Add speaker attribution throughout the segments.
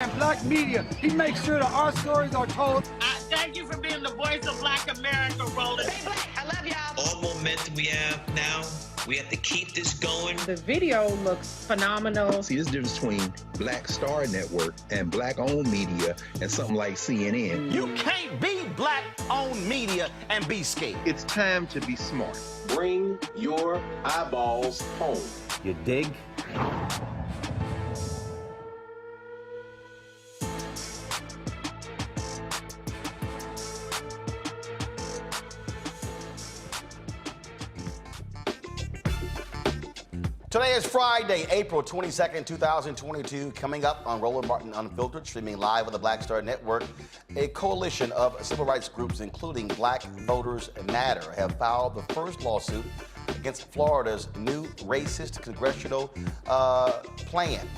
Speaker 1: And black media, he makes sure that our stories are told.
Speaker 2: Thank you for being the voice of Black America, Roland.
Speaker 3: Stay black. I love y'all.
Speaker 4: All momentum we have now, we have to keep this going.
Speaker 5: The video looks phenomenal.
Speaker 6: See, there's a difference between Black Star Network and black-owned media and something like CNN.
Speaker 7: You can't be black-owned media and be scared.
Speaker 8: It's time to be smart.
Speaker 9: Bring your eyeballs home.
Speaker 7: You dig? Today is Friday, April 22nd, 2022. Coming up on Roland Martin Unfiltered, streaming live on the Black Star Network, a coalition of civil rights groups, including Black Voters Matter, have filed the first lawsuit against Florida's new racist congressional plan,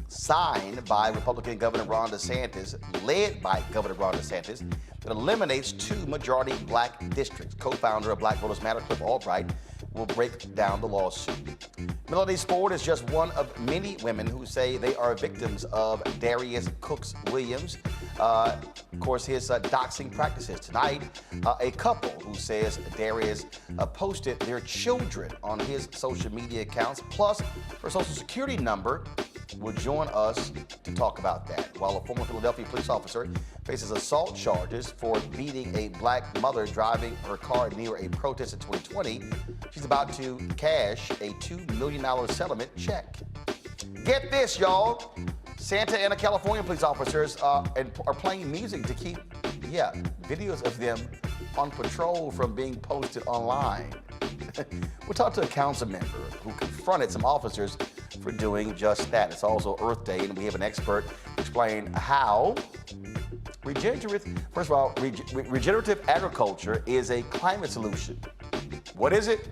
Speaker 7: signed by Republican Governor Ron DeSantis, led by Governor Ron DeSantis, that eliminates 2 majority black districts. Co-founder of Black Voters Matter, Albright, will break down the lawsuit. Melenese Ford is just one of many women who say they are victims of Darius Cooks Williams. Of course, his doxing practices. Tonight, a couple who says Darius posted their children on his social media accounts, plus her social security number, will join us to talk about that. While a former Philadelphia police officer faces assault charges for beating a black mother driving her car near a protest in 2020, she's about to cash a $2 million settlement check. Get this, y'all. Santa Ana, California police officers are playing music to keep, videos of them on patrol from being posted online. We'll talk to a council member who confronted some officers for doing just that. It's also Earth Day, and we have an expert explain how regenerative agriculture is a climate solution. What is it?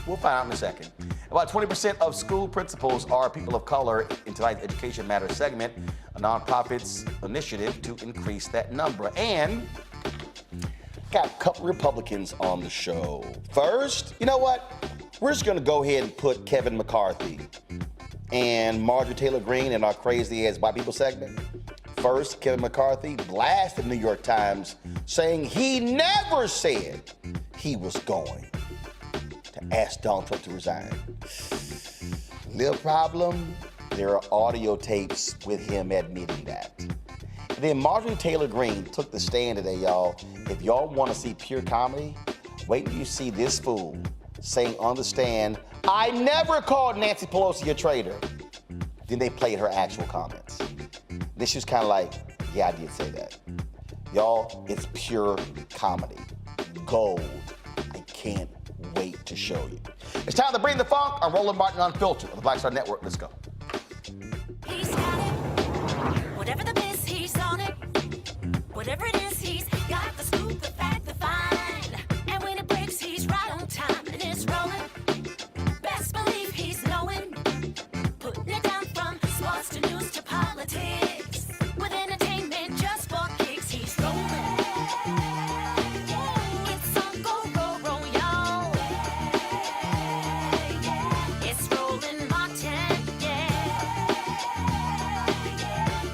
Speaker 7: We'll find out in a second. About 20% of school principals are people of color in tonight's Education Matters segment, a nonprofit's initiative to increase that number. And got a couple Republicans on the show. First, you know what? We're just going to go ahead and put Kevin McCarthy and Marjorie Taylor Greene in our Crazy As White People segment. First, Kevin McCarthy blasted the New York Times, saying he never said he was going to ask Donald Trump to resign. Little problem, there are audio tapes with him admitting that. And then Marjorie Taylor Greene took the stand today, y'all. If y'all want to see pure comedy, wait till you see this fool saying on the stand, "I never called Nancy Pelosi a traitor." Then they played her actual comments. This was kind of like, yeah, I did say that. Y'all, it's pure comedy. Gold. I can't wait to show you. It's time to bring the funk on Roland Martin Unfiltered on the Black Star Network. Let's go.
Speaker 10: He's got it. Whatever the miss, he's on it. Whatever it is, he's got the scoop, the fact, the find. And when it breaks, he's right on time and it's rolling. Best believe he's knowing. Putting it down from sports to news to politics. With entertainment just for kicks, he's rolling. It's on go, roll, roll, y'all. It's Roland Martin,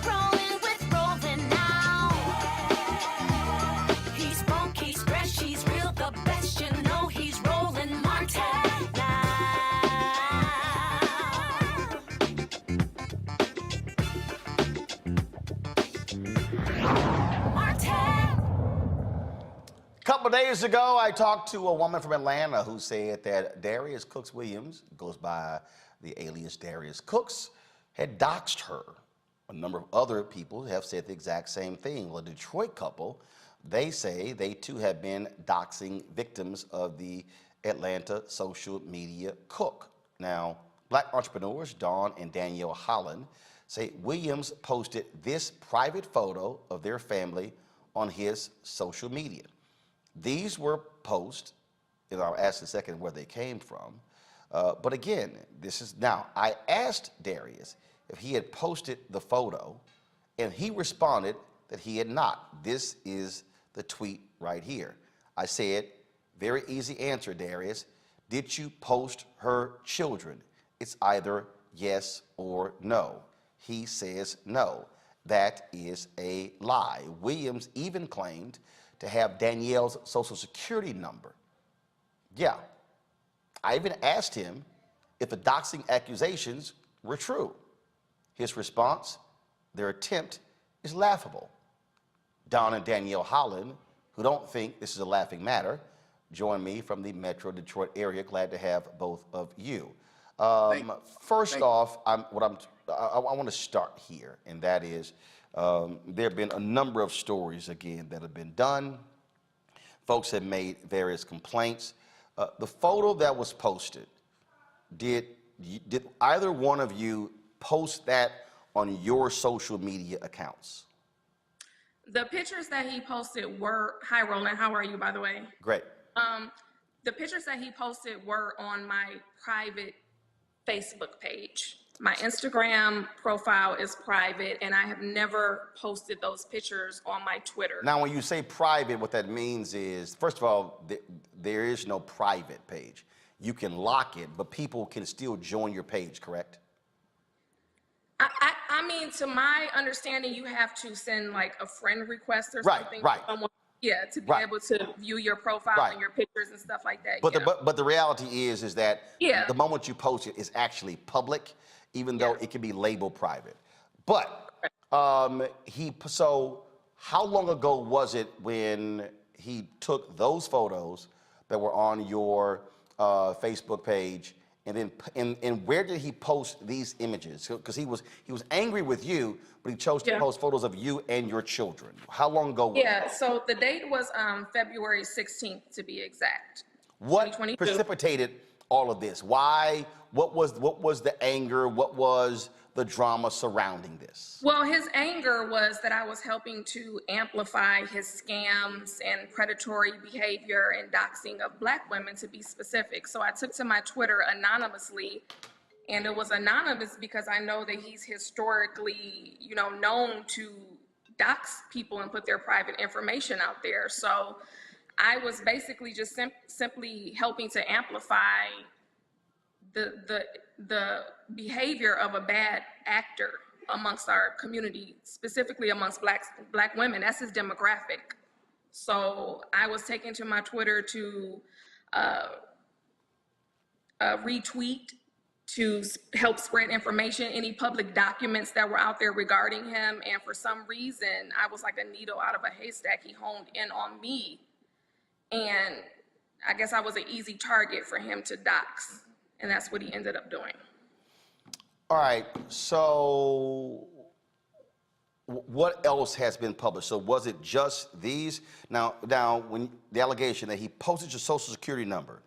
Speaker 10: rolling with Roland now. He's funky, he's fresh, he's real, the best, you know he's Roland Martin now.
Speaker 7: A couple days ago, I talked to a woman from Atlanta who said that Darius Cooks Williams, goes by the alias Darius Cooks, had doxed her. A number of other people have said the exact same thing. Well, a Detroit couple, they say they too have been doxing victims of the Atlanta social media cook. Now, black entrepreneurs Dawn and Danielle Holland say Williams posted this private photo of their family on his social media. These were posts, and I'll ask in a second where they came from. But again, this is now, I asked Darius if he had posted the photo, and he responded that he had not. This is the tweet right here. I said, very easy answer, Darius. Did you post her children? It's either yes or no. He says no, that is a lie. Williams even claimed to have Danielle's social security number. Yeah, I even asked him if the doxing accusations were true. His response, their attempt is laughable. Don and Danielle Holland, who don't think this is a laughing matter, join me from the Metro Detroit area. Glad to have both of you. First off, I want to start here, and that is there have been a number of stories, again, that have been done. Folks have made various complaints. The photo that was posted, did either one of you post that on your social media accounts?
Speaker 5: The pictures that he posted were, hi Roland, how are you, by the way?
Speaker 7: Great.
Speaker 5: The pictures that he posted were on my private Facebook page. My Instagram profile is private, and I have never posted those pictures on my Twitter.
Speaker 7: Now, when you say private, what that means is, first of all, there is no private page. You can lock it, but people can still join your page, correct?
Speaker 5: I mean, to my understanding, you have to send like a friend request or something.
Speaker 7: Right.
Speaker 5: Yeah, to be able to view your profile and your pictures and stuff like that.
Speaker 7: But the reality is that
Speaker 5: Yeah.
Speaker 7: the moment you post it is actually public, even though it can be labeled private. But so how long ago was it when he took those photos that were on your Facebook page, and then and where did he post these images? Because he was angry with you, but he chose to post photos of you and your children. How long ago was it?
Speaker 5: So the date was February 16th to be exact.
Speaker 7: What precipitated all of this? Why? What was the anger? What was the drama surrounding this?
Speaker 5: Well, his anger was that I was helping to amplify his scams and predatory behavior and doxing of Black women, to be specific. So I took to my Twitter anonymously, and it was anonymous because I know that he's historically, known to dox people and put their private information out there. So I was basically just simply helping to amplify the behavior of a bad actor amongst our community, specifically amongst black women. That's his demographic. So I was taking to my Twitter to retweet, to help spread information, any public documents that were out there regarding him. And for some reason, I was like a needle out of a haystack. He honed in on me. And I guess I was an easy target for him to dox. And that's what he ended up doing.
Speaker 7: All right, so what else has been published? So was it just these? Now, when the allegation that he posted your social security number,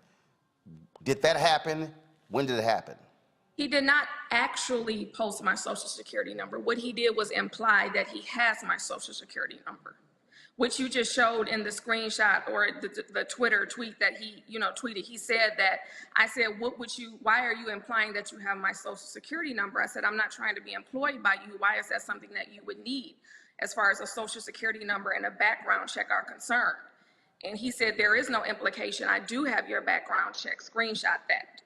Speaker 7: did that happen? When did it happen?
Speaker 5: He did not actually post my social security number. What he did was imply that he has my social security number, which you just showed in the screenshot or the Twitter tweet that he, tweeted. He said that, I said, why are you implying that you have my social security number? I said, I'm not trying to be employed by you. Why is that something that you would need as far as a social security number and a background check are concerned? And he said, there is no implication. I do have your background check. Screenshot that.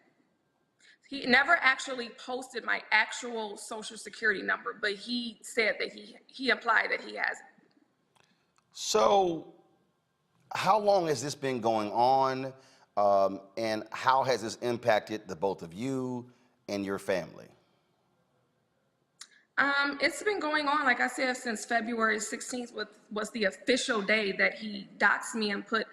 Speaker 5: He never actually posted my actual social security number, but he said that he implied that he has it.
Speaker 7: So how long has this been going on, and how has this impacted the both of you and your family?
Speaker 5: It's been going on, like I said, since February 16th was the official day that he doxed me and put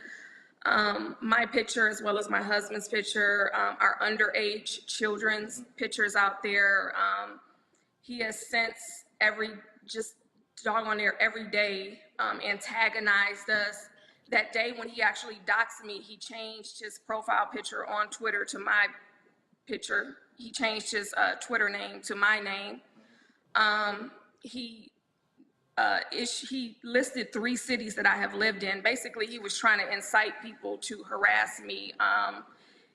Speaker 5: my picture as well as my husband's picture, our underage children's pictures out there. He has since just doggone near every day antagonized us. That day when he actually doxed me, he changed his profile picture on Twitter to my picture. He changed his Twitter name to my name. He listed 3 cities that I have lived in. Basically, he was trying to incite people to harass me.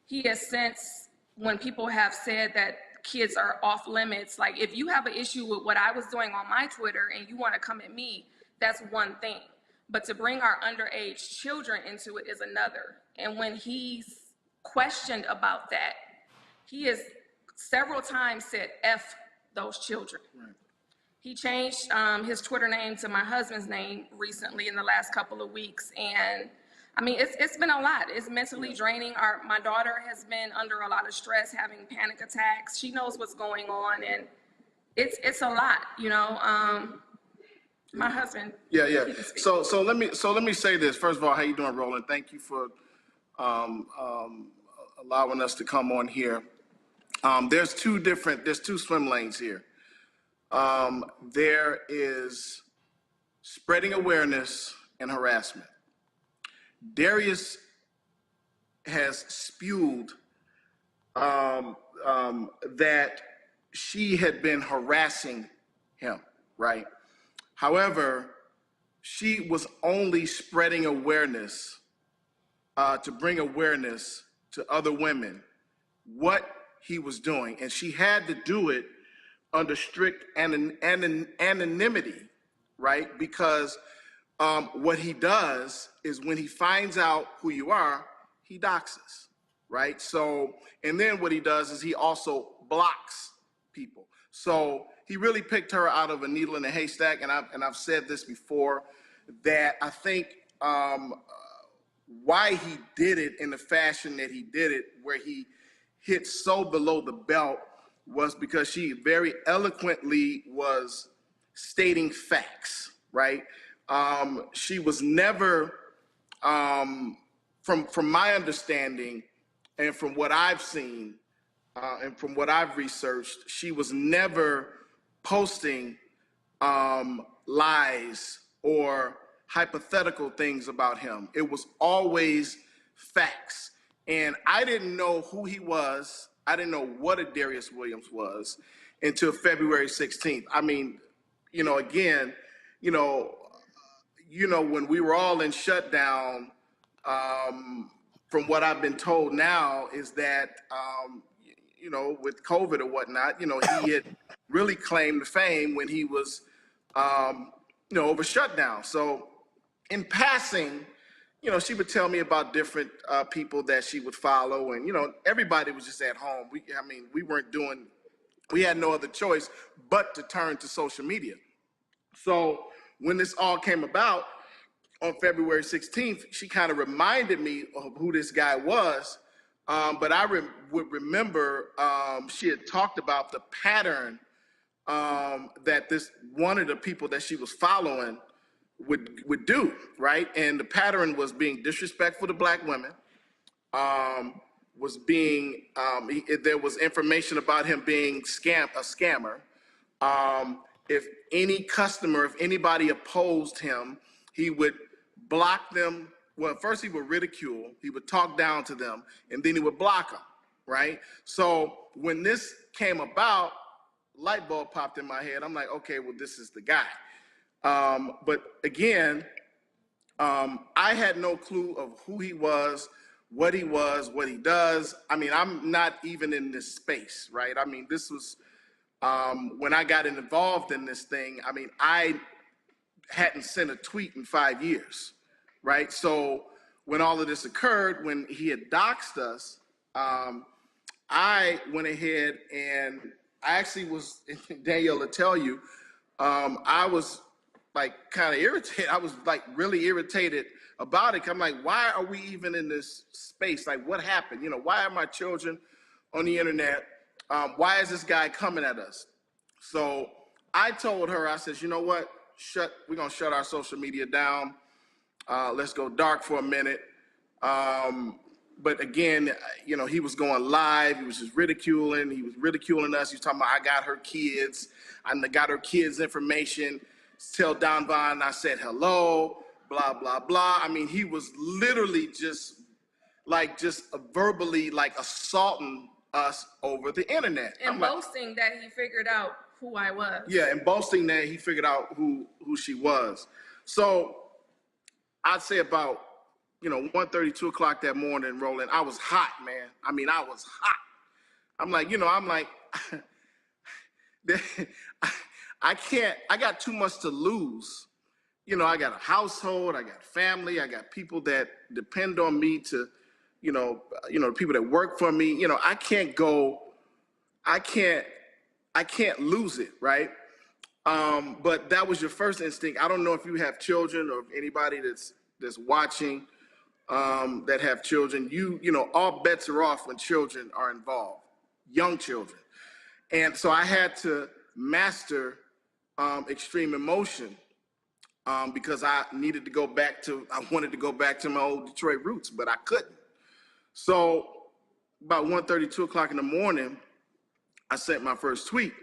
Speaker 5: He has since, when people have said that kids are off limits, like if you have an issue with what I was doing on my Twitter and you want to come at me, that's one thing. But to bring our underage children into it is another. And when he's questioned about that, he has several times said, F those children. He changed his Twitter name to my husband's name recently in the last couple of weeks. And I mean, it's been a lot. It's mentally draining. My daughter has been under a lot of stress, having panic attacks. She knows what's going on, and it's a lot, you know. My husband.
Speaker 3: Yeah. So let me say this. First of all, how you doing, Roland? Thank you for allowing us to come on here. There's two swim lanes here. There is spreading awareness and harassment. Darius has spewed that she had been harassing him, right? However, she was only spreading awareness to bring awareness to other women what he was doing, and she had to do it under strict anonymity, right? Because what he does is when he finds out who you are, he doxes, right? So, and then what he does is he also blocks people. So he really picked her out of a needle in a haystack, and I've said this before, that I think why he did it in the fashion that he did it, where he hit so below the belt, was because she very eloquently was stating facts, right? She was never, from my understanding and from what I've seen and from what I've researched, she was never posting lies or hypothetical things about him. It was always facts. And I didn't know who he was. I didn't know what a Darius Williams was until February 16th. I mean, you know, again, you know, when we were all in shutdown, from what I've been told now is that, you know, with COVID or whatnot, you know, he had really claimed the fame when he was, you know, over shutdown. So in passing, you know, she would tell me about different people that she would follow, and, you know, everybody was just at home. We had no other choice but to turn to social media. So when this all came about on February 16th, she kind of reminded me of who this guy was. But I would remember she had talked about the pattern that this one of the people that she was following would do, right? And the pattern was being disrespectful to Black women, was being, there was information about him being a scammer. If any customer, if anybody opposed him, he would block them. Well, first he would ridicule, he would talk down to them, and then he would block them, right? So when this came about, light bulb popped in my head. I'm like, okay, well, this is the guy. But again, I had no clue of who he was, what he does. I mean, I'm not even in this space, right? I mean, this was, when I got involved in this thing, I mean, I hadn't sent a tweet in 5 years, right? So when all of this occurred, when he had doxed us, I went ahead and I actually was, Danielle will tell you, I was like kind of irritated. I was like really irritated about it. I'm like, why are we even in this space? Like, what happened? You know, why are my children on the internet? Why is this guy coming at us? So I told her, I said, you know what? We're gonna shut our social media down. Let's go dark for a minute. But again, you know, he was going live. He was just ridiculing. He was ridiculing us. He was talking about, I got her kids. I got her kids' information. Tell Don Vaughn I said hello, blah, blah, blah. I mean, he was literally just verbally like assaulting us over the internet.
Speaker 5: And boasting that he figured out who I was.
Speaker 3: Yeah, and boasting that he figured out who she was. So I'd say about, you know, 1:30, 2 o'clock that morning, Roland, I was hot, man. I mean, I was hot. I'm like, I got too much to lose. You know, I got a household, I got family, I got people that depend on me to, people that work for me. You know, I can't lose it, right? But that was your first instinct. I don't know if you have children or if anybody that's watching that have children. You know, all bets are off when children are involved, young children. And so I had to master extreme emotion because I wanted to go back to my old Detroit roots, but I couldn't. So about 1:30, 2 o'clock in the morning, I sent my first tweet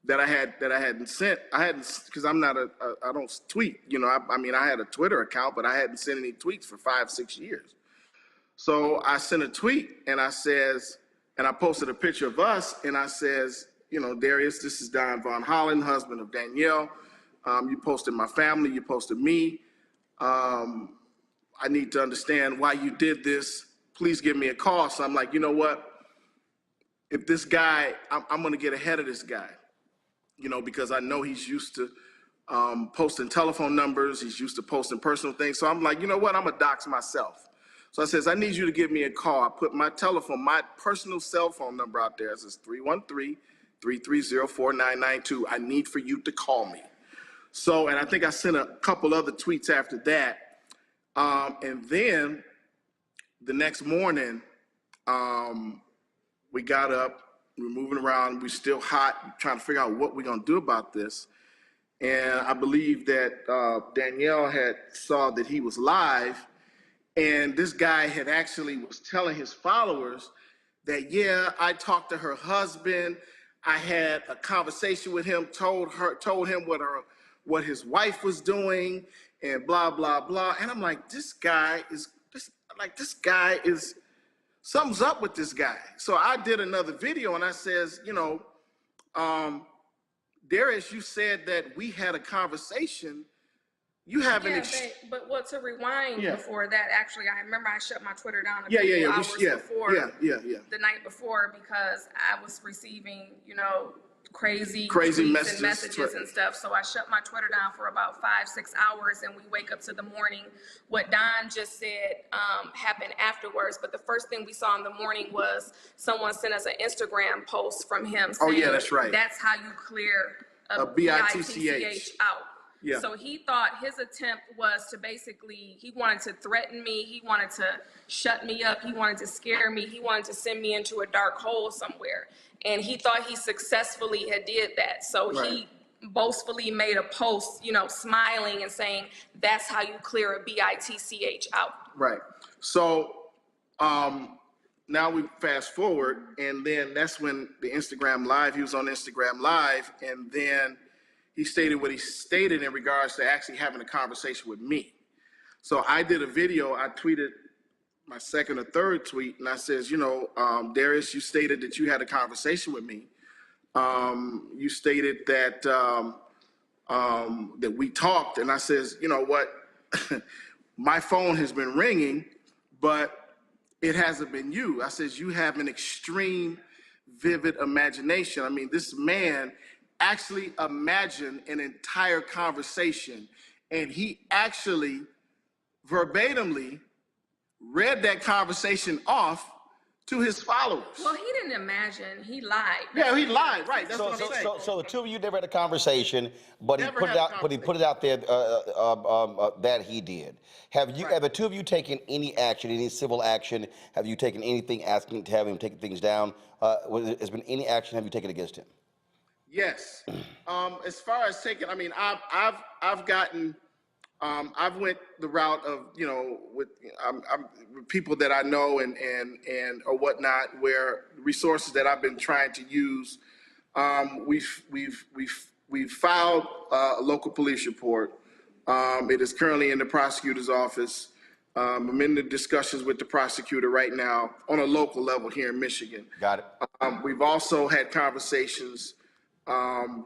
Speaker 3: that I hadn't sent. I hadn't, because I don't tweet. You know, I mean, I had a Twitter account, but I hadn't sent any tweets for 5-6 years. So I sent a tweet and I posted a picture of us and I says, you know, Darius, this is Don Von Holland, husband of Danielle. You posted my family, you posted me. I need to understand why you did this. Please give me a call. So I'm like, you know what? If this guy, I'm gonna get ahead of this guy, you know, because I know he's used to posting telephone numbers. He's used to posting personal things. So I'm like, you know what? I'm gonna dox myself. So I says, I need you to give me a call. I put my personal cell phone number out there. It says 313-330-4992. I need for you to call me. So, and I think I sent a couple other tweets after that. And then the next morning, we got up, we were moving around, we're still hot, trying to figure out what we're gonna do about this. And I believe that Danielle had saw that he was live, and this guy had actually was telling his followers that, yeah, I talked to her husband, I had a conversation with him, told him what his wife was doing, and blah, blah, blah. And I'm like, this guy is, something's up with this guy. So I did another video and I says, you know, Darius, you said that we had a conversation. You haven't.
Speaker 5: But to rewind before that, actually, I remember I shut my Twitter down a
Speaker 3: few
Speaker 5: hours before
Speaker 3: the
Speaker 5: night before because I was receiving, you know, crazy messages and stuff. So I shut my Twitter down for about 5-6 hours, and we wake up to the morning. What Don just said happened afterwards, but the first thing we saw in the morning was someone sent us an Instagram post from him saying,
Speaker 3: oh yeah, that's right,
Speaker 5: that's how you clear a BITCH out. Yeah. So he thought his attempt was to basically, he wanted to threaten me, he wanted to shut me up, he wanted to scare me, he wanted to send me into a dark hole somewhere. And he thought he successfully had did that. So he boastfully made a post, you know, smiling and saying, that's how you clear a BITCH out. Right.
Speaker 3: So now we fast forward, and then that's when the Instagram Live, he was on Instagram Live, and then he stated what he stated in regards to actually having a conversation with me. So I did a video, I tweeted my second or third tweet, and I says, you know, Darius, you stated that you had a conversation with me. You stated that that we talked, and I says, you know what, my phone has been ringing, but it hasn't been you. I says, you have an extreme, vivid imagination. I mean, this man actually imagined an entire conversation, and he actually verbatimly read that conversation off to his followers.
Speaker 5: Well, he didn't imagine, he lied.
Speaker 3: Yeah, he lied, right, that's what I'm saying.
Speaker 7: So the two of you never had a conversation, but he put it out there that he did. Have the two of you taken any action, any civil action? Have you taken anything asking to have him take things down? Has been any action have you taken against him?
Speaker 3: Yes. As far as taking, I mean, I've gotten, I've went the route of, you know, with people that I know and or whatnot, where resources that I've been trying to use, we've filed a local police report. It is currently in the prosecutor's office. I'm in the discussions with the prosecutor right now on a local level here in Michigan.
Speaker 7: Got it.
Speaker 3: We've also had conversations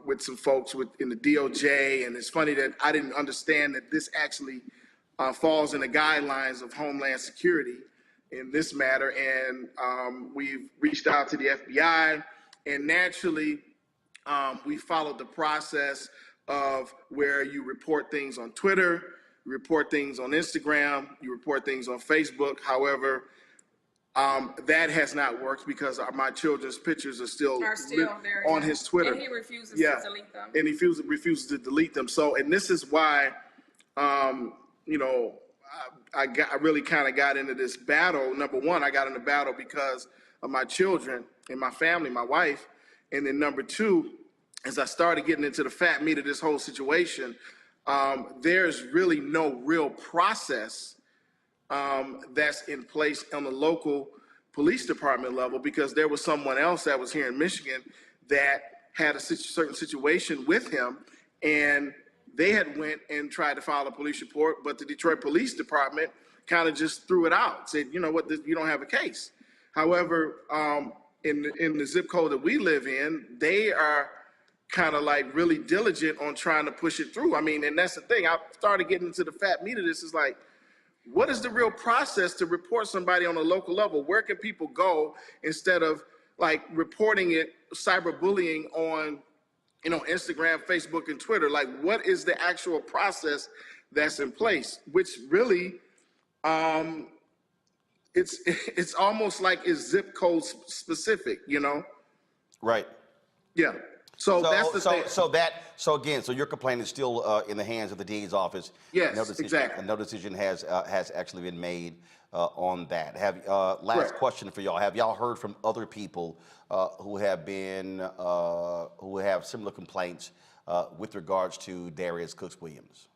Speaker 3: with some folks in the DOJ, and it's funny that I didn't understand that this actually falls in the guidelines of Homeland Security in this matter, and we've reached out to the FBI, and naturally we followed the process of where you report things on Twitter, you report things on Instagram, you report things on Facebook. However, That has not worked because my children's pictures are still
Speaker 5: there
Speaker 3: on his Twitter.
Speaker 5: And he refuses to delete them.
Speaker 3: And he refuses to delete them. So, and this is why, you know, I really kind of got into this battle. Number one, I got in the battle because of my children and my family, my wife. And then number two, as I started getting into the fat meat of this whole situation, there's really no real process that's in place on the local police department level, because there was someone else that was here in Michigan that had a certain situation with him, and they had went and tried to file a police report, but the Detroit Police Department kind of just threw it out, said, you know what, you don't have a case. However, in the zip code that we live in, they are kind of like really diligent on trying to push it through. I mean, and that's the thing. I started getting into the fat meat of this. Is like, what is the real process to report somebody on a local level? Where can people go instead of like reporting it, cyberbullying on, you know, Instagram, Facebook, and Twitter? Like, what is the actual process that's in place? Which really, it's almost like it's zip code specific, you know?
Speaker 7: Right.
Speaker 3: Yeah. So that's the thing.
Speaker 7: So again, your complaint is still in the hands of the DA's office.
Speaker 3: Yes, exactly.
Speaker 7: And no decision has actually been made on that. Last question for y'all. Have y'all heard from other people who have similar complaints with regards to Darius Cooks Williams?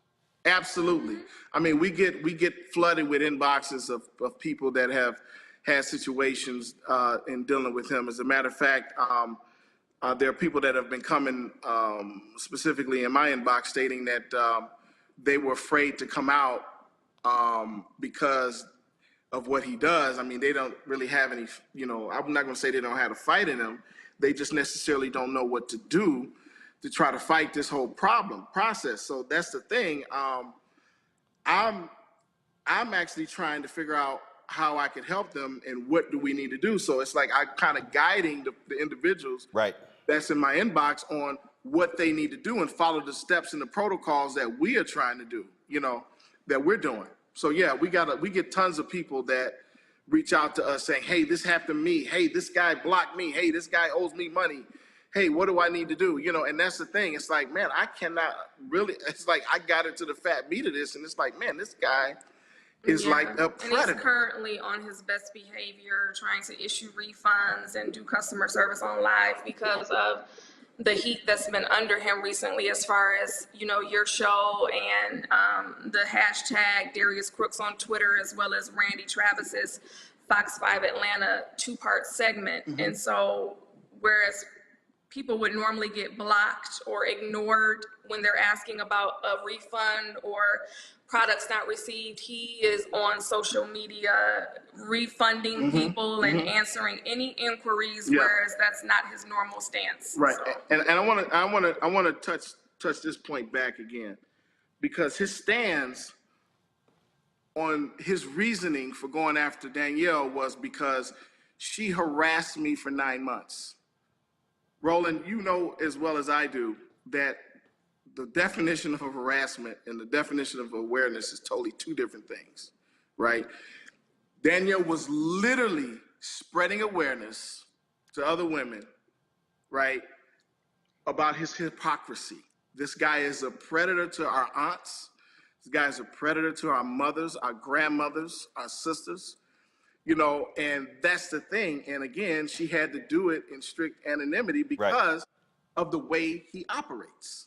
Speaker 3: Absolutely. I mean, we get flooded with inboxes of people that have had situations in dealing with him. As a matter of fact, there are people that have been coming specifically in my inbox stating that they were afraid to come out because of what he does. I mean, they don't really have any, you know, I'm not going to say they don't have a fight in them. They just necessarily don't know what to do to try to fight this whole process. So that's the thing. I'm actually trying to figure out how I can help them and what do we need to do. So it's like I'm kind of guiding the individuals that's in my inbox on what they need to do and follow the steps and the protocols that we are trying to do, you know, that we're doing. So yeah, we get tons of people that reach out to us saying, hey, this happened to me. Hey, this guy blocked me. Hey, this guy owes me money. Hey, what do I need to do? You know, and that's the thing. It's like, man, I cannot really, it's like I got into the fat meat of this, and it's like, man, this guy is like a predator.
Speaker 5: And he's currently on his best behavior, trying to issue refunds and do customer service on live because of the heat that's been under him recently, as far as, you know, your show and the hashtag Darius Crooks on Twitter, as well as Randy Travis's Fox 5 Atlanta 2-part segment. And so, whereas people would normally get blocked or ignored when they're asking about a refund or products not received, he is on social media refunding people and answering any inquiries, whereas that's not his normal stance.
Speaker 3: Right.
Speaker 5: So.
Speaker 3: And I want to touch this point back again, because his stance on his reasoning for going after Danielle was because she harassed me for 9 months. Roland, you know as well as I do that the definition of harassment and the definition of awareness is totally two different things, right? Danielle was literally spreading awareness to other women, right, about his hypocrisy. This guy is a predator to our aunts. This guy is a predator to our mothers, our grandmothers, our sisters. You know, and that's the thing. And again, she had to do it in strict anonymity because of the way he operates.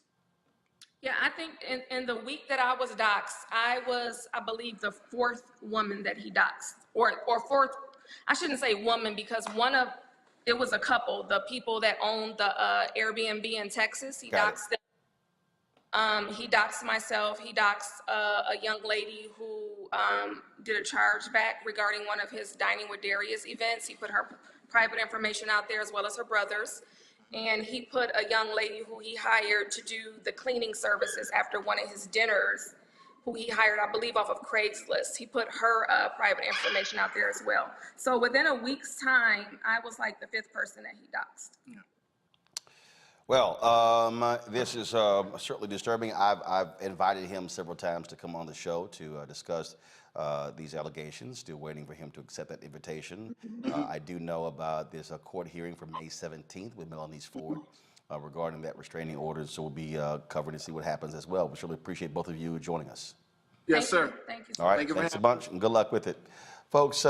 Speaker 5: Yeah, I think in the week that I was doxxed, I was, I believe, the 4th woman that he doxed. Or 4th, I shouldn't say woman, because it was a couple, the people that owned the Airbnb in Texas, he doxed them. He doxed myself. He doxed a young lady who did a chargeback regarding one of his Dining with Darius events. He put her private information out there as well as her brother's. And he put a young lady who he hired to do the cleaning services after one of his dinners, who he hired, I believe, off of Craigslist. He put her private information out there as well. So within a week's time, I was like the 5th person that he doxed.
Speaker 7: Well, this is certainly disturbing. I've invited him several times to come on the show to discuss these allegations. Still waiting for him to accept that invitation. I do know about this court hearing for May 17th with Melenese Ford regarding that restraining order, so we'll be covering to see what happens as well. We surely appreciate both of you joining us.
Speaker 3: Yes, sir.
Speaker 5: Thank you.
Speaker 7: All right,
Speaker 3: Thank you
Speaker 7: thanks a bunch, and good luck with it. Folks,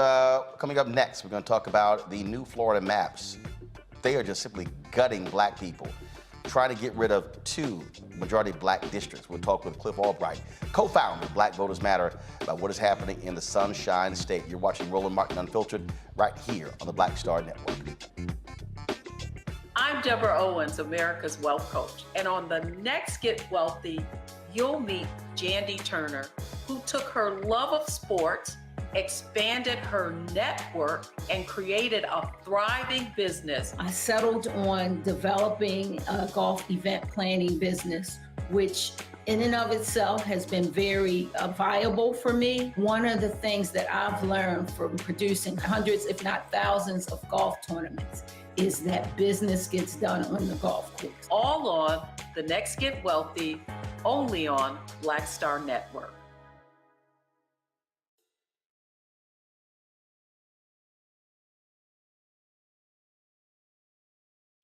Speaker 7: coming up next, we're going to talk about the new Florida maps. They are just simply gutting black people, trying to get rid of 2 majority black districts. We'll talk with Cliff Albright, co-founder of Black Voters Matter, about what is happening in the Sunshine State. You're watching Roland Martin Unfiltered right here on the Black Star Network.
Speaker 11: I'm Deborah Owens, America's Wealth Coach. And on the next Get Wealthy, you'll meet Jandy Turner, who took her love of sports, expanded her network, and created a thriving business.
Speaker 12: I settled on developing a golf event planning business, which in and of itself has been very viable for me. One of the things that I've learned from producing hundreds, if not thousands, of golf tournaments is that business gets done on the golf course.
Speaker 11: All on The Next Get Wealthy, only on Black Star Network.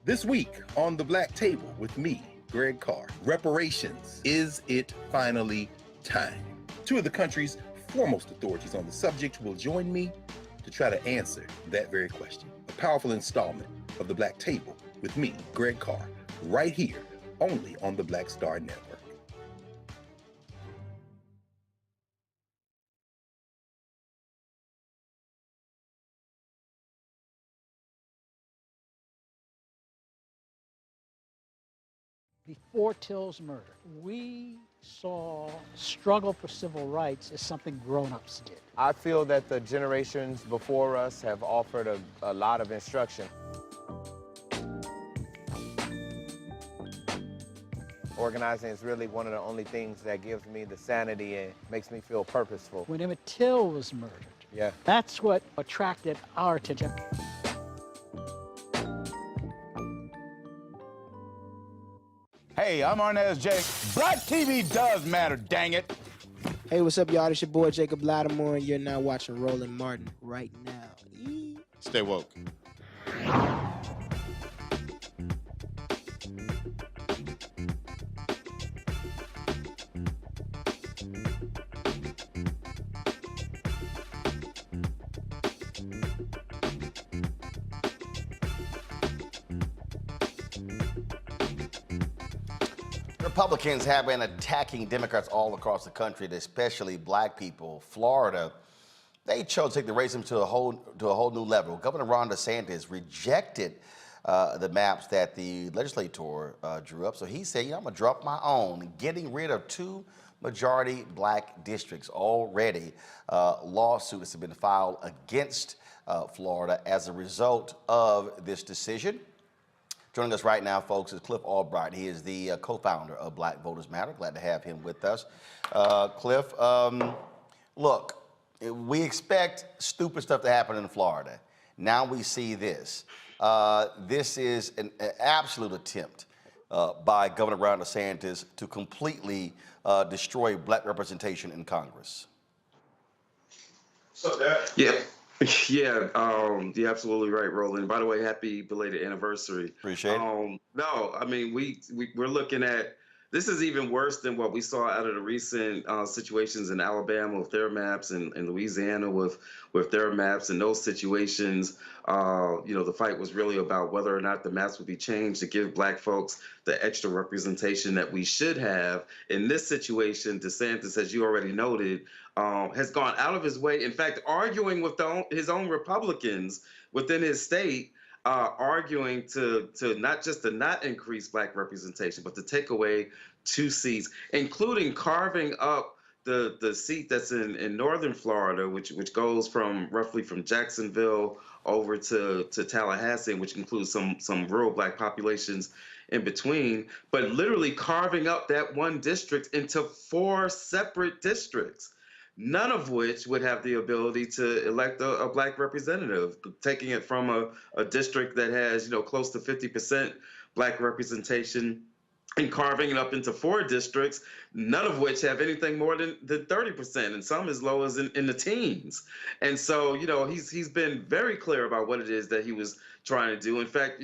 Speaker 13: This week on The Black Table with me, Greg Carr, reparations. Is it finally time? 2 of the country's foremost authorities on the subject will join me to try to answer that very question. A powerful installment of The Black Table with me, Greg Carr, right here, only on the Black Star Network.
Speaker 14: Before Till's murder, we saw struggle for civil rights as something grown-ups did.
Speaker 15: I feel that the generations before us have offered a lot of instruction. Organizing is really one of the only things that gives me the sanity and makes me feel purposeful.
Speaker 14: When Emmett Till was murdered, that's what attracted our attention.
Speaker 16: Hey, I'm Arnez J. Black TV does matter, dang it.
Speaker 17: Hey, what's up, y'all? It's your boy, Jacob Lattimore, and you're now watching Roland Martin right now.
Speaker 16: Stay woke.
Speaker 7: Republicans have been attacking Democrats all across the country, especially black people. Florida, they chose to take the racism to a whole new level. Governor Ron DeSantis rejected the maps that the legislature drew up. So he said, I'm going to drop my own, getting rid of 2 majority black districts. Already, lawsuits have been filed against Florida as a result of this decision. Joining us right now, folks, is Cliff Albright. He is the co-founder of Black Voters Matter. Glad to have him with us. Cliff, look, we expect stupid stuff to happen in Florida. Now we see this. This is an absolute attempt by Governor Ron DeSantis to completely destroy black representation in Congress.
Speaker 18: You're absolutely right, Roland. By the way, happy belated anniversary.
Speaker 7: Appreciate it.
Speaker 18: No, I mean, we're looking at, this is even worse than what we saw out of the recent situations in Alabama with their maps and Louisiana with their maps. And those situations, the fight was really about whether or not the maps would be changed to give black folks the extra representation that we should have. In this situation, DeSantis, as you already noted, has gone out of his way, in fact, arguing with his own Republicans within his state, arguing to not just to not increase black representation, but to take away 2 seats, including carving up the seat that's in northern Florida, which goes roughly from Jacksonville over to Tallahassee, which includes some rural black populations in between, but literally carving up that one district into 4 separate districts, none of which would have the ability to elect a black representative, taking it from a district that has, close to 50% black representation and carving it up into 4 districts, none of which have anything more than 30%, and some as low as in the teens. And so, he's been very clear about what it is that he was trying to do. In fact,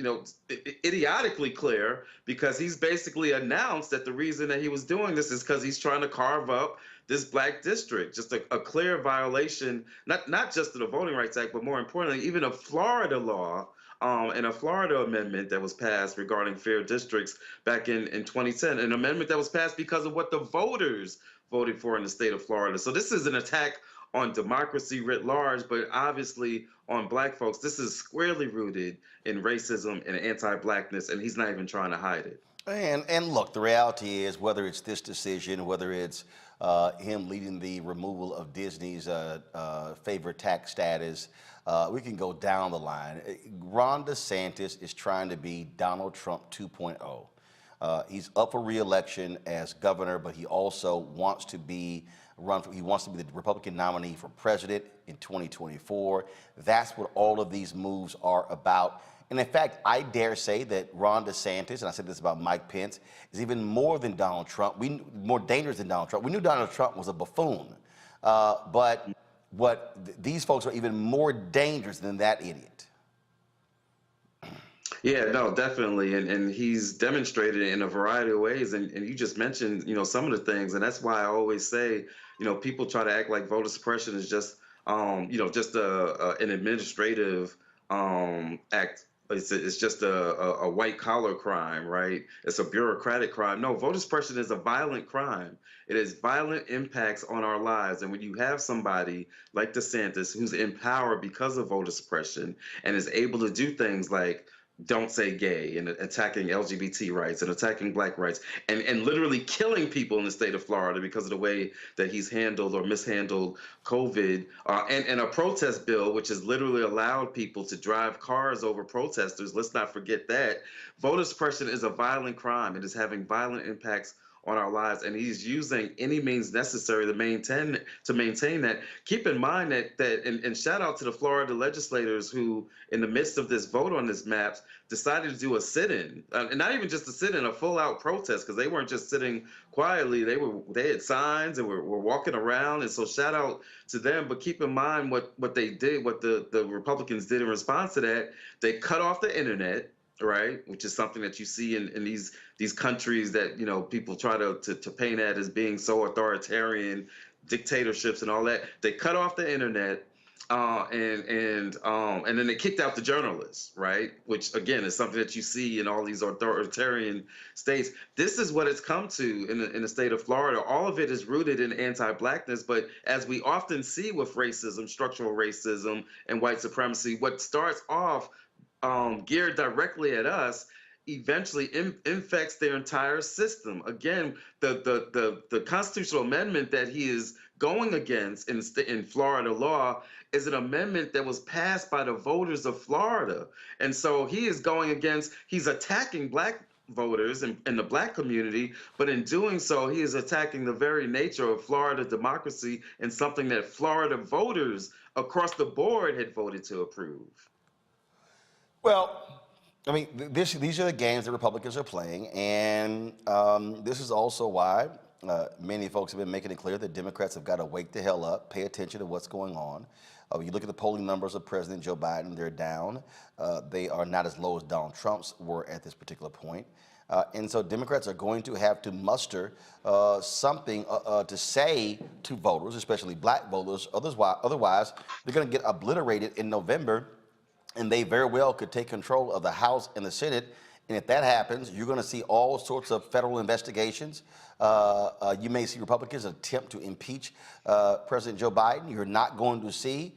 Speaker 18: idiotically clear, because he's basically announced that the reason that he was doing this is because he's trying to carve up this black district. Just a clear violation, not just of the Voting Rights Act, but more importantly, even of Florida law, and a Florida amendment that was passed regarding fair districts back in 2010, an amendment that was passed because of what the voters voted for in the state of Florida. So this is an attack on democracy writ large, but obviously on black folks. This is squarely rooted in racism and anti-blackness, and he's not even trying to hide it.
Speaker 7: And look, the reality is, whether it's this decision, whether it's him leading the removal of Disney's favorite tax status, we can go down the line. Ron DeSantis is trying to be Donald Trump 2.0. He's up for re-election as governor, but he also wants to be the Republican nominee for president in 2024. That's what all of these moves are about. And in fact, I dare say that Ron DeSantis, and I said this about Mike Pence, is even more than Donald Trump, more dangerous than Donald Trump. We knew Donald Trump was a buffoon, but these folks are even more dangerous than that idiot.
Speaker 18: Yeah, no, definitely. And he's demonstrated it in a variety of ways. And you just mentioned, some of the things. And that's why I always say, people try to act like voter suppression is just, just an administrative act. It's just a white collar crime, right? It's a bureaucratic crime. No, voter suppression is a violent crime. It has violent impacts on our lives. And when you have somebody like DeSantis who's in power because of voter suppression and is able to do things like don't say gay and attacking LGBT rights and attacking black rights and literally killing people in the state of Florida because of the way that he's handled or mishandled COVID, and a protest bill which has literally allowed people to drive cars over protesters. Let's not forget that. Voter suppression is a violent crime. It is having violent impacts on our lives, and he's using any means necessary to maintain that. Keep in mind that and shout out to the Florida legislators who, in the midst of this vote on this map, decided to do a sit-in, and not even just a sit-in, a full-out protest, because they weren't just sitting quietly. They had signs and were walking around, and so shout out to them. But keep in mind what they did, what the Republicans did in response to that. They cut off the internet, right, which is something that you see in these countries that people try to paint at as being so authoritarian, dictatorships and all that. They cut off the internet, and then they kicked out the journalists, right, which again is something that you see in all these authoritarian states. This is what it's come to in the state of Florida. All of it is rooted in anti-blackness, but as we often see with racism, structural racism, and white supremacy, what starts off geared directly at us eventually infects their entire system. Again, the constitutional amendment that he is going against in Florida law is an amendment that was passed by the voters of Florida. And so he's attacking black voters and the black community, but in doing so, he is attacking the very nature of Florida democracy and something that Florida voters across the board had voted to approve.
Speaker 7: Well, I mean, these are the games that Republicans are playing, and this is also why many folks have been making it clear that Democrats have got to wake the hell up, pay attention to what's going on. You look at the polling numbers of President Joe Biden, they're down. They are not as low as Donald Trump's were at this particular point. And so Democrats are going to have to muster something to say to voters, especially black voters. Otherwise, they're going to get obliterated in November, and they very well could take control of the House and the Senate. And if that happens, you're going to see all sorts of federal investigations. You may see Republicans attempt to impeach President Joe Biden. You're not going to see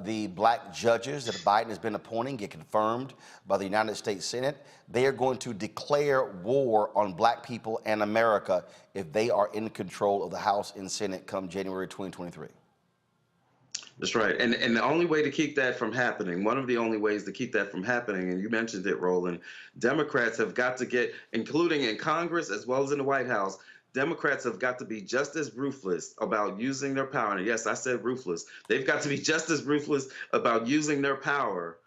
Speaker 7: the black judges that Biden has been appointing get confirmed by the United States Senate. They are going to declare war on black people and America if they are in control of the House and Senate come January 2023.
Speaker 18: That's right. And the only way to keep that from happening, one of the only ways to keep that from happening, and you mentioned it, Roland, Democrats have got to get, including in Congress as well as in the White House, Democrats have got to be just as ruthless about using their power. And yes, I said ruthless. They've got to be just as ruthless about using their power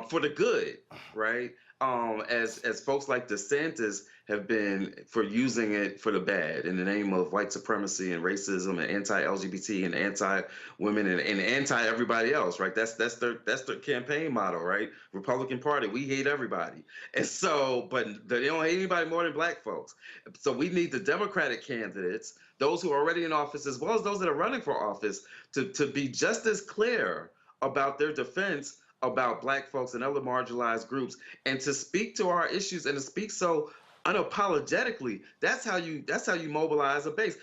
Speaker 18: for the good, right? as folks like DeSantis have been for using it for the bad in the name of white supremacy and racism and anti-LGBT and anti-women and anti-everybody else, right? That's their campaign motto, right? Republican Party, we hate everybody. And so, but they don't hate anybody more than black folks. So we need the Democratic candidates, those who are already in office, as well as those that are running for office, to be just as clear about their defense about black folks and other marginalized groups, and to speak to our issues and to speak so unapologetically. That's how you mobilize a base.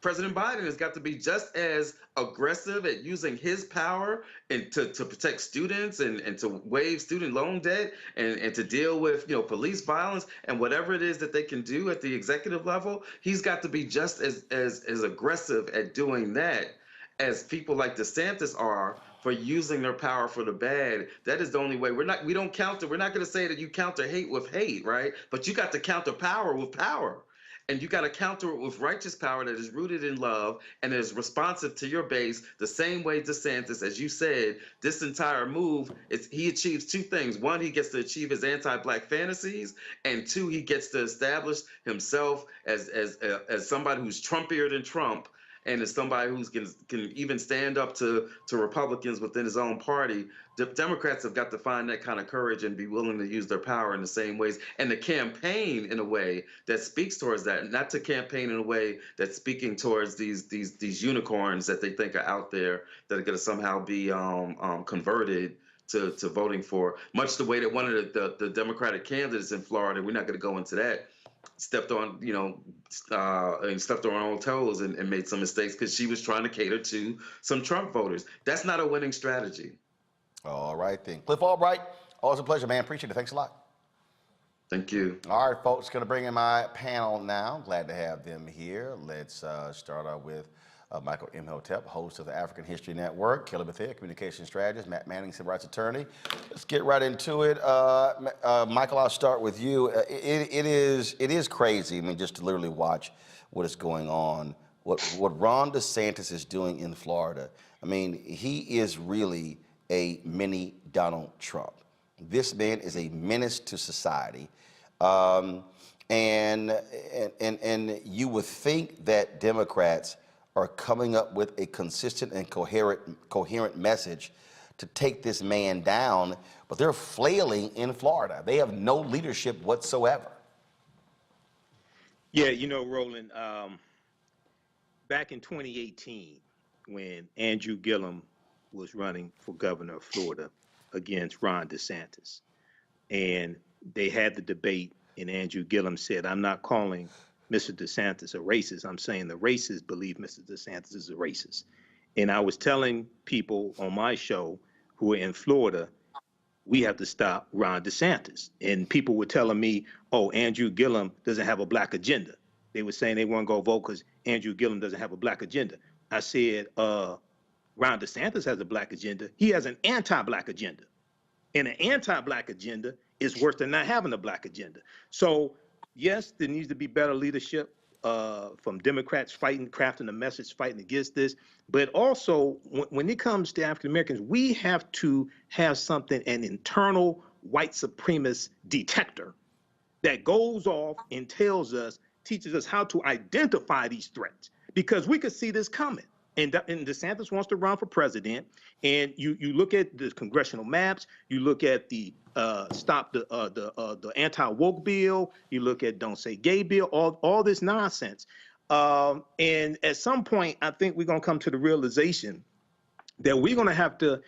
Speaker 18: President Biden has got to be just as aggressive at using his power and to protect students and to waive student loan debt and to deal with police violence and whatever it is that they can do at the executive level. He's got to be just as aggressive at doing that as people like DeSantis are for using their power for the bad. That is the only way. We're not going to say that you counter hate with hate, right? But you got to counter power with power. And you got to counter it with righteous power that is rooted in love and is responsive to your base the same way DeSantis, as you said, this entire move, he achieves two things. One, he gets to achieve his anti-black fantasies, and two, he gets to establish himself as somebody who's Trumpier than Trump, and as somebody who can even stand up to Republicans within his own party. The Democrats have got to find that kind of courage and be willing to use their power in the same ways, and to campaign in a way that speaks towards that, not to campaign in a way that's speaking towards these unicorns that they think are out there that are going to somehow be converted to voting for, much the way that one of the Democratic candidates in Florida, we're not going to go into that, stepped on her own toes and made some mistakes because she was trying to cater to some Trump voters. That's not a winning strategy.
Speaker 7: All right, then. Cliff Albright, always a pleasure, man. Appreciate it. Thanks a lot.
Speaker 18: Thank you.
Speaker 7: All right, folks, going to bring in my panel now. Glad to have them here. Let's start out with Michael Imhotep, host of the African History Network, Kelly Bethea, communication strategist, Matt Manning, civil rights attorney. Let's get right into it. Michael, I'll start with you. It is crazy, I mean, just to literally watch what is going on, what Ron DeSantis is doing in Florida. I mean, he is really a mini Donald Trump. This man is a menace to society. And you would think that Democrats are coming up with a consistent and coherent message to take this man down, but they're flailing in Florida. They have no leadership whatsoever.
Speaker 19: Yeah, Roland, back in 2018, when Andrew Gillum was running for governor of Florida against Ron DeSantis, and they had the debate, and Andrew Gillum said, I'm not calling Mr. DeSantis a racist. I'm saying the racists believe Mr. DeSantis is a racist. And I was telling people on my show who are in Florida, we have to stop Ron DeSantis. And people were telling me, oh, Andrew Gillum doesn't have a black agenda. They were saying they weren't going to vote because Andrew Gillum doesn't have a black agenda. I said, Ron DeSantis has a black agenda. He has an anti-black agenda. And an anti-black agenda is worse than not having a black agenda. So yes, there needs to be better leadership from Democrats crafting a message, fighting against this. But also, when it comes to African Americans, we have to have something, an internal white supremacist detector that goes off and teaches us how to identify these threats, because we could see this coming. And DeSantis wants to run for president, and you look at the congressional maps, you look at the stop the anti-woke bill, you look at don't say gay bill, all this nonsense. And at some point, I think we're going to come to the realization that we're going to have to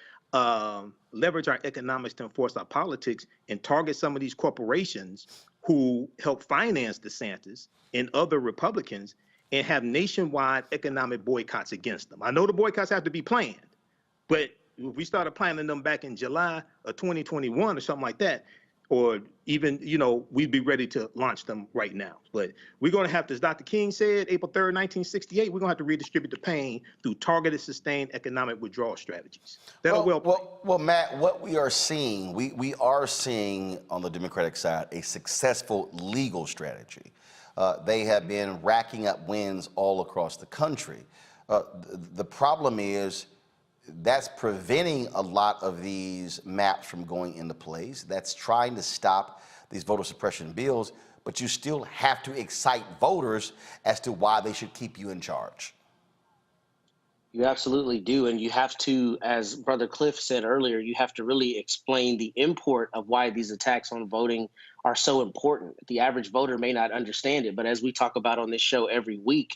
Speaker 19: leverage our economics to enforce our politics and target some of these corporations who help finance DeSantis and other Republicans, and have nationwide economic boycotts against them. I know the boycotts have to be planned, but if we started planning them back in July of 2021 or something like that, or even, we'd be ready to launch them right now. But we're going to have to, as Dr. King said, April 3rd, 1968, we're going to have to redistribute the pain through targeted, sustained economic withdrawal strategies.
Speaker 7: Well, Matt, what we are seeing, we are seeing on the Democratic side a successful legal strategy. They have been racking up wins all across the country. The problem is that's preventing a lot of these maps from going into place. That's trying to stop these voter suppression bills, but you still have to excite voters as to why they should keep you in charge.
Speaker 20: You absolutely do. And you have to, as Brother Cliff said earlier, you have to really explain the import of why these attacks on voting are so important. The average voter may not understand it, but as we talk about on this show every week,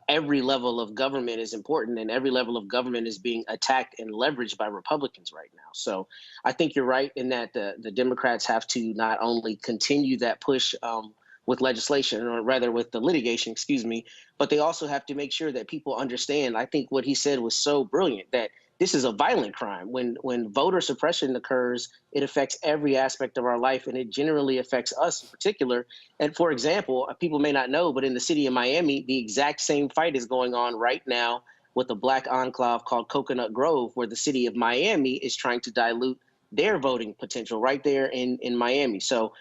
Speaker 20: every level of government is important, and every level of government is being attacked and leveraged by Republicans right now. So I think you're right in that the Democrats have to not only continue that push with legislation, or rather with the litigation, excuse me, but they also have to make sure that people understand. I think what he said was so brilliant, that this is a violent crime. When voter suppression occurs, it affects every aspect of our life, and it generally affects us in particular. And for example, people may not know, but in the city of Miami, the exact same fight is going on right now with a black enclave called Coconut Grove, where the city of Miami is trying to dilute their voting potential right there in Miami. So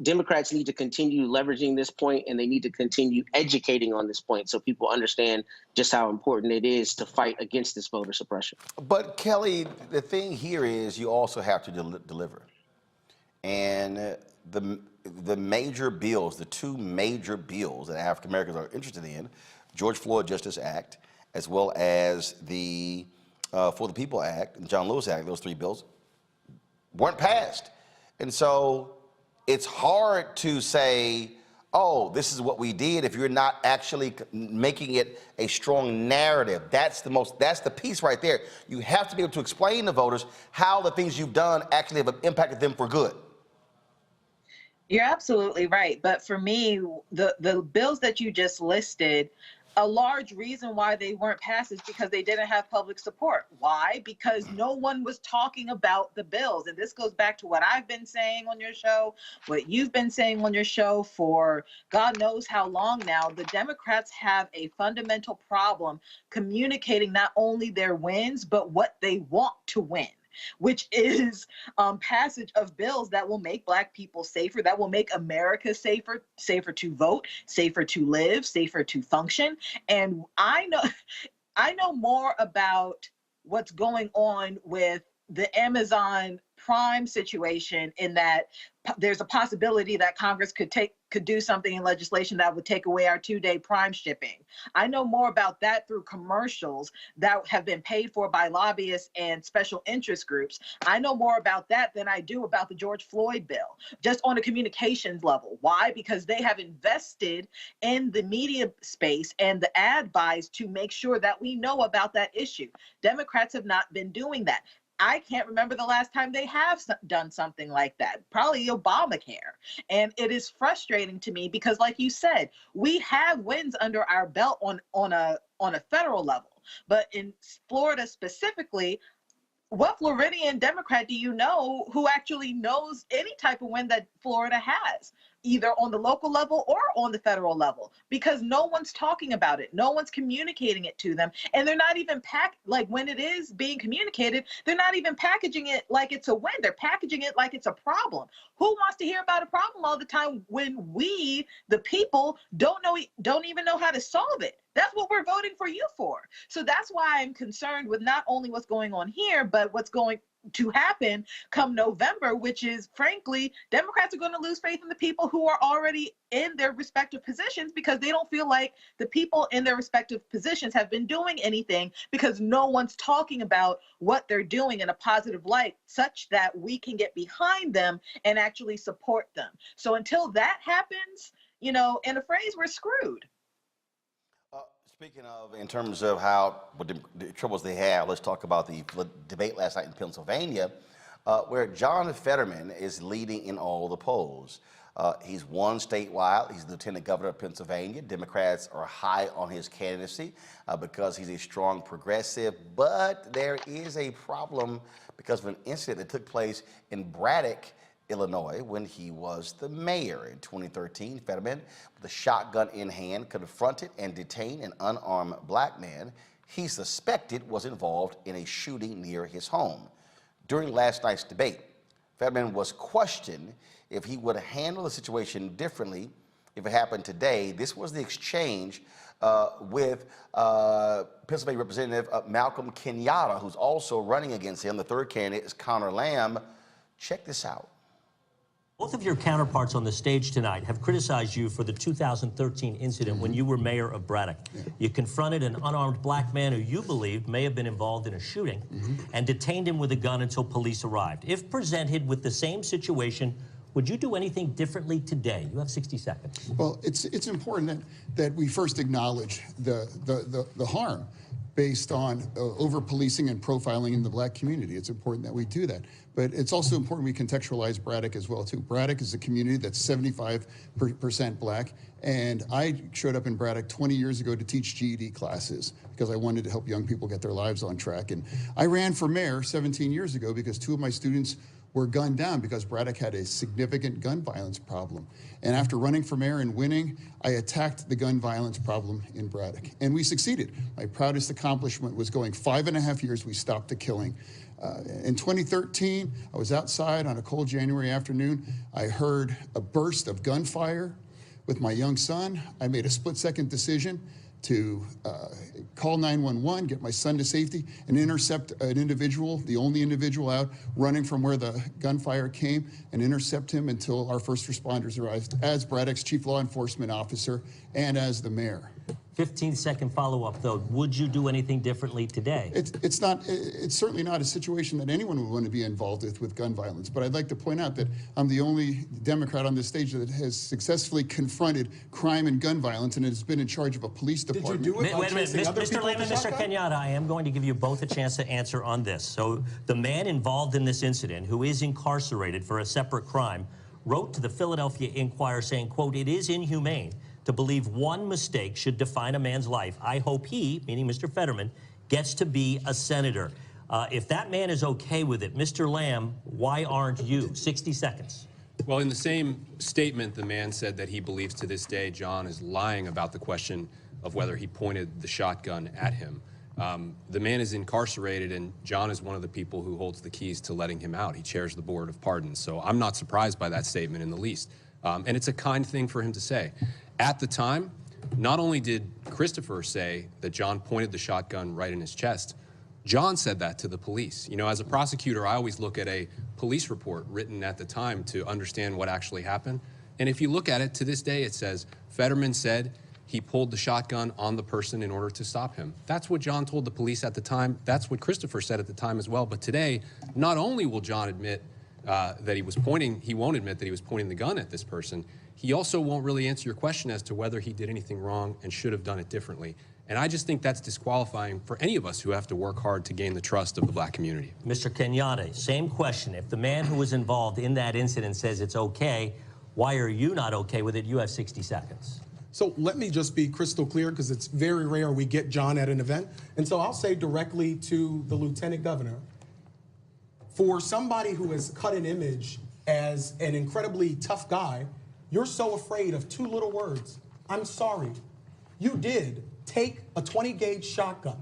Speaker 20: Democrats need to continue leveraging this point, and they need to continue educating on this point so people understand just how important it is to fight against this voter suppression.
Speaker 7: But Kelly, the thing here is you also have to deliver. And the major bills, the two major bills that African Americans are interested in, George Floyd Justice Act, as well as the For the People Act and John Lewis Act, those three bills weren't passed. And so it's hard to say, oh, this is what we did, if you're not actually making it a strong narrative. That's the piece right there. You have to be able to explain to voters how the things you've done actually have impacted them for good.
Speaker 21: You're absolutely right. But for me, the bills that you just listed, a large reason why they weren't passed is because they didn't have public support. Why? Because no one was talking about the bills. And this goes back to what I've been saying on your show, what you've been saying on your show for God knows how long now. The Democrats have a fundamental problem communicating not only their wins, but what they want to win, which is passage of bills that will make Black people safer, that will make America safer, safer to vote, safer to live, safer to function. And I know more about what's going on with the Amazon Prime situation, in that there's a possibility that Congress could do something in legislation that would take away our 2-day Prime shipping. I know more about that through commercials that have been paid for by lobbyists and special interest groups. I know more about that than I do about the George Floyd bill, just on a communications level. Why? Because they have invested in the media space and the ad buys to make sure that we know about that issue. Democrats have not been doing that. I can't remember the last time they have done something like that, probably Obamacare. And it is frustrating to me because, like you said, we have wins under our belt on a federal level. But in Florida specifically, what Floridian Democrat do you know who actually knows any type of win that Florida has, either on the local level or on the federal level? Because no one's talking about it. No one's communicating it to them. And they're not even like when it is being communicated, they're not even packaging it like it's a win. They're packaging it like it's a problem. Who wants to hear about a problem all the time when we, the people, don't even know how to solve it? That's what we're voting for you for. So that's why I'm concerned with not only what's going on here, but what's going to happen come November, which is, frankly, Democrats are going to lose faith in the people who are already in their respective positions, because they don't feel like the people in their respective positions have been doing anything, because no one's talking about what they're doing in a positive light such that we can get behind them and actually support them. So until that happens, in a phrase, we're screwed.
Speaker 7: Speaking of, in terms of what the troubles they have, let's talk about the debate last night in Pennsylvania, where John Fetterman is leading in all the polls. He's won statewide. He's the lieutenant governor of Pennsylvania. Democrats are high on his candidacy because he's a strong progressive. But there is a problem because of an incident that took place in Braddock, Illinois, when he was the mayor. In 2013, Fetterman, with a shotgun in hand, confronted and detained an unarmed Black man he suspected was involved in a shooting near his home. During last night's debate, Fetterman was questioned if he would handle the situation differently if it happened today. This was the exchange with Pennsylvania Representative Malcolm Kenyatta, who's also running against him. The third candidate is Connor Lamb. Check this out.
Speaker 1: Both of your counterparts on the stage tonight have criticized you for the 2013 incident when you were mayor of Braddock. You confronted an unarmed black man who you believed may have been involved in a shooting and detained him with a gun until police arrived. If presented with the same situation, would you do anything differently today? You have 60 seconds.
Speaker 22: Well, it's important that we first acknowledge the harm based on over-policing and profiling in the black community. It's important that we do that. But it's also important we contextualize Braddock as well, too. Braddock is a community that's 75% black, and I showed up in Braddock 20 years ago to teach GED classes because I wanted to help young people get their lives on track. And I ran for mayor 17 years ago because 2 of my students were gunned down because Braddock had a significant gun violence problem. And after running for mayor and winning, I attacked the gun violence problem in Braddock. And we succeeded. My proudest accomplishment was going 5.5 years, we stopped the killing. In 2013, I was outside on a cold January afternoon. I heard a burst of gunfire with my young son. I made a split-second decision to call 911, get my son to safety, and intercept an individual, the only individual out, running from where the gunfire came, and intercept him until our first responders arrived as Braddock's chief law enforcement officer and as the mayor.
Speaker 1: 15-second follow-up, though. Would you do anything differently today?
Speaker 22: It's certainly not a situation that anyone would want to be involved with gun violence. But I'd like to point out that I'm the only Democrat on this stage that has successfully confronted crime and gun violence and has been in charge of a police department.
Speaker 1: Did you do it? Wait a minute, Mr. Lamb and Mr. Kenyatta, I am going to give you both a chance to answer on this. So the man involved in this incident, who is incarcerated for a separate crime, wrote to the Philadelphia Inquirer saying, quote, "It is inhumane to believe one mistake should define a man's life. I hope he," meaning Mr. Fetterman, "gets to be a senator." If that man is okay with it, Mr. Lamb, why aren't you? 60 seconds.
Speaker 23: Well, in the same statement, the man said that he believes to this day John is lying about the question of whether he pointed the shotgun at him. The man is incarcerated, and John is one of the people who holds the keys to letting him out. He chairs the Board of Pardons, so I'm not surprised by that statement in the least. And it's a kind thing for him to say. At the time, not only did Christopher say that John pointed the shotgun right in his chest, John said that to the police. You know, as a prosecutor, I always look at a police report written at the time to understand what actually happened. And if you look at it, to this day, it says, Fetterman said he pulled the shotgun on the person in order to stop him. That's what John told the police at the time. That's what Christopher said at the time as well. But today, not only will John admit that he won't admit that he was pointing the gun at this person, he also won't really answer your question as to whether he did anything wrong and should have done it differently. And I just think that's disqualifying for any of us who have to work hard to gain the trust of the black community.
Speaker 1: Mr. Kenyatta, same question. If the man who was involved in that incident says it's okay, why are you not okay with it? You have 60 seconds.
Speaker 24: So let me just be crystal clear, because it's very rare we get John at an event. And so I'll say directly to the Lieutenant Governor, for somebody who has cut an image as an incredibly tough guy, you're so afraid of 2 little words. I'm sorry. You did take a 20-gauge shotgun,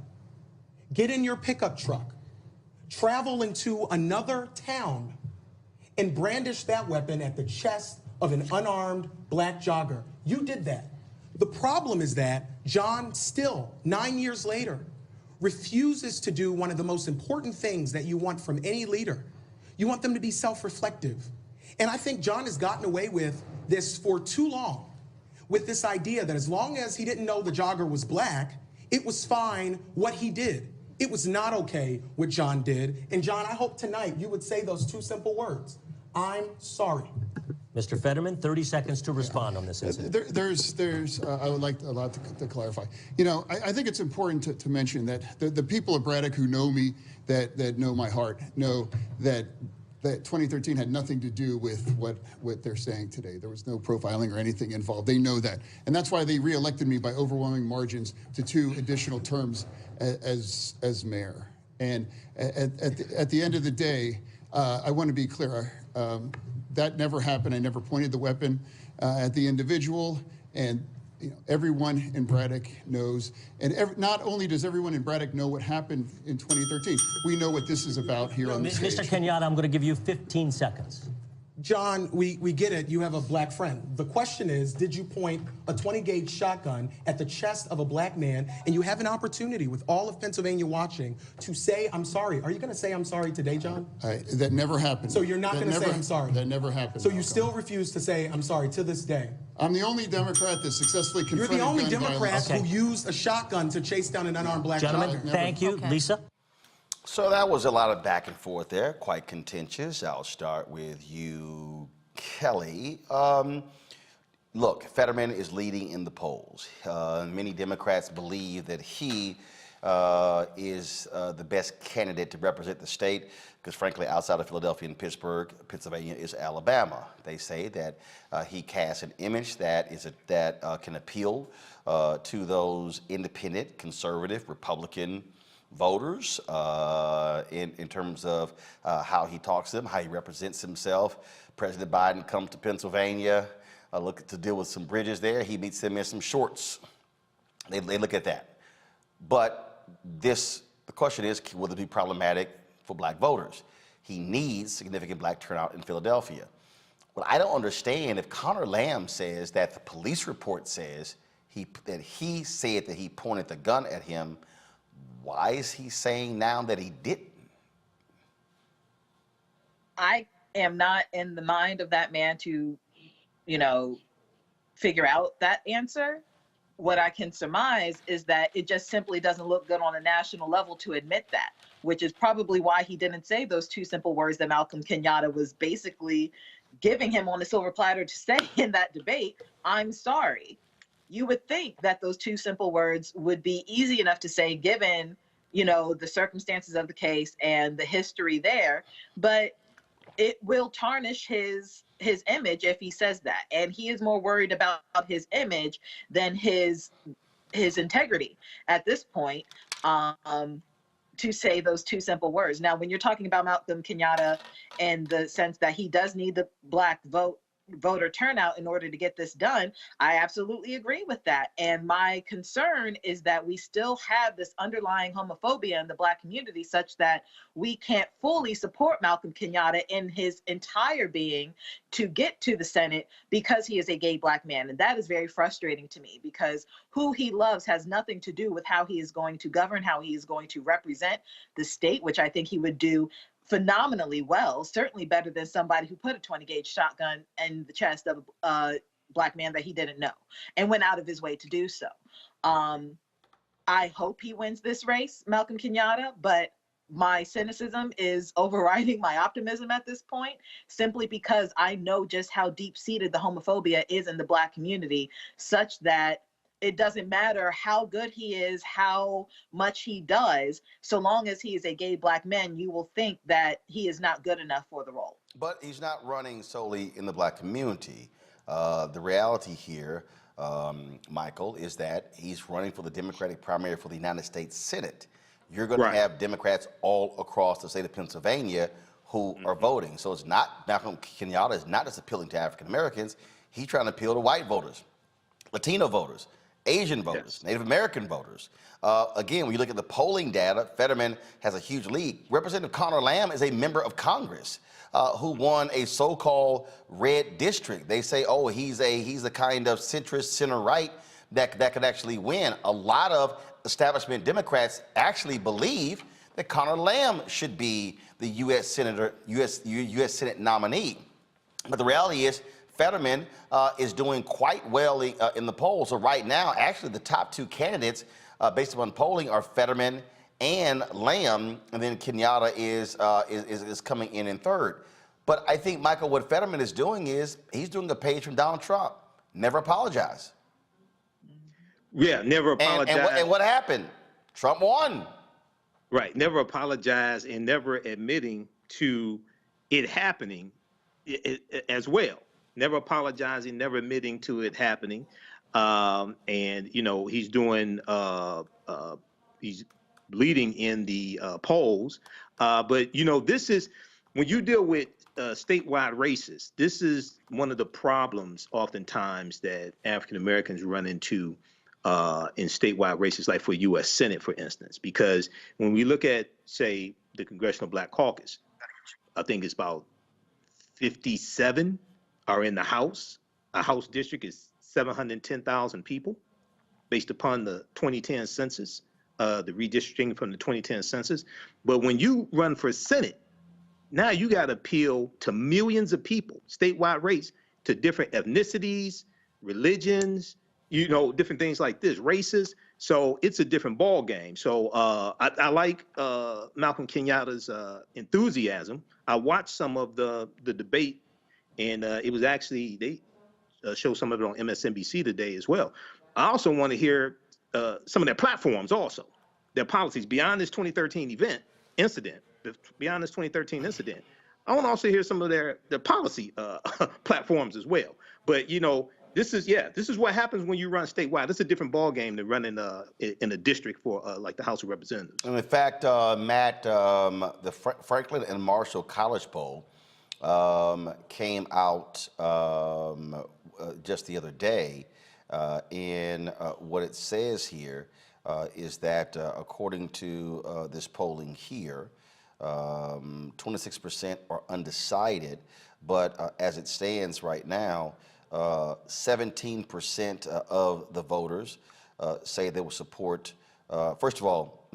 Speaker 24: get in your pickup truck, travel into another town, and brandish that weapon at the chest of an unarmed black jogger. You did that. The problem is that John still, 9 years later, refuses to do one of the most important things that you want from any leader. You want them to be self-reflective. And I think John has gotten away with this for too long, with this idea that as long as he didn't know the jogger was black, it was fine what he did. It was not okay what John did. And John, I hope tonight you would say those 2 simple words. I'm sorry.
Speaker 1: Mr. Fetterman, 30 seconds to respond on this incident.
Speaker 22: I would like a lot to clarify. You know, I think it's important to mention that the people of Braddock who know me, that know my heart, know that 2013 had nothing to do with what they're saying today. There was no profiling or anything involved. They know that. And that's why they reelected me by overwhelming margins to 2 additional terms as mayor. And at the end of the day, I want to be clear. That never happened. I never pointed the weapon at the individual. And you know, everyone in Braddock knows. And not only does everyone in Braddock know what happened in 2013, we know what this is about here on the stage.
Speaker 1: Mr. Kenyatta, I'm going to give you 15 seconds.
Speaker 24: John, we get it. You have a black friend. The question is, did you point a 20-gauge shotgun at the chest of a black man, and you have an opportunity with all of Pennsylvania watching to say, I'm sorry. Are you going to say I'm sorry today, John?
Speaker 22: That never happened.
Speaker 24: So you're not going to say I'm sorry?
Speaker 22: That never happened.
Speaker 24: So you still refuse to say I'm sorry to this day?
Speaker 22: I'm the only Democrat that successfully confronted
Speaker 24: You're the only
Speaker 22: gun
Speaker 24: Democrat
Speaker 22: violence.
Speaker 24: who used a shotgun to chase down an unarmed black child.
Speaker 1: Gentlemen, thank you. Lisa?
Speaker 7: So that was a lot of back and forth there, quite contentious. I'll start with you, Kelly. Look, Fetterman is leading in the polls. Many Democrats believe that he is the best candidate to represent the state, because frankly, outside of Philadelphia and Pittsburgh, Pennsylvania is Alabama. They say that he casts an image that can appeal to those independent, conservative, Republican voters in terms of how he talks to them, how he represents himself. President Biden comes to Pennsylvania, to deal with some bridges there. He meets them in some shorts. They look at that. But the question is, will it be problematic for black voters? He needs significant black turnout in Philadelphia. What I don't understand, if Connor Lamb says that the police report says that he said that he pointed the gun at him, why is he saying now that he didn't?
Speaker 21: I am not in the mind of that man to, figure out that answer. What I can surmise is that it just simply doesn't look good on a national level to admit that, which is probably why he didn't say those two simple words that Malcolm Kenyatta was basically giving him on the silver platter to say in that debate, I'm sorry. You would think that those two simple words would be easy enough to say, given, the circumstances of the case and the history there, but it will tarnish his image if he says that. And he is more worried about his image than his integrity at this point, to say those two simple words. Now, when you're talking about Malcolm Kenyatta in the sense that he does need the black voter turnout in order to get this done, I absolutely agree with that. And my concern is that we still have this underlying homophobia in the black community such that we can't fully support Malcolm Kenyatta in his entire being to get to the Senate because he is a gay black man. And that is very frustrating to me, because who he loves has nothing to do with how he is going to govern, how he is going to represent the state, which I think he would do phenomenally well, certainly better than somebody who put a 20-gauge shotgun in the chest of a black man that he didn't know and went out of his way to do so. I hope he wins this race, Malcolm Kenyatta, but my cynicism is overriding my optimism at this point, simply because I know just how deep-seated the homophobia is in the black community, such that it doesn't matter how good he is, how much he does, so long as he is a gay black man, you will think that he is not good enough for the role.
Speaker 7: But he's not running solely in the black community. The reality here, Michael, is that he's running for the Democratic primary for the United States Senate. You're going to have Democrats all across the state of Pennsylvania who are voting. So it's not, Malcolm Kenyatta is not just appealing to African Americans, he's trying to appeal to white voters, Latino voters, Asian voters, Native American voters. Again, when you look at the polling data, Fetterman has a huge lead. Representative Connor Lamb is a member of Congress who won a so-called red district. They say, oh, he's a kind of centrist, center-right that could actually win. A lot of establishment Democrats actually believe that Connor Lamb should be the U.S. Senate nominee. But the reality is, Fetterman is doing quite well in the polls. So right now, actually, the top two candidates, based upon polling, are Fetterman and Lamb, and then Kenyatta is coming in third. But I think, Michael, what Fetterman is doing is he's doing a page from Donald Trump. Never apologize.
Speaker 19: Yeah, never apologize.
Speaker 7: And what happened? Trump won.
Speaker 19: Right, never apologize and never admitting to it happening as well. Never apologizing, never admitting to it happening. And, he's doing, he's leading in the polls. But, this is, when you deal with statewide races, this is one of the problems oftentimes that African Americans run into in statewide races, like for U.S. Senate, for instance, because when we look at, say, the Congressional Black Caucus, I think it's about 57 are in the House. A House district is 710,000 people based upon the 2010 census, the redistricting from the 2010 census. But when you run for Senate, now you got to appeal to millions of people, statewide rates, to different ethnicities, religions, different things like this, races. So it's a different ball game. So I like Malcolm Kenyatta's enthusiasm. I watched some of the debate, and it was actually, they showed some of it on MSNBC today as well. I also want to hear some of their platforms also, their policies beyond this 2013 incident. Beyond this 2013 incident, I want to also hear some of their policy platforms as well. But this is what happens when you run statewide. This is a different ball game than running in a district for like the House of Representatives.
Speaker 7: And in fact, Matt, the Franklin and Marshall College poll came out just the other day, and what it says here is that according to this polling here, 26% are undecided, but as it stands right now, 17% of the voters say they will support, first of all,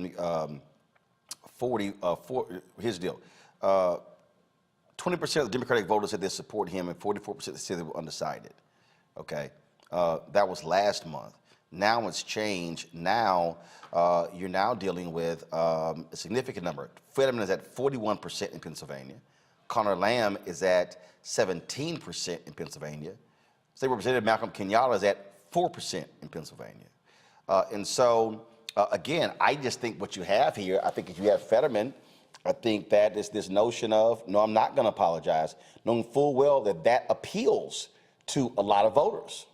Speaker 7: here's the deal. 20% of the Democratic voters said they support him, and 44% said they were undecided. Okay, that was last month. Now it's changed. Now you're now dealing with a significant number. Fetterman is at 41% in Pennsylvania. Connor Lamb is at 17% in Pennsylvania. State Representative Malcolm Kenyatta is at 4% in Pennsylvania. And so, again, I just think what you have here, I think if you have Fetterman, I think that is this notion of, no, I'm not going to apologize, knowing full well that that appeals to a lot of voters.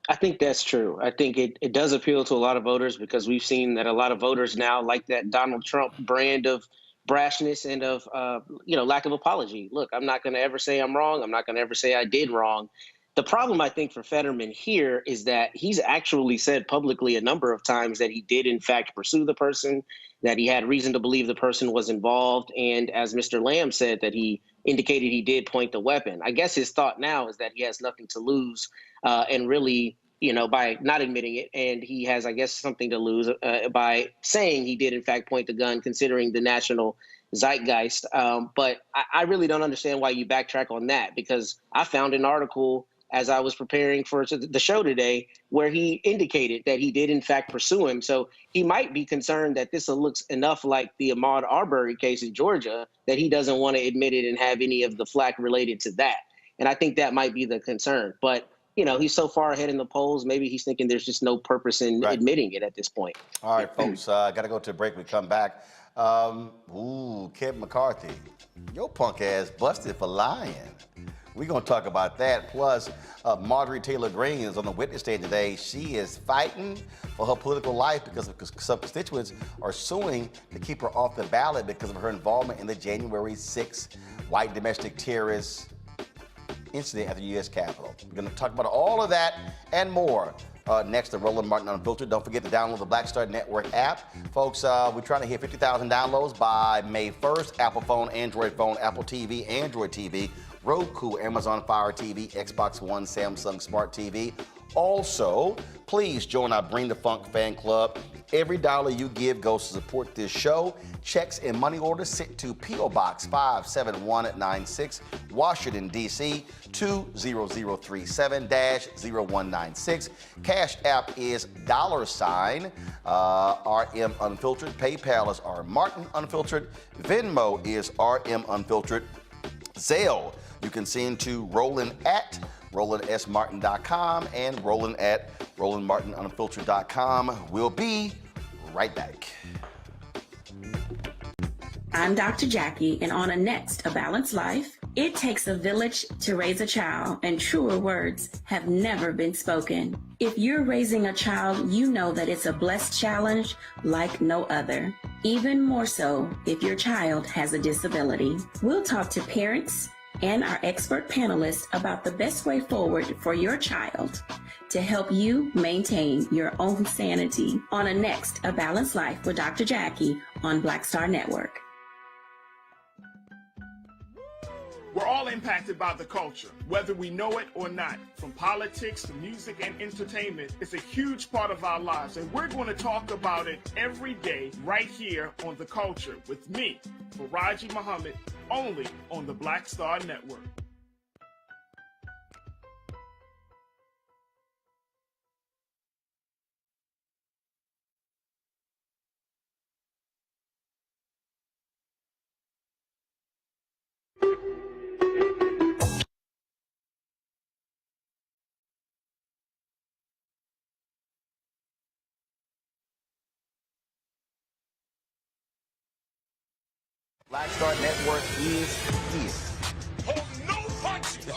Speaker 20: I think that's true. I think it does appeal to a lot of voters because we've seen that a lot of voters now like that Donald Trump brand of brashness and of, lack of apology. Look, I'm not going to ever say I'm wrong. I'm not going to ever say I did wrong. The problem, I think, for Fetterman here is that he's actually said publicly a number of times that he did, in fact, pursue the person, that he had reason to believe the person was involved. And as Mr. Lamb said, that he indicated he did point the weapon. I guess his thought now is that he has nothing to lose and really, by not admitting it. And he has, I guess, something to lose by saying he did, in fact, point the gun, considering the national zeitgeist. But I really don't understand why you backtrack on that, because I found an article as I was preparing for the show today, where he indicated that he did in fact pursue him. So he might be concerned that this looks enough like the Ahmaud Arbery case in Georgia that he doesn't want to admit it and have any of the flack related to that. And I think that might be the concern. But, he's so far ahead in the polls, maybe he's thinking there's just no purpose in admitting it at this point.
Speaker 7: All right, folks, got to go to a break. We come back. Kevin McCarthy, your punk ass busted for lying. We're going to talk about that. Plus, Marjorie Taylor Greene is on the witness stand today. She is fighting for her political life because some constituents are suing to keep her off the ballot because of her involvement in the January 6th white domestic terrorist incident at the U.S. Capitol. We're going to talk about all of that and more next to Roland Martin Unfiltered. Don't forget to download the Black Star Network app. Folks, we're trying to hit 50,000 downloads by May 1st. Apple phone, Android phone, Apple TV, Android TV, Roku, Amazon Fire TV, Xbox One, Samsung Smart TV. Also, please join our Bring the Funk fan club. Every dollar you give goes to support this show. Checks and money orders sent to P.O. Box 57196, Washington, D.C. 20037-0196. Cash App is $RM Unfiltered. PayPal is R Martin Unfiltered. Venmo is RM Unfiltered. Zelle, you can send to Roland at RolandSMartin.com and Roland at RolandMartinUnfiltered.com. We'll be right back.
Speaker 2: I'm Dr. Jackie, and on A Balanced Life, it takes a village to raise a child, and truer words have never been spoken. If you're raising a child, you know that it's a blessed challenge like no other. Even more so if your child has a disability. We'll talk to parents and our expert panelists about the best way forward for your child to help you maintain your own sanity on A Balanced Life with Dr. Jackie on Black Star Network.
Speaker 4: We're all impacted by the culture, whether we know it or not. From politics to music and entertainment, it's a huge part of our lives, and we're going to talk about it every day right here on The Culture with me, Faraji Muhammad, only on the Black Star Network.
Speaker 7: Black Star Network is here.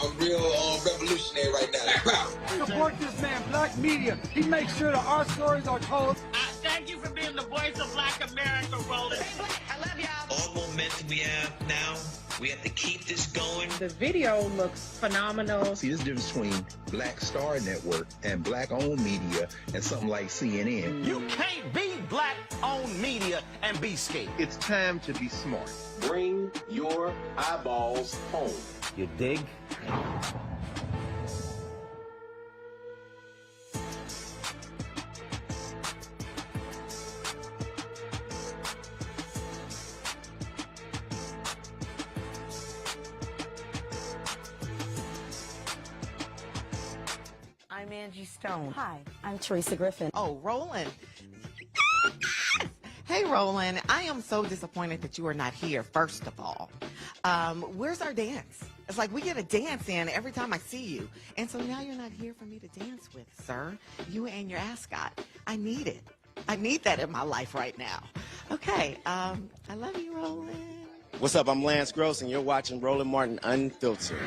Speaker 6: I'm real revolutionary right now.
Speaker 8: Support this man, Black Media. He makes sure that our stories are told.
Speaker 9: Thank you for being the voice of Black America, Roland. I love y'all.
Speaker 25: All momentum we have now, we have to keep this going.
Speaker 26: The video looks phenomenal.
Speaker 13: See, this difference between Black Star Network and black-owned media and something like CNN.
Speaker 9: You can't be Black-owned media and be scared.
Speaker 13: It's time to be smart.
Speaker 9: Bring your eyeballs home.
Speaker 25: You dig?
Speaker 27: I'm Angie Stone. Hi, I'm Teresa Griffin.
Speaker 28: Oh, Roland. Hey, Roland, I am so disappointed that you are not here, first of all. Where's our dance? It's like we get a dance in every time I see you. And so now you're not here for me to dance with, sir. You and your ascot. I need it. I need that in my life right now. Okay, I love you, Roland.
Speaker 29: What's up? I'm Lance Gross, and you're watching Roland Martin Unfiltered.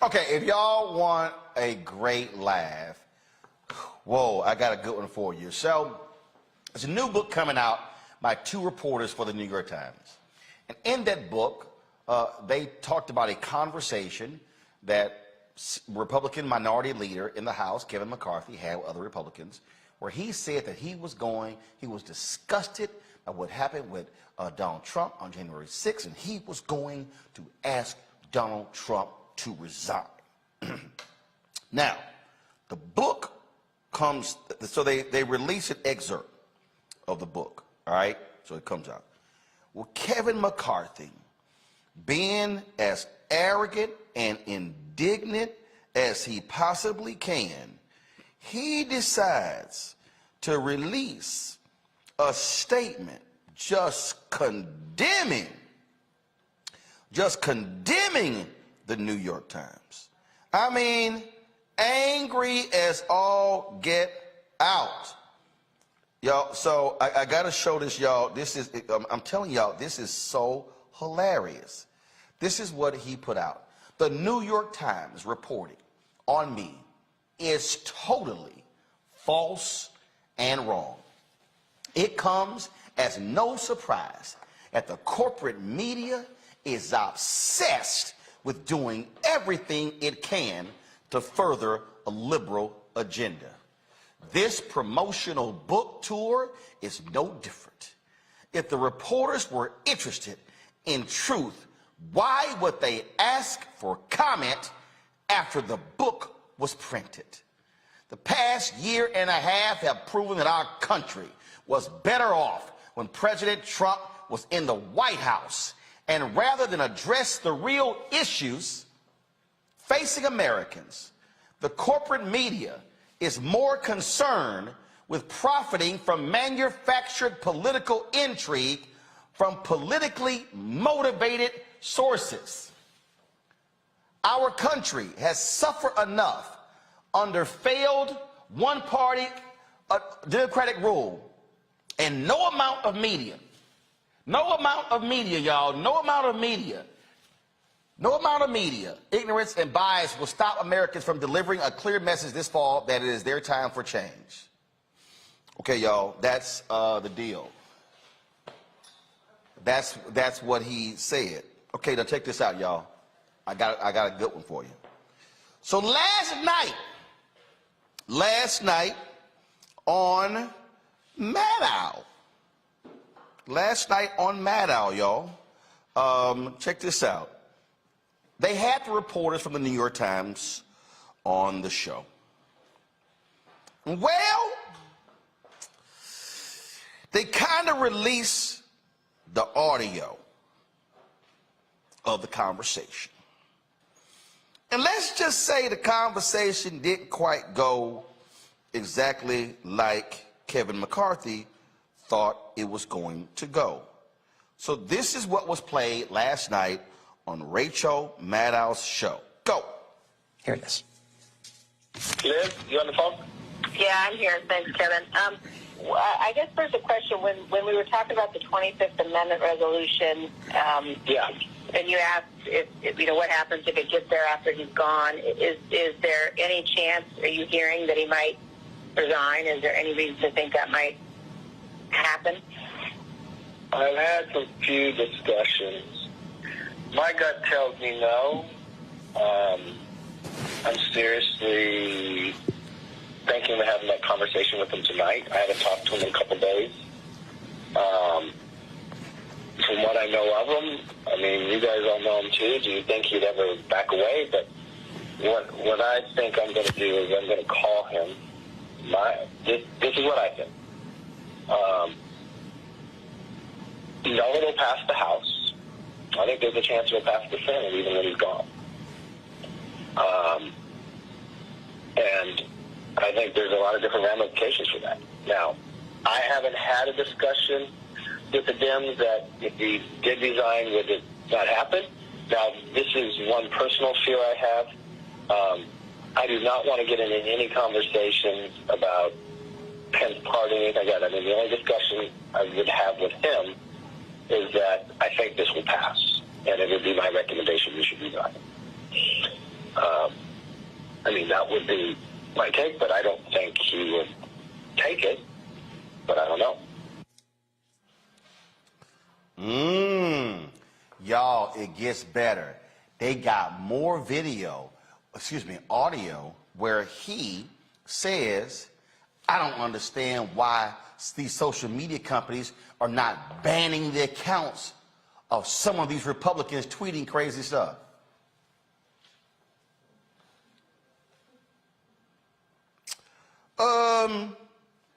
Speaker 7: Okay, if y'all want a great laugh, whoa, I got a good one for you. So, there's a new book coming out by two reporters for the New York Times. And in that book, they talked about a conversation that Republican minority leader in the House, Kevin McCarthy, had with other Republicans, where he said that he was disgusted by what happened with Donald Trump on January 6th, and he was going to ask Donald Trump to resign. Now, the book comes, so they release an excerpt of the book, all right? So it comes out. Well, Kevin McCarthy, being as arrogant and indignant as he possibly can, he decides to release a statement just condemning the New York Times. I mean, angry as all get out. Y'all, so I gotta show this, y'all. This is, I'm telling y'all, this is so hilarious. This is what he put out. The New York Times reporting on me is totally false and wrong. It comes as no surprise that the corporate media is obsessed with doing everything it can to further a liberal agenda. This promotional book tour is no different. If the reporters were interested in truth, why would they ask for comment after the book was printed? The past year and a half have proven that our country was better off when President Trump was in the White House. And rather than address the real issues facing Americans, the corporate media is more concerned with profiting from manufactured political intrigue from politically motivated sources. Our country has suffered enough under failed one-party democratic rule, and no amount of media, y'all, no amount of media, ignorance and bias will stop Americans from delivering a clear message this fall that it is their time for change. Okay, y'all, that's the deal. That's what he said. Okay, now check this out, y'all. I got a good one for you. So last night on Maddow, last night on Maddow, y'all, check this out. They had the reporters from the New York Times on the show. Well, they kind of released the audio of the conversation. And let's just say the conversation didn't quite go exactly like Kevin McCarthy thought it was going to go. So this is what was played last night on Rachel Maddow's show. Go.
Speaker 3: Here it is.
Speaker 5: Liz, you on the phone?
Speaker 10: Yeah, I'm here. Thanks, Kevin. I guess there's a question. When we were talking about the 25th Amendment resolution,
Speaker 5: yeah,
Speaker 10: and you asked if what happens if it gets there after he's gone. Is there any chance? Are you hearing that he might resign? Is there any reason to think that might happen?
Speaker 5: I've had some few discussions. My gut tells me no. I'm seriously thinking of having that conversation with him tonight. I haven't talked to him in a couple days. From what I know of him, I mean, you guys all know him too. Do you think he'd ever back away? But what I think I'm going to do is I'm going to call him. This is what I think. No, it'll pass the House. I think there's a chance it'll pass the Senate even when he's gone. And I think there's a lot of different ramifications for that. Now, I haven't had a discussion with the Dems that if he did resign, would it not happen? Now, this is one personal fear I have. I do not want to get into any conversations about Pence party or anything like that. I mean, the only discussion I would have with him is that I think this will pass, and it would be my recommendation we should resign. I mean, that would be my take, but I don't think he would take it, but I don't know.
Speaker 7: Y'all, it gets better. They got more audio, where he says, I don't understand why these social media companies are not banning the accounts of some of these Republicans tweeting crazy stuff.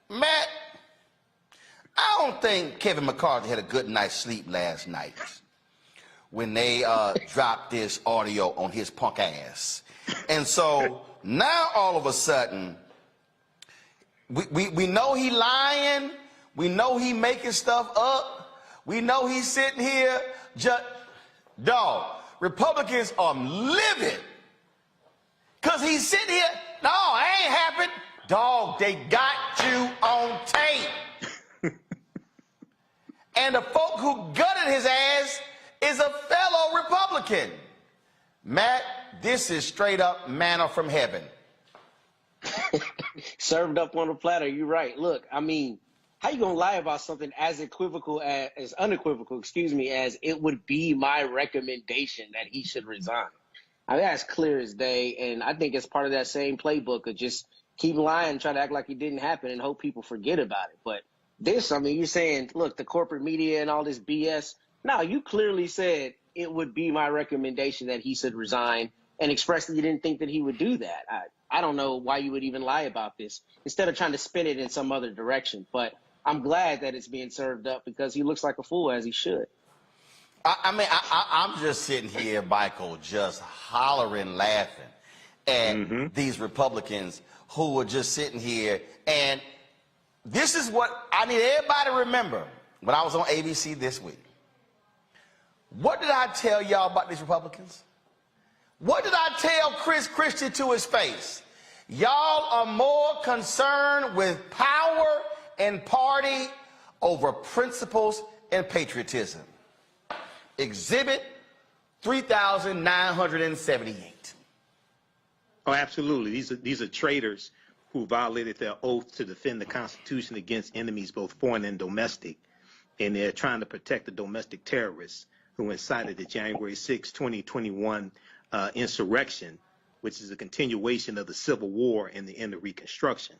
Speaker 7: Matt, I don't think Kevin McCarthy had a good night's sleep last night when they dropped this audio on his punk ass. And so now all of a sudden, we know he lying, we know he making stuff up, we know he's sitting here just, dog, Republicans are livid because he's sitting here, no, it ain't happened. Dog, they got you on tape. And the folk who gutted his ass is a fellow Republican. Matt, this is straight up manna from heaven.
Speaker 20: Served up on a platter, you're right. Look, I mean, how you gonna lie about something as unequivocal, as it would be my recommendation that he should resign? I mean, that's clear as day, and I think it's part of that same playbook of just keep lying, try to act like it didn't happen and hope people forget about it. But this, I mean, you're saying, look, the corporate media and all this BS. No, you clearly said it would be my recommendation that he should resign and expressed that you didn't think that he would do that. I don't know why you would even lie about this instead of trying to spin it in some other direction. But I'm glad that it's being served up because he looks like a fool, as he should.
Speaker 7: I'm just sitting here, Michael, just hollering, laughing at these Republicans who are just sitting here. And this is what I need everybody to remember when I was on ABC this week. What did I tell y'all about these Republicans? What did I tell Chris Christie to his face? Y'all are more concerned with power and party over principles and patriotism. Exhibit 3,978.
Speaker 19: Oh, absolutely. These are traitors who violated their oath to defend the Constitution against enemies, both foreign and domestic. And they're trying to protect the domestic terrorists who incited the January 6, 2021 insurrection, which is a continuation of the Civil War and the end of Reconstruction.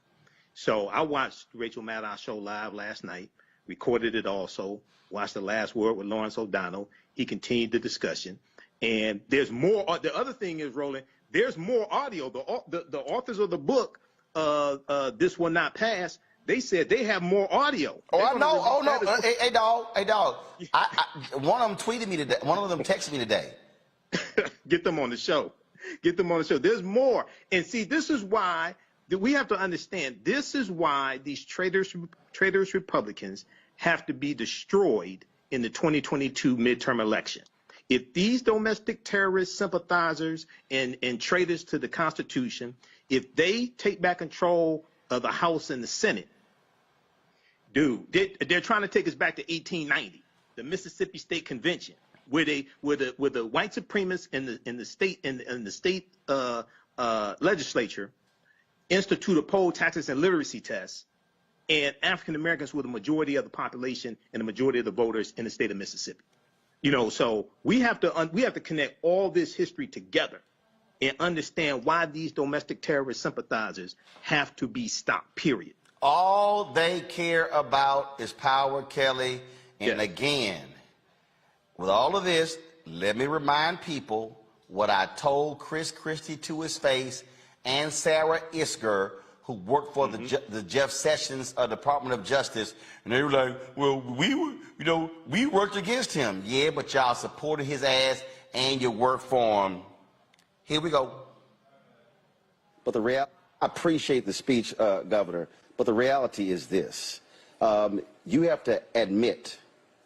Speaker 19: So I watched Rachel Maddow's show live last night. recorded it also, watched The Last Word with Lawrence O'Donnell. He continued the discussion. And there's more. The other thing is, Roland, there's more audio. The authors of the book, This Will Not Pass, they said they have more audio.
Speaker 7: Oh, I know. Oh, no. Hey, dog. One of them tweeted me today. One of them texted me today.
Speaker 19: Get them on the show. Get them on the show. There's more. And see, this is why we have to understand. This is why these traitorous Republicans have to be destroyed in the 2022 midterm election. If these domestic terrorist sympathizers and traitors to the Constitution, if they take back control of the House and the Senate, dude, they're trying to take us back to 1890, the Mississippi State Convention, where the white supremacists in the state legislature institute a poll, taxes, and literacy tests, and African Americans were the majority of the population and the majority of the voters in the state of Mississippi. You know, so we have to connect all this history together and understand why these domestic terrorist sympathizers have to be stopped, period.
Speaker 7: All they care about is power, Kelly. And
Speaker 19: Yes.
Speaker 7: again, with all of this, let me remind people what I told Chris Christie to his face and Sarah Isker, who worked for the Jeff Sessions Department of Justice. And they were like, well, we worked against him. Yeah, but y'all supported his ass and you worked for him. Here we go. But I appreciate the speech, Governor, but the reality is this. You have to admit,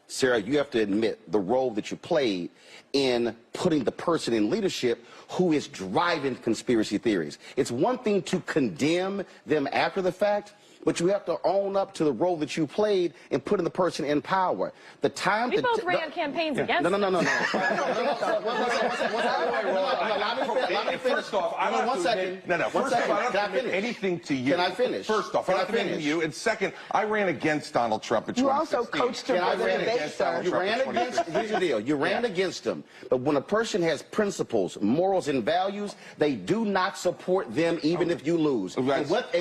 Speaker 7: Sarah, you have to admit the role that you played in putting the person in leadership who is driving conspiracy theories. It's one thing to condemn them after the fact, but you have to own up to the role that you played in putting the person in power. The time
Speaker 3: we both ran campaigns against
Speaker 7: No. Let me finish.
Speaker 11: First off, I don't
Speaker 7: one second.
Speaker 11: First off, I don't admit anything to you.
Speaker 7: Can I finish?
Speaker 11: First off, I don't admit to you. And second, I ran against Donald Trump in 2016.
Speaker 3: You also coached him for the debate, sir.
Speaker 7: You ran against, here's the deal, you ran against him. But when a person has principles, morals, and values, they do not support them even if you lose. And what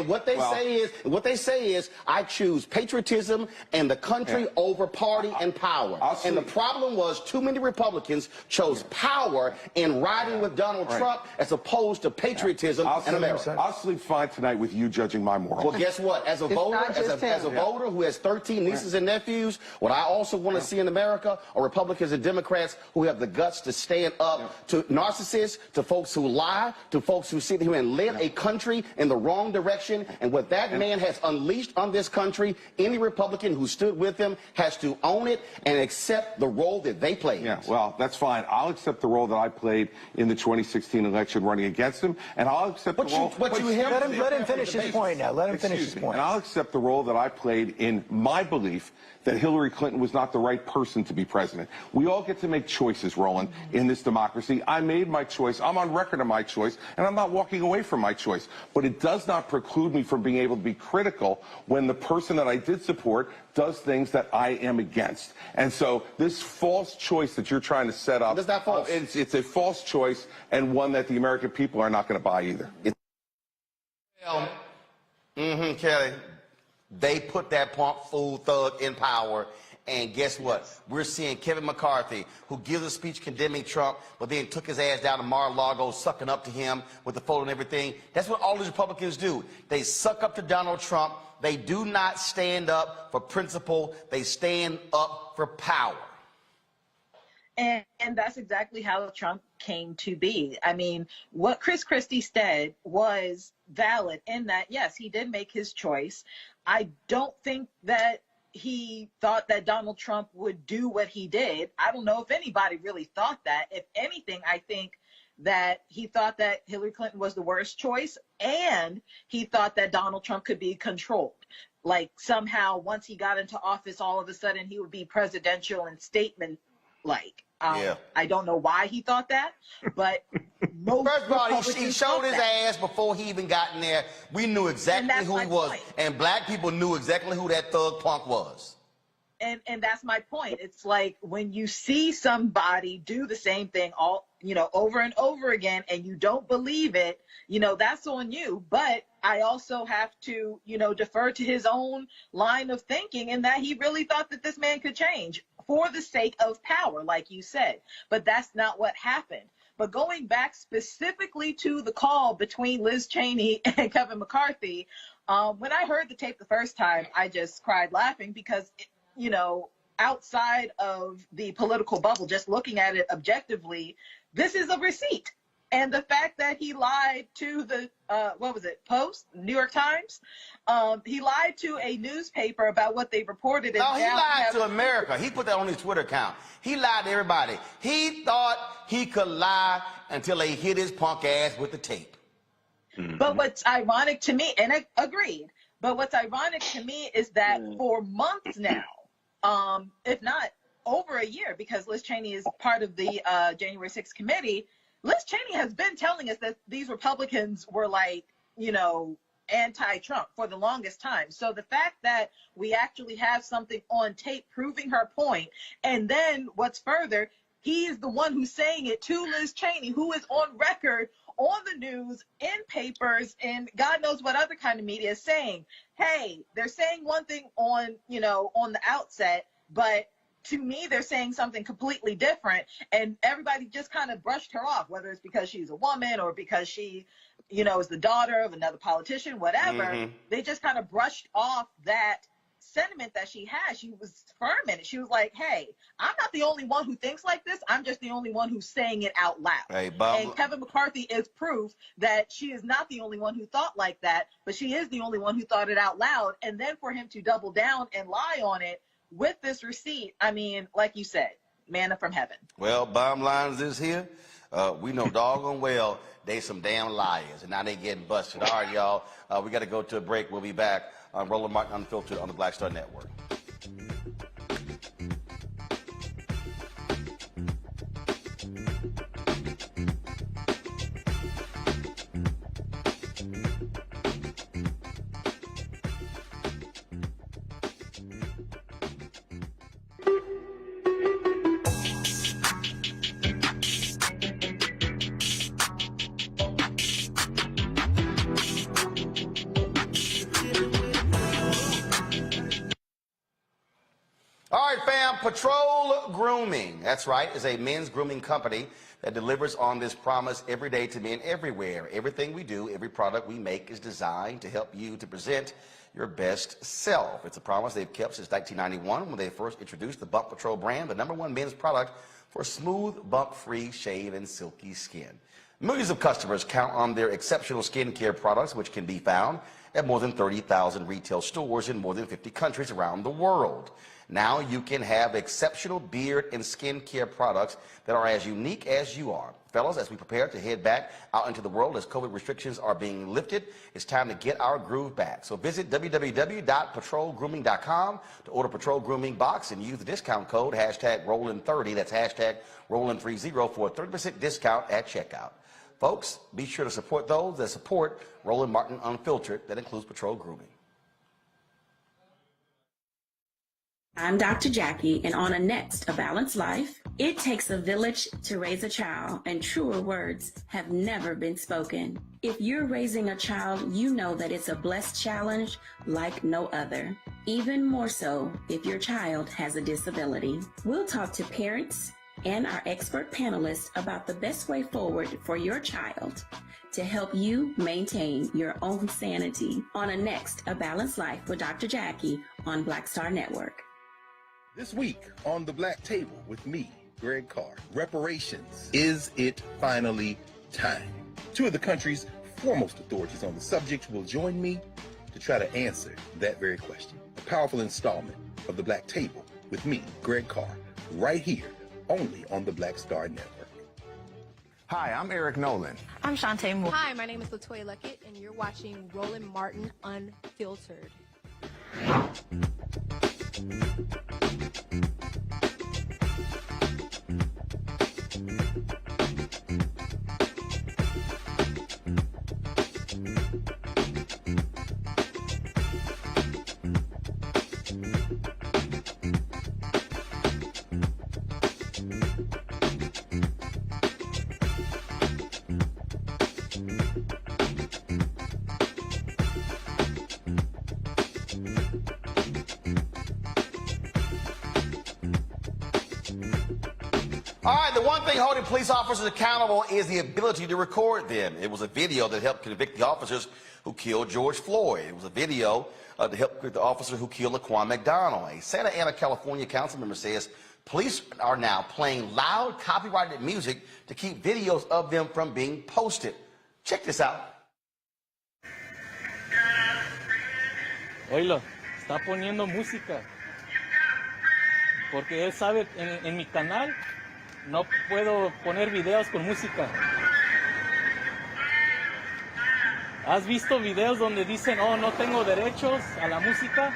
Speaker 7: they say is, I choose patriotism and the country over party and power. And the problem was too many Republicans chose power in riding with Donald Trump as opposed to patriotism and America.
Speaker 11: I'll sleep fine tonight with you judging my morals.
Speaker 7: Well, guess what? As a voter, as a voter who has 13 nieces and nephews, what I also want to see in America are Republicans and Democrats who have the guts to stand up to narcissists, to folks who lie, to folks who sit here and lead a country in the wrong direction. And what that man has unleashed on this country, any Republican who stood with him has to own it and accept the role that they played.
Speaker 11: Yeah, well, that's fine. I'll accept the role that I played in the 2016 election running against him, and I'll accept the role...
Speaker 12: Let him finish his point now. Let him finish his point.
Speaker 11: And I'll accept the role that I played in my belief that Hillary Clinton was not the right person to be president. We all get to make choices, Roland, in this democracy. I made my choice. I'm on record of my choice, and I'm not walking away from my choice. But it does not preclude me from being able to be critical when the person that I did support does things that I am against. And so this false choice that you're trying to set up...
Speaker 7: What is that false?
Speaker 11: It's a false choice, and one that the American people are not going to buy either.
Speaker 7: Kelly. They put that punk fool thug in power, and guess what? We're seeing Kevin McCarthy, who gives a speech condemning Trump, but then took his ass down to Mar-a-Lago, sucking up to him with the photo and everything. That's what all these Republicans do. They suck up to Donald Trump. They do not stand up for principle. They stand up for power.
Speaker 21: And that's exactly how Trump came to be. I mean, what Chris Christie said was valid in that, yes, he did make his choice. I don't think that he thought that Donald Trump would do what he did. I don't know if anybody really thought that. If anything, I think that he thought that Hillary Clinton was the worst choice, and he thought that Donald Trump could be controlled. Like somehow once he got into office, all of a sudden he would be presidential and statement-like. I don't know why he thought that, but most
Speaker 7: First of all, he showed his ass before he even got in there. We knew exactly who he was, and black people knew exactly who that thug punk was.
Speaker 21: And that's my point. It's like when you see somebody do the same thing over and over again, and you don't believe it, that's on you. But I also have to, defer to his own line of thinking, in that he really thought that this man could change for the sake of power, like you said. But that's not what happened. But going back specifically to the call between Liz Cheney and Kevin McCarthy, when I heard the tape the first time, I just cried laughing because, outside of the political bubble, just looking at it objectively, this is a receipt. And the fact that he lied to the, Post, New York Times? He lied to a newspaper about what they reported.
Speaker 7: No, he lied to America. He put that on his Twitter account. He lied to everybody. He thought he could lie until they hit his punk ass with the tape.
Speaker 21: But what's ironic to me, and I agreed, but what's ironic to me is that for months now, if not over a year, because Liz Cheney is part of the January 6th committee, Liz Cheney has been telling us that these Republicans were anti-Trump for the longest time. So the fact that we actually have something on tape proving her point, and then what's further, he is the one who's saying it to Liz Cheney, who is on record on the news, in papers, and God knows what other kind of media is saying, hey, they're saying one thing on the outset, but to me, they're saying something completely different. And everybody just kind of brushed her off, whether it's because she's a woman or because she, is the daughter of another politician, whatever. They just kind of brushed off that sentiment that she has. She was firm in it. She was like, hey, I'm not the only one who thinks like this. I'm just the only one who's saying it out loud.
Speaker 7: Hey, Bob.
Speaker 21: And Kevin McCarthy is proof that she is not the only one who thought like that, but she is the only one who thought it out loud. And then for him to double down and lie on it with this receipt, I mean, like you said, manna from heaven.
Speaker 7: Well, bottom line is this here. We know doggone well they some damn liars, and now they getting busted. All right, y'all. We got to go to a break. We'll be back on Roland Martin Unfiltered on the Black Star Network. All right, fam, Patrol Grooming, that's right, is a men's grooming company that delivers on this promise every day to men everywhere. Everything we do, every product we make is designed to help you to present your best self. It's a promise they've kept since 1991 when they first introduced the Bump Patrol brand, the #1 men's product for smooth, bump-free shave and silky skin. Millions of customers count on their exceptional skincare products, which can be found at more than 30,000 retail stores in more than 50 countries around the world. Now you can have exceptional beard and skincare products that are as unique as you are. Fellas, as we prepare to head back out into the world as COVID restrictions are being lifted, it's time to get our groove back. So visit www.patrolgrooming.com to order Patrol Grooming Box and use the discount code #Roland30, that's #Roland30 for a 30% discount at checkout. Folks, be sure to support those that support Roland Martin Unfiltered. That includes Patrol Grooming.
Speaker 2: I'm Dr. Jackie, and on A Balanced Life, it takes a village to raise a child, and truer words have never been spoken. If you're raising a child, you know that it's a blessed challenge like no other. Even more so if your child has a disability. We'll talk to parents and our expert panelists about the best way forward for your child to help you maintain your own sanity on A Balanced Life with Dr. Jackie on Black Star Network.
Speaker 13: This week on The Black Table with me, Greg Carr, reparations. Is it finally time? Two of the country's foremost authorities on the subject will join me to try to answer that very question. A powerful installment of The Black Table with me, Greg Carr, right here, only on the Black Star Network.
Speaker 1: Hi, I'm Eric Nolan.
Speaker 14: I'm Shantae Moore.
Speaker 15: Hi, my name is LaToya Luckett, and you're watching Roland Martin Unfiltered.
Speaker 7: All right, the one thing holding police officers accountable is the ability to record them. It was a video that helped convict the officers who killed George Floyd. It was a video to help convict the officer who killed Laquan McDonald. A Santa Ana, California council member says police are now playing loud, copyrighted music to keep videos of them from being posted. Check this out.
Speaker 4: Oílo, está poniendo música. Porque él sabe, en mi canal no puedo poner videos con música. ¿Has visto videos donde dicen, oh, no tengo derechos a la música?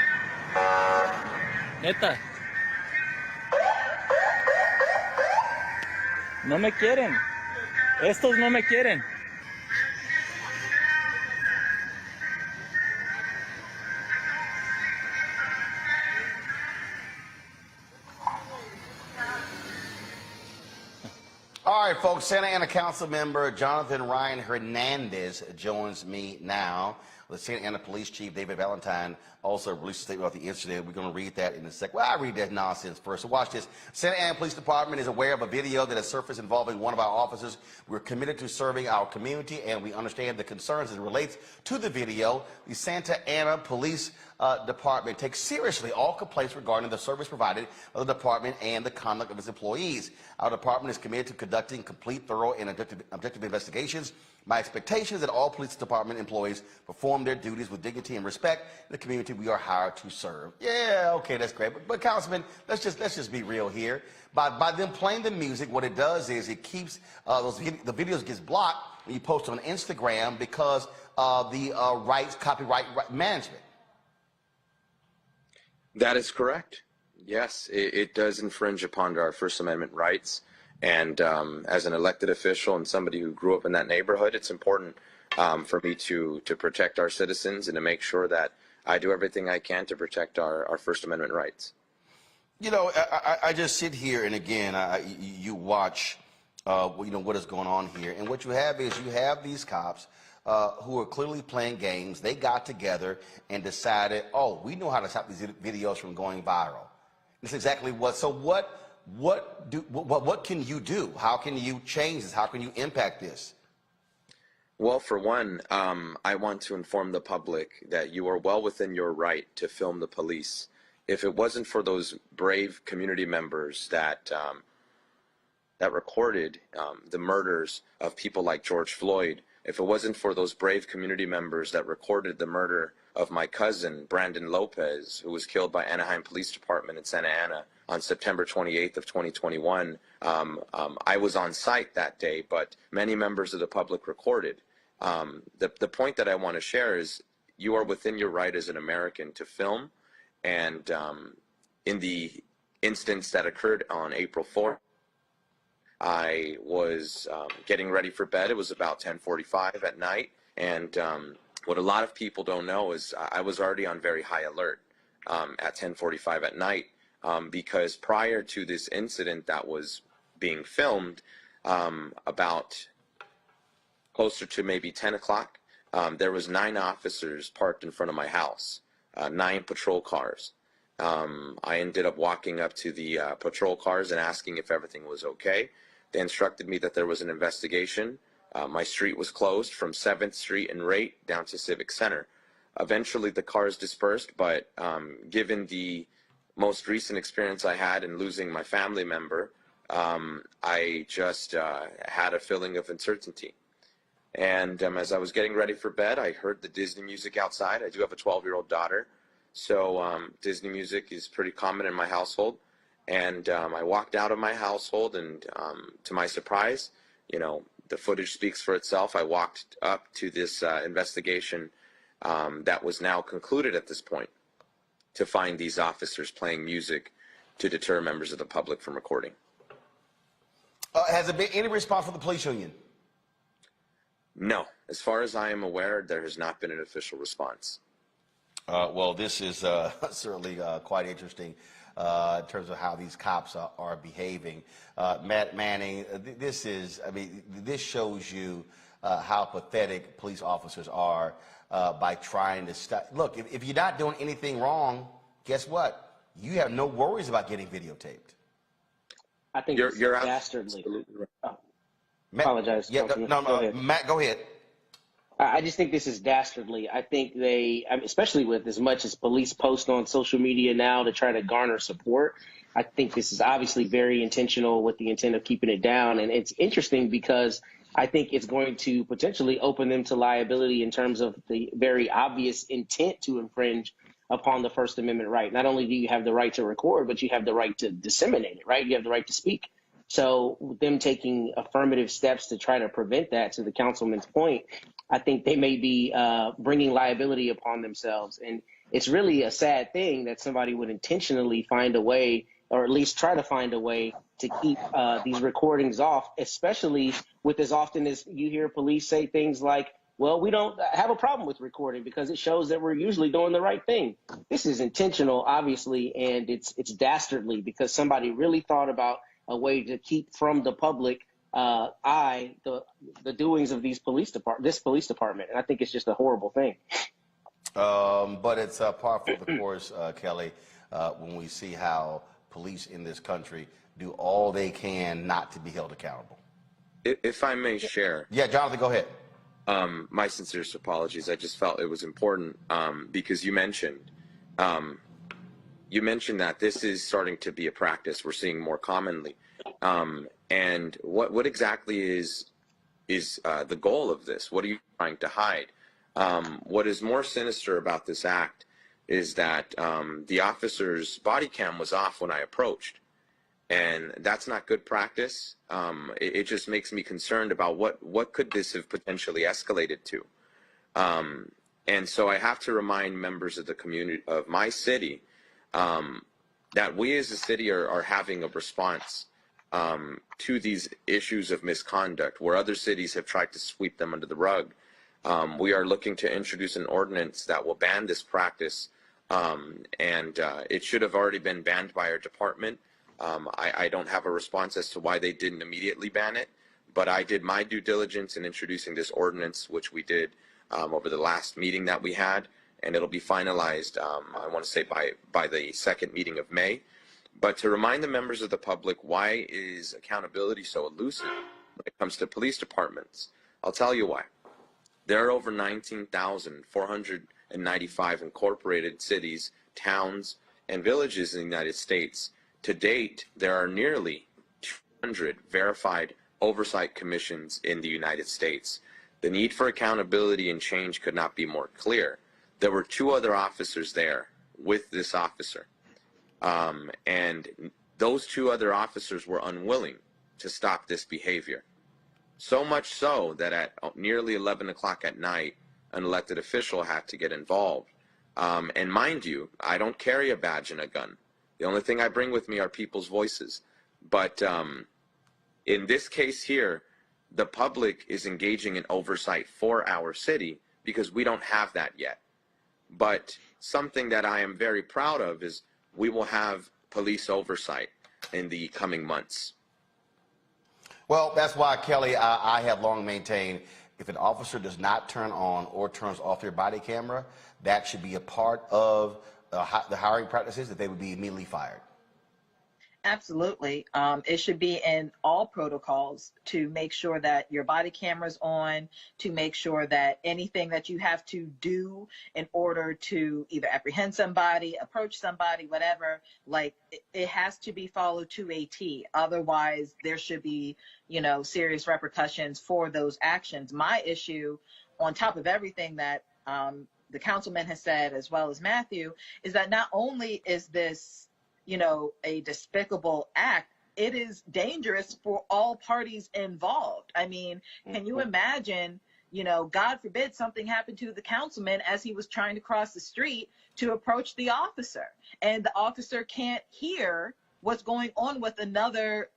Speaker 4: Neta. No me quieren. Estos no me quieren.
Speaker 7: All right, folks, Santa Ana Council member Jonathan Ryan Hernandez joins me now. The Santa Ana Police Chief David Valentine also released a statement about the incident. We're going to read that in a sec. Well, I'll read that nonsense first. So watch this. Santa Ana Police Department is aware of a video that has surfaced involving one of our officers. We're committed to serving our community, and we understand the concerns as it relates to the video. The Santa Ana Police Department takes seriously all complaints regarding the service provided by the department and the conduct of its employees. Our department is committed to conducting complete, thorough, and objective investigations. My expectation is that all police department employees perform their duties with dignity and respect in the community we are hired to serve. Yeah, okay, that's great. But Councilman, let's just be real here. By them playing the music, what it does is it keeps the videos gets blocked when you post on Instagram because of the copyright management.
Speaker 6: That is correct. Yes, it does infringe upon our First Amendment rights. And as an elected official and somebody who grew up in that neighborhood, it's important for me to protect our citizens and to make sure that I do everything I can to protect our First Amendment rights.
Speaker 7: You know, I just sit here and again, you watch, what is going on here. And what you have is you have these cops who are clearly playing games. They got together and decided, oh, we know how to stop these videos from going viral. That's exactly what. So what can you do? How can you change this? How can you impact this?
Speaker 6: Well, for one, I want to inform the public that you are well within your right to film the police. If it wasn't for those brave community members that recorded the murders of people like George Floyd, if it wasn't for those brave community members that recorded the murder of my cousin, Brandon Lopez, who was killed by Anaheim Police Department in Santa Ana on September 28th of 2021, I was on site that day, but many members of the public recorded. The point that I want to share is you are within your right as an American to film, and in the instance that occurred on April 4th, I was getting ready for bed. It was about 10:45 at night, and what a lot of people don't know is I was already on very high alert at 10:45 at night because prior to this incident that was being filmed, about closer to maybe 10 o'clock, there was 9 officers parked in front of my house, 9 patrol cars. I ended up walking up to the patrol cars and asking if everything was okay. They instructed me that there was an investigation. My street was closed from 7th Street and Rate down to Civic Center. Eventually the cars dispersed, but given the most recent experience I had in losing my family member, I just had a feeling of uncertainty. And as I was getting ready for bed, I heard the Disney music outside. I do have a 12-year-old daughter, so Disney music is pretty common in my household. And I walked out of my household, and to my surprise, the footage speaks for itself. I walked up to this investigation that was now concluded at this point to find these officers playing music to deter members of the public from recording.
Speaker 7: Has there been any response from the police union?
Speaker 6: No. As far as I am aware, there has not been an official response.
Speaker 7: Well, this is certainly quite interesting in terms of how these cops are behaving. Matt Manning, this shows you how pathetic police officers are by trying to stop. Look, if you're not doing anything wrong, guess what? You have no worries about getting videotaped.
Speaker 20: I think you're dastardly. Oh, apologize.
Speaker 7: Yeah, no, Matt, go ahead.
Speaker 20: I just think this is dastardly. I think especially with as much as police post on social media now to try to garner support, I think this is obviously very intentional with the intent of keeping it down. And it's interesting because I think it's going to potentially open them to liability in terms of the very obvious intent to infringe upon the First Amendment right. Not only do you have the right to record, but you have the right to disseminate it, right? You have the right to speak. So them taking affirmative steps to try to prevent that, to the councilman's point, I think they may be bringing liability upon themselves. And it's really a sad thing that somebody would intentionally find a way, or at least try to find a way, to keep these recordings off, especially with as often as you hear police say things like, well, we don't have a problem with recording because it shows that we're usually doing the right thing. This is intentional, obviously, and it's dastardly because somebody really thought about a way to keep from the public eye the doings of this police department. And I think it's just a horrible thing.
Speaker 7: But it's par for the course, Kelly, when we see how police in this country do all they can not to be held accountable.
Speaker 6: If I may share.
Speaker 7: Yeah, Jonathan, go ahead.
Speaker 6: My sincerest apologies. I just felt it was important because you mentioned that this is starting to be a practice we're seeing more commonly. And what exactly is the goal of this? What are you trying to hide? What is more sinister about this act is that the officer's body cam was off when I approached. And that's not good practice. It just makes me concerned about what could this have potentially escalated to. And so I have to remind members of the community of my city that we as a city are having a response to these issues of misconduct where other cities have tried to sweep them under the rug. We are looking to introduce an ordinance that will ban this practice, and it should have already been banned by our department. I don't have a response as to why they didn't immediately ban it, but I did my due diligence in introducing this ordinance, which we did over the last meeting that we had, and it'll be finalized, I want to say, by the second meeting of May. But to remind the members of the public, why is accountability so elusive when it comes to police departments? I'll tell you why. There are over 19,495 incorporated cities, towns, and villages in the United States. To date, there are nearly 200 verified oversight commissions in the United States. The need for accountability and change could not be more clear. There were 2 other officers there with this officer. And those 2 other officers were unwilling to stop this behavior. So much so that at nearly 11 o'clock at night, an elected official had to get involved. And mind you, I don't carry a badge and a gun. The only thing I bring with me are people's voices. But in this case here, the public is engaging in oversight for our city because we don't have that yet. But something that I am very proud of is we will have police oversight in the coming months.
Speaker 7: Well, that's why, Kelly, I have long maintained if an officer does not turn on or turns off their body camera, that should be a part of the hiring practices, that they would be immediately fired.
Speaker 21: Absolutely. It should be in all protocols to make sure that your body camera's on, to make sure that anything that you have to do in order to either apprehend somebody, approach somebody, whatever, like it has to be followed to a T. Otherwise, there should be, serious repercussions for those actions. My issue, on top of everything that the councilman has said, as well as Matthew, is that not only is this a despicable act, it is dangerous for all parties involved. I mean, can you imagine, God forbid something happened to the councilman as he was trying to cross the street to approach the officer, and the officer can't hear what's going on with another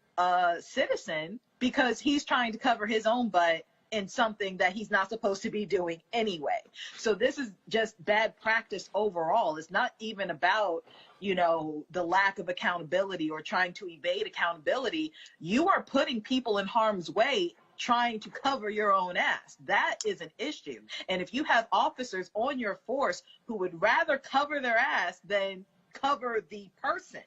Speaker 21: citizen because he's trying to cover his own butt in something that he's not supposed to be doing anyway. So this is just bad practice overall. It's not even about, the lack of accountability or trying to evade accountability. You are putting people in harm's way trying to cover your own ass. That is an issue. And if you have officers on your force who would rather cover their ass than cover the person,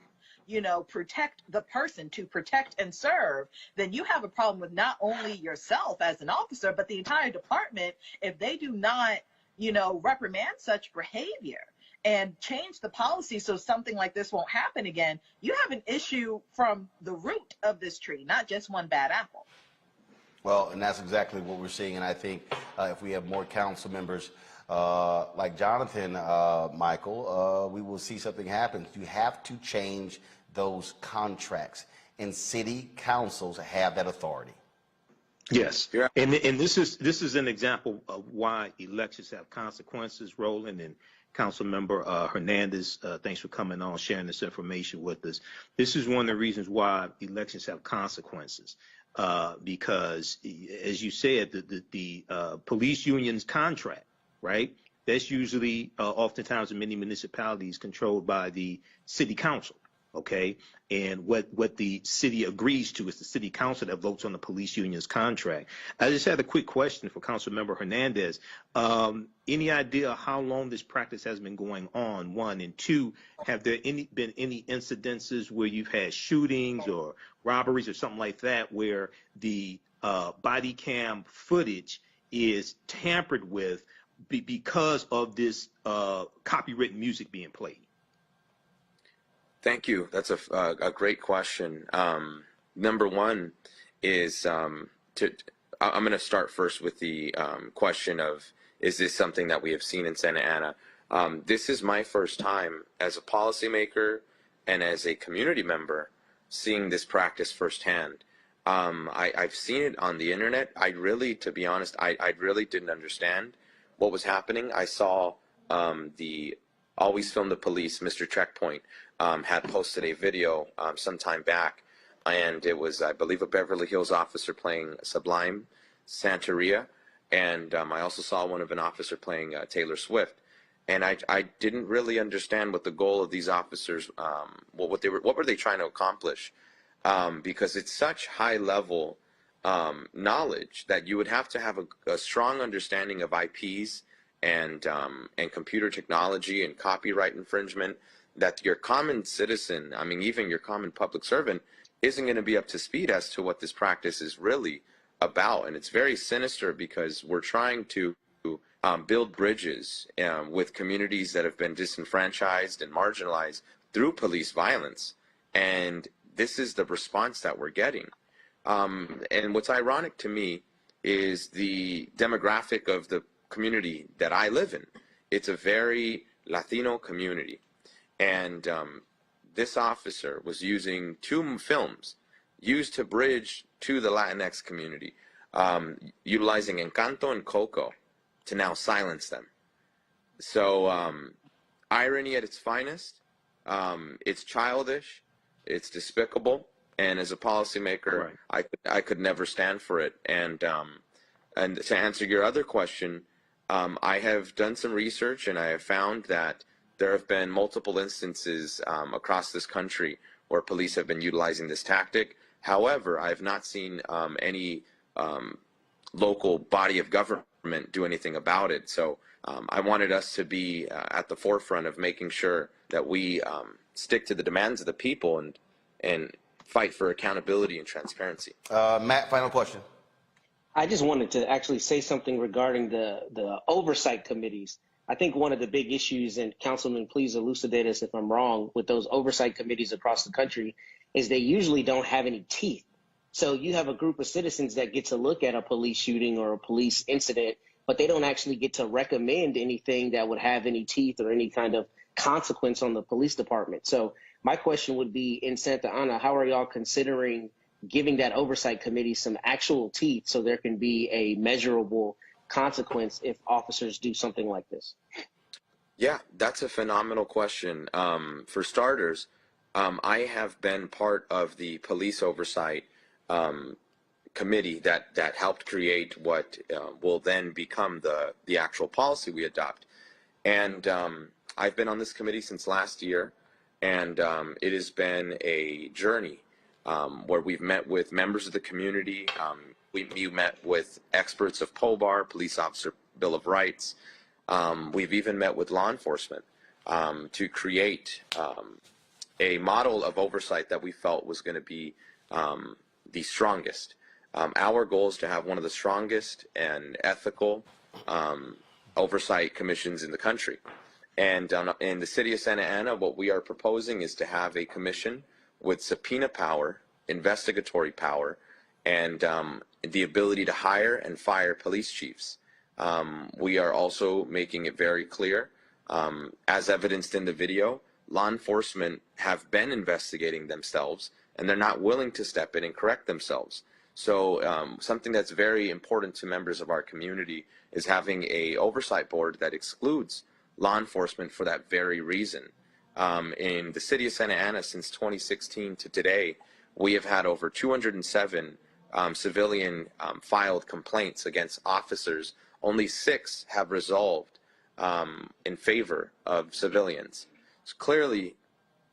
Speaker 21: you know, protect the person, to protect and serve, then you have a problem with not only yourself as an officer, but the entire department if they do not, you know, reprimand such behavior and change the policy so something like this won't happen again. You have an issue from the root of this tree, not just one bad apple.
Speaker 7: Well, and that's exactly what we're seeing. And I think if we have more council members like Jonathan, Michael, we will see something happen. You have to change those contracts, and city councils have that authority.
Speaker 19: Yes, and this is an example of why elections have consequences. Roland and Councilmember Hernandez, thanks for coming on, sharing this information with us. This is one of the reasons why elections have consequences, because, as you said, the police union's contract, right? That's usually, oftentimes in many municipalities, controlled by the city council. Okay, and what the city agrees to is the city council that votes on the police union's contract. I just had a quick question for Councilmember Hernandez. Any idea how long this practice has been going on? One, and two, have there been any incidences where you've had shootings or robberies or something like that where the body cam footage is tampered with because of this copywritten music being played?
Speaker 6: Thank you. That's a great question. Number one is I'm going to start first with the question of, is this something that we have seen in Santa Ana? This is my first time as a policymaker and as a community member seeing this practice firsthand. I've seen it on the internet. To be honest, I really didn't understand what was happening. I saw the Always Film the Police, Mr. Checkpoint, had posted a video some time back, and it was, I believe, a Beverly Hills officer playing Sublime Santeria, and I also saw one of an officer playing Taylor Swift, and I didn't really understand what the goal of these officers, what were they trying to accomplish, because it's such high level knowledge that you would have to have a strong understanding of IPs and computer technology and copyright infringement, that your common citizen, I mean, even your common public servant, isn't going to be up to speed as to what this practice is really about. And it's very sinister because we're trying to build bridges with communities that have been disenfranchised and marginalized through police violence. And this is the response that we're getting. And what's ironic to me is the demographic of the community that I live in. It's a very Latino community. And this officer was using two films used to bridge to the Latinx community, utilizing Encanto and Coco to now silence them. So irony at its finest. It's childish. It's despicable. And as a policymaker, right, I could never stand for it. And to answer your other question, I have done some research, and I have found that there have been multiple instances across this country where police have been utilizing this tactic. However, I have not seen any local body of government do anything about it. So I wanted us to be at the forefront of making sure that we stick to the demands of the people and fight for accountability and transparency.
Speaker 7: Matt, final question.
Speaker 20: I just wanted to actually say something regarding the oversight committees. I think one of the big issues, and Councilman, please elucidate us if I'm wrong, with those oversight committees across the country is they usually don't have any teeth. So you have a group of citizens that get to look at a police shooting or a police incident, but they don't actually get to recommend anything that would have any teeth or any kind of consequence on the police department. So my question would be, in Santa Ana, how are y'all considering giving that oversight committee some actual teeth so there can be a measurable consequence if officers do something like this?
Speaker 6: Yeah, that's a phenomenal question. For starters, I have been part of the police oversight committee that helped create what will then become the actual policy we adopt. And I've been on this committee since last year, and it has been a journey where we've met with members of the community. We met with experts of POBAR, Police Officer Bill of Rights. We've even met with law enforcement to create a model of oversight that we felt was going to be the strongest. Our goal is to have one of the strongest and ethical oversight commissions in the country. And in the city of Santa Ana, what we are proposing is to have a commission with subpoena power, investigatory power, and the ability to hire and fire police chiefs. We are also making it very clear, as evidenced in the video, law enforcement have been investigating themselves, and they're not willing to step in and correct themselves. So something that's very important to members of our community is having a oversight board that excludes law enforcement for that very reason. In the city of Santa Ana, since 2016 to today, we have had over 207 civilian filed complaints against officers. Only 6 have resolved in favor of civilians. So clearly,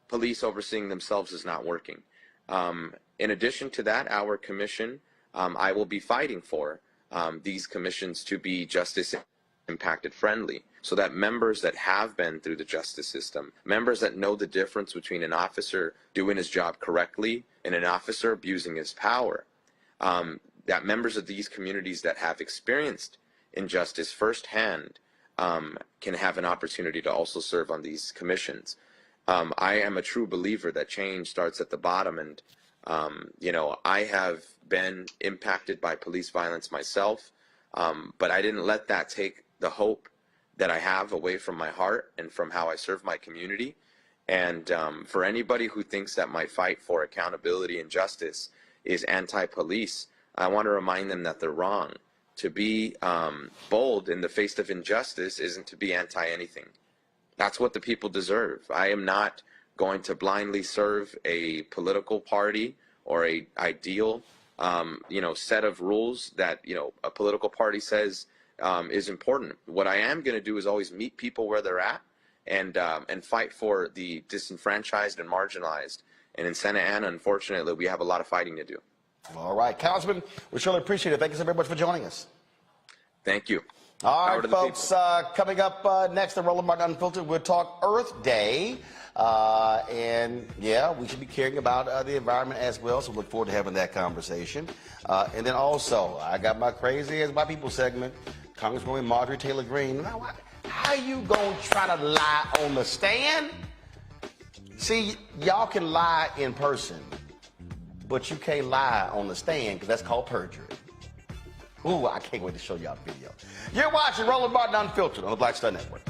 Speaker 6: police overseeing themselves is not working. In addition to that, our commission, I will be fighting for these commissions to be justice impacted friendly, so that members that have been through the justice system, members that know the difference between an officer doing his job correctly and an officer abusing his power, that members of these communities that have experienced injustice firsthand can have an opportunity to also serve on these commissions. I am a true believer that change starts at the bottom, and you know, I have been impacted by police violence myself, but I didn't let that take the hope that I have away from my heart and from how I serve my community. And for anybody who thinks that my fight for accountability and justice is anti-police, I want to remind them that they're wrong. To be bold in the face of injustice isn't to be anti-anything. That's what the people deserve. I am not going to blindly serve a political party or a ideal, you know, set of rules that, you know, a political party says is important. What I am going to do is always meet people where they're at and fight for the disenfranchised and marginalized. And in Santa Ana, unfortunately, we have a lot of fighting to do.
Speaker 7: All right, Councilman, we surely appreciate it. Thank you so very much for joining us.
Speaker 6: Thank you.
Speaker 7: All right, folks, coming up next on Roland Martin Unfiltered, we'll talk Earth Day. And yeah, we should be caring about the environment as well, so look forward to having that conversation. And then also, I got my Crazy as White People segment, Congresswoman Marjorie Taylor Greene. Now, how you gonna try to lie on the stand? See, y'all can lie in person, but you can't lie on the stand because that's called perjury. Ooh, I can't wait to show y'all the video. You're watching Roland Martin Unfiltered on the Black Star Network.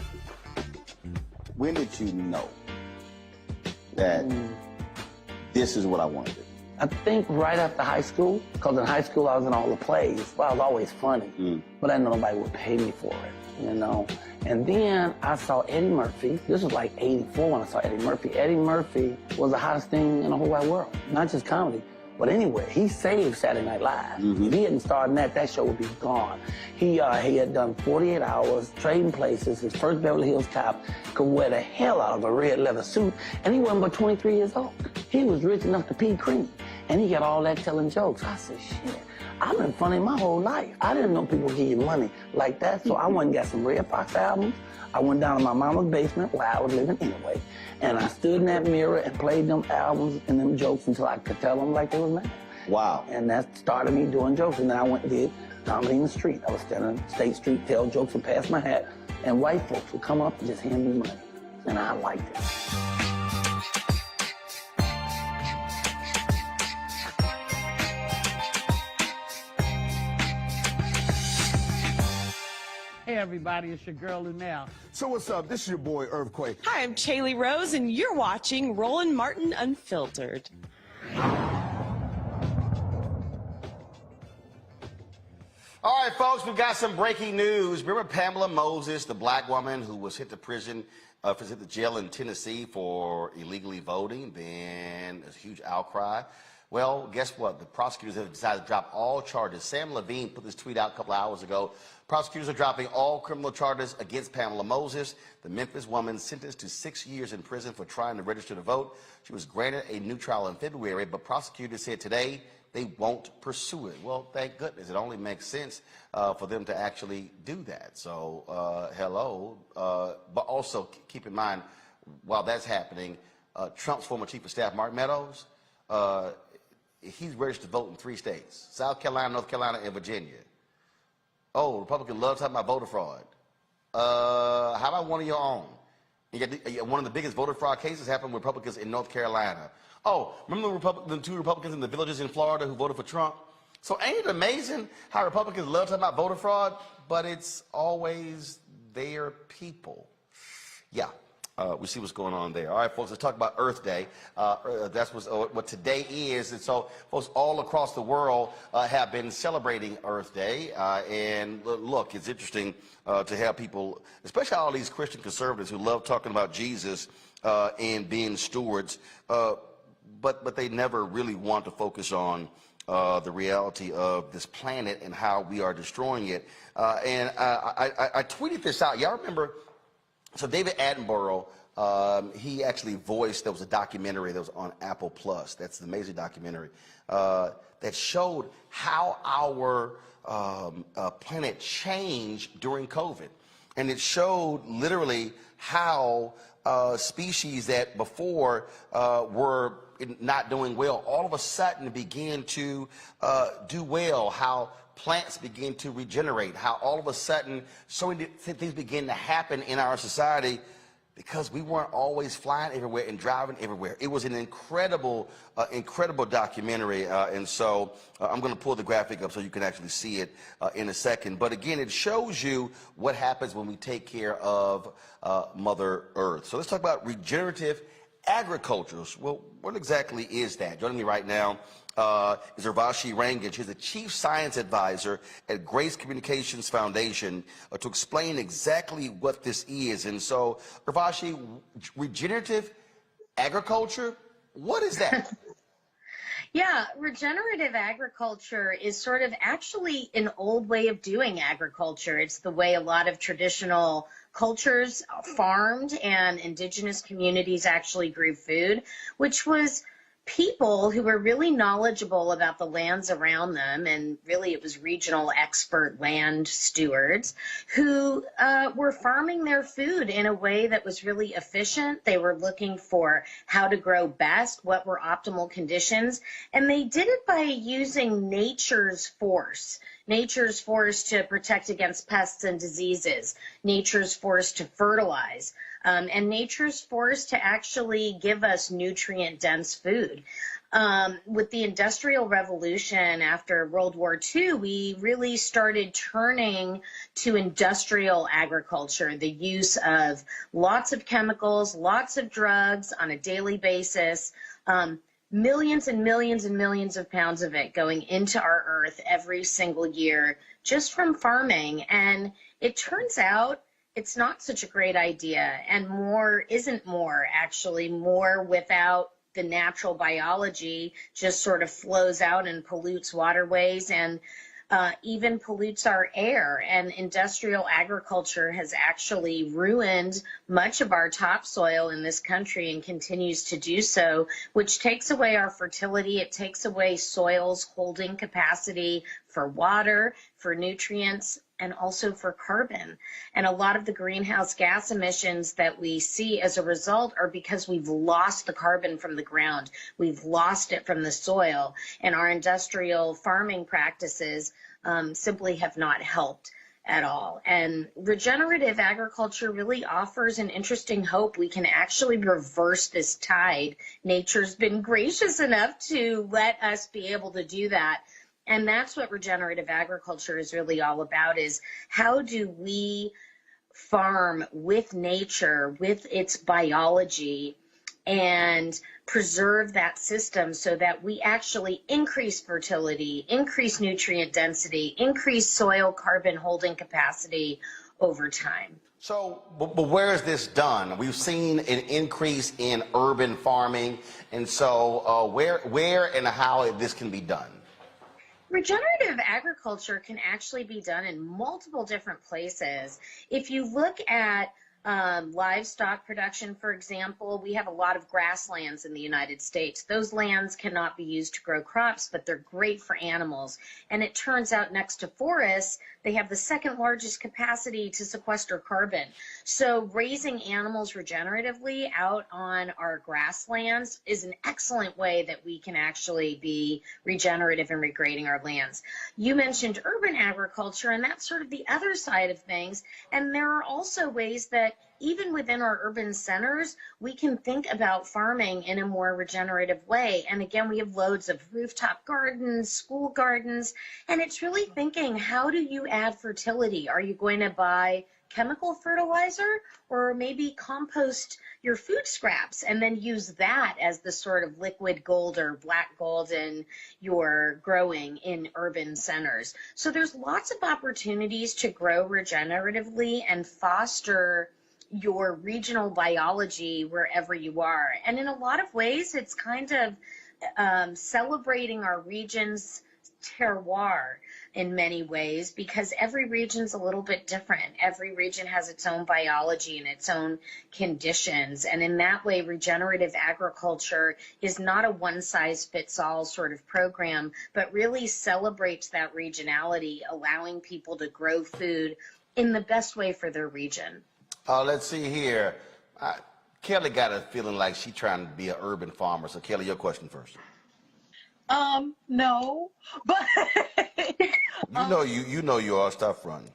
Speaker 8: When did you know that this is what I wanted to do?
Speaker 14: I think right after high school, because in high school I was in all the plays. Well, I was always funny, but I didn't know nobody would pay me for it, you know. And then I saw Eddie Murphy. This was like '84 when I saw Eddie Murphy. Eddie Murphy was the hottest thing in the whole wide world, not just comedy. But anyway, he saved Saturday Night Live. If he hadn't started that show would be gone. He had done 48 Hours, Trading Places. His first Beverly Hills Cop, could wear the hell out of a red leather suit, and he wasn't but 23 years old. He was rich enough to pee cream, and he got all that telling jokes. I said, shit, I've been funny my whole life. I didn't know people give you money like that, so I went and got some Red Fox albums. I went down to my mama's basement where I was living anyway, and I stood in that mirror and played them albums and them jokes until I could tell them like they was mad.
Speaker 8: Wow.
Speaker 14: And that started me doing jokes, and then I went and did comedy in the street. I was standing on State Street, tell jokes and pass my hat, and white folks would come up and just hand me money, and I liked it.
Speaker 9: Hey everybody, it's your girl Lunel.
Speaker 1: So what's up? This is your boy Earthquake.
Speaker 16: Hi, I'm Chaley Rose, and you're watching Roland Martin Unfiltered.
Speaker 7: All right, folks, we've got some breaking news. Remember Pamela Moses, the black woman who was hit to jail in Tennessee for illegally voting? Then there's a huge outcry. Well, guess what? The prosecutors have decided to drop all charges. Sam Levine put this tweet out a couple hours ago. Prosecutors are dropping all criminal charges against Pamela Moses, the Memphis woman sentenced to 6 years in prison for trying to register to vote. She was granted a new trial in February, but prosecutors said today they won't pursue it. Well, thank goodness. It only makes sense for them to actually do that. So, hello. But also keep in mind, while that's happening, Trump's former chief of staff, Mark Meadows, he's registered to vote in 3 states, South Carolina, North Carolina, and Virginia. Oh, Republicans love talking about voter fraud. How about one of your own? One of the biggest voter fraud cases happened with Republicans in North Carolina. Oh, remember the 2 Republicans in the villages in Florida who voted for Trump? So ain't it amazing how Republicans love talking about voter fraud, but it's always their people. Yeah. We see what's going on there. All right, folks, let's talk about Earth Day. That's what today is. And so folks all across the world have been celebrating Earth Day. And look, it's interesting to have people, especially all these Christian conservatives who love talking about Jesus and being stewards, but they never really want to focus on the reality of this planet and how we are destroying it. And I tweeted this out. Y'all remember? So David Attenborough, he actually voiced, there was a documentary that was on Apple Plus. That's the amazing documentary that showed how our planet changed during COVID. And it showed literally how species that before were not doing well, all of a sudden began to do well, how plants begin to regenerate, how all of a sudden so many things begin to happen in our society because we weren't always flying everywhere and driving everywhere. It was an incredible, incredible documentary, and so I'm going to pull the graphic up so you can actually see it in a second. But again, it shows you what happens when we take care of Mother Earth. So let's talk about regenerative agriculture. Well, what exactly is that? Joining me right now is Urvashi Rangan. She's the Chief Science Advisor at Grace Communications Foundation to explain exactly what this is. And so, Urvashi, regenerative agriculture, what is that?
Speaker 17: Yeah, regenerative agriculture is sort of actually an old way of doing agriculture. It's the way a lot of traditional cultures farmed and indigenous communities actually grew food, which was people who were really knowledgeable about the lands around them, and really it was regional expert land stewards who were farming their food in a way that was really efficient. They were looking for how to grow best, what were optimal conditions, and they did it by using nature's force. Nature's force to protect against pests and diseases, nature's force to fertilize, and nature's force to actually give us nutrient-dense food. With the Industrial Revolution after World War II, we really started turning to industrial agriculture, the use of lots of chemicals, lots of drugs on a daily basis, millions and millions and millions of pounds of it going into our earth every single year just from farming. And it turns out it's not such a great idea, and more isn't more. Actually, more without the natural biology just sort of flows out and pollutes waterways and even pollutes our air. And industrial agriculture has actually ruined much of our topsoil in this country and continues to do so, which takes away our fertility. It takes away soil's holding capacity for water, for nutrients, and also for carbon. And a lot of the greenhouse gas emissions that we see as a result are because we've lost the carbon from the ground. We've lost it from the soil, and our industrial farming practices simply have not helped at all. And regenerative agriculture really offers an interesting hope. We can actually reverse this tide. Nature's been gracious enough to let us be able to do that. And that's what regenerative agriculture is really all about, is how do we farm with nature, with its biology, and preserve that system so that we actually increase fertility, increase nutrient density, increase soil carbon holding capacity over time.
Speaker 7: So, but where is this done? We've seen an increase in urban farming, and so where and how this can be done?
Speaker 17: Regenerative agriculture can actually be done in multiple different places. If you look at livestock production, for example, we have a lot of grasslands in the United States. Those lands cannot be used to grow crops, but they're great for animals. And it turns out next to forests, they have the second largest capacity to sequester carbon. So raising animals regeneratively out on our grasslands is an excellent way that we can actually be regenerative and regrading our lands. You mentioned urban agriculture, and that's sort of the other side of things. And there are also ways that even within our urban centers, we can think about farming in a more regenerative way. And again, we have loads of rooftop gardens, school gardens, and it's really thinking, how do you add fertility? Are you going to buy chemical fertilizer, or maybe compost your food scraps and then use that as the sort of liquid gold or black gold in your growing in urban centers? So there's lots of opportunities to grow regeneratively and foster your regional biology wherever you are. And in a lot of ways, it's kind of celebrating our region's terroir in many ways, because every region's a little bit different. Every region has its own biology and its own conditions. And in that way, regenerative agriculture is not a one-size-fits-all sort of program, but really celebrates that regionality, allowing people to grow food in the best way for their region.
Speaker 7: Let's see here. Kelly got a feeling like she's trying to be an urban farmer. So Kelly, your question first.
Speaker 21: No, but
Speaker 7: you know you are. Stop running.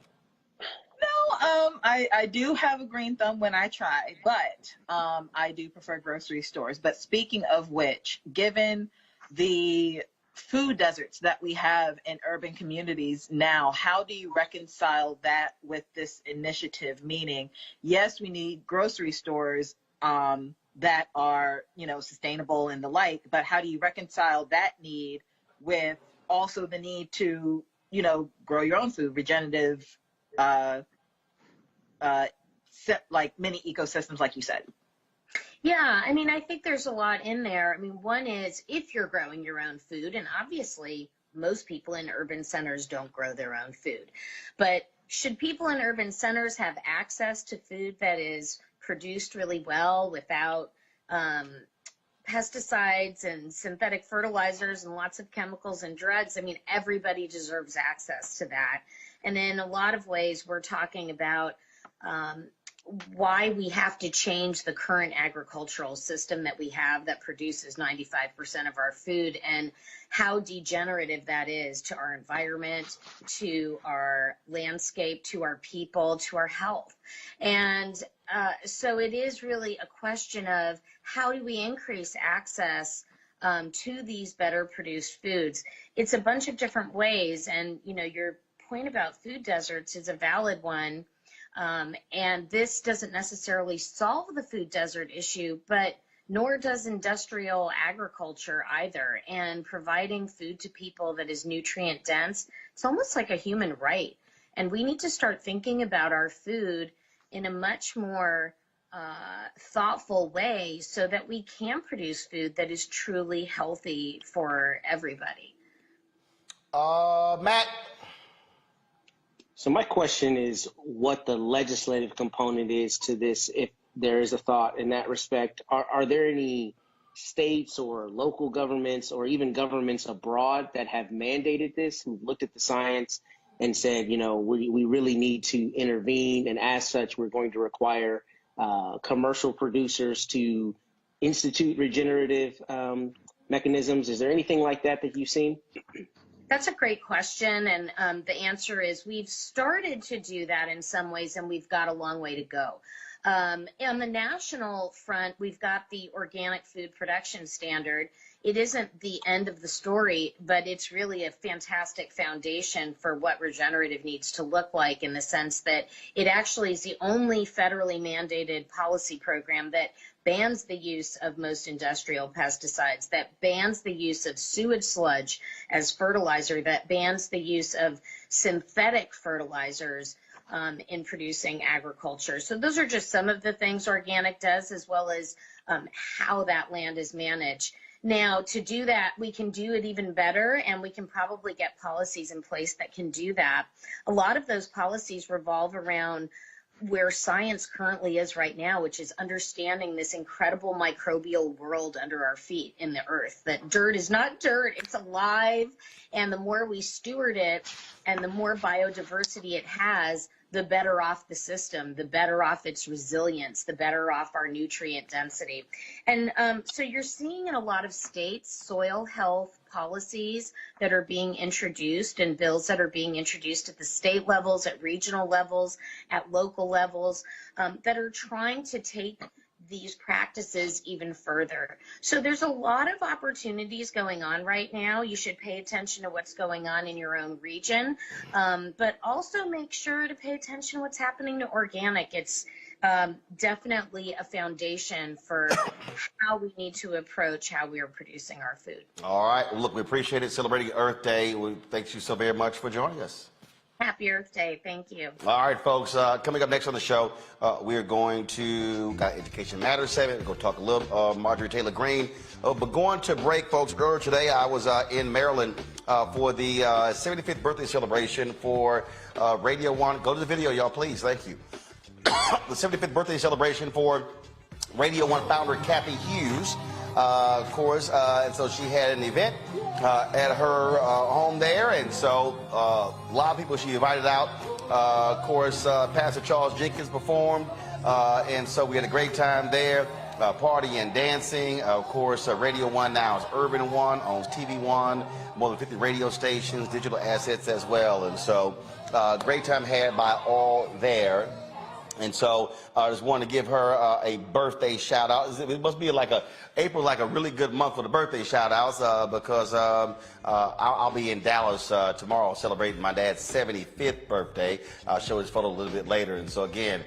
Speaker 21: no, I do have a green thumb when I try, but I do prefer grocery stores. But speaking of which, given the food deserts that we have in urban communities now, how do you reconcile that with this initiative? Meaning, yes, we need grocery stores that are, sustainable and the like, but how do you reconcile that need with also the need to, grow your own food, regenerative, like mini ecosystems, like you said?
Speaker 17: Yeah, I mean, I think there's a lot in there. I mean, one is if you're growing your own food, and obviously most people in urban centers don't grow their own food, but should people in urban centers have access to food that is produced really well without pesticides and synthetic fertilizers and lots of chemicals and drugs? I mean, everybody deserves access to that. And in a lot of ways, we're talking about why we have to change the current agricultural system that we have that produces 95% of our food, and how degenerative that is to our environment, to our landscape, to our people, to our health. And so it is really a question of how do we increase access to these better produced foods. It's a bunch of different ways, and your point about food deserts is a valid one. And this doesn't necessarily solve the food desert issue, but nor does industrial agriculture either. And providing food to people that is nutrient dense, it's almost like a human right. And we need to start thinking about our food in a much more thoughtful way so that we can produce food that is truly healthy for everybody.
Speaker 7: Matt?
Speaker 20: So my question is what the legislative component is to this, if there is a thought in that respect. Are there any states or local governments or even governments abroad that have mandated this, who've looked at the science and said, we really need to intervene, and as such, we're going to require commercial producers to institute regenerative mechanisms? Is there anything like that you've seen?
Speaker 17: That's a great question, and the answer is we've started to do that in some ways, and we've got a long way to go. On the national front, we've got the Organic Food Production Standard. It isn't the end of the story, but it's really a fantastic foundation for what regenerative needs to look like, in the sense that it actually is the only federally mandated policy program that bans the use of most industrial pesticides, that bans the use of sewage sludge as fertilizer, that bans the use of synthetic fertilizers in producing agriculture. So those are just some of the things organic does, as well as how that land is managed. Now, to do that, we can do it even better, and we can probably get policies in place that can do that. A lot of those policies revolve around where science currently is right now, which is understanding this incredible microbial world under our feet in the earth, that dirt is not dirt, it's alive. And the more we steward it and the more biodiversity it has, the better off the system, the better off its resilience, the better off our nutrient density. And so you're seeing in a lot of states soil health policies that are being introduced and bills that are being introduced at the state levels, at regional levels, at local levels, that are trying to take these practices even further. So there's a lot of opportunities going on right now. You should pay attention to what's going on in your own region, but also make sure to pay attention to what's happening to organic. It's definitely a foundation for how we need to approach how we are producing our food.
Speaker 7: All right. Well, look, we appreciate it. Celebrating Earth Day. We thank you so very much for joining us.
Speaker 17: Happy Earth Day. Thank you.
Speaker 7: All right, folks. Coming up next on the show, we're going to got Education Matters segment. We're going to talk a little Marjorie Taylor Greene. But going to break, folks. Earlier today, I was in Maryland for the 75th birthday celebration for Radio 1. Go to the video, y'all, please. Thank you. The 75th birthday celebration for Radio 1 founder Kathy Hughes. Of course, and so she had an event at her home there, and so a lot of people she invited out. Of course, Pastor Charles Jenkins performed, and so we had a great time there, partying and dancing. Of course, Radio 1 now is Urban 1, owns TV 1, more than 50 radio stations, digital assets as well, and so great time had by all there. And so I just wanted to give her a birthday shout out. It must be like April, like a really good month for the birthday shout outs because I'll be in Dallas tomorrow celebrating my dad's 75th birthday. I'll show his photo a little bit later. And so again,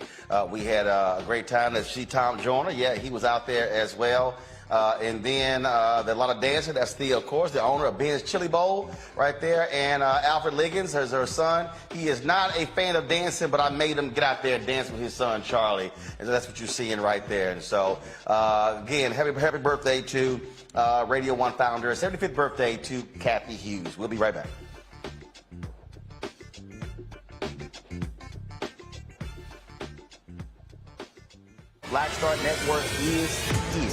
Speaker 7: we had a great time. That's Tom Joyner. Yeah, he was out there as well. And then a lot of dancing. That's of course, the owner of Ben's Chili Bowl right there. And Alfred Liggins is her son. He is not a fan of dancing, but I made him get out there and dance with his son, Charlie. And so that's what you're seeing right there. And so, again, happy birthday to Radio 1 founder. 75th birthday to Kathy Hughes. We'll be right back. Black Star Network is here.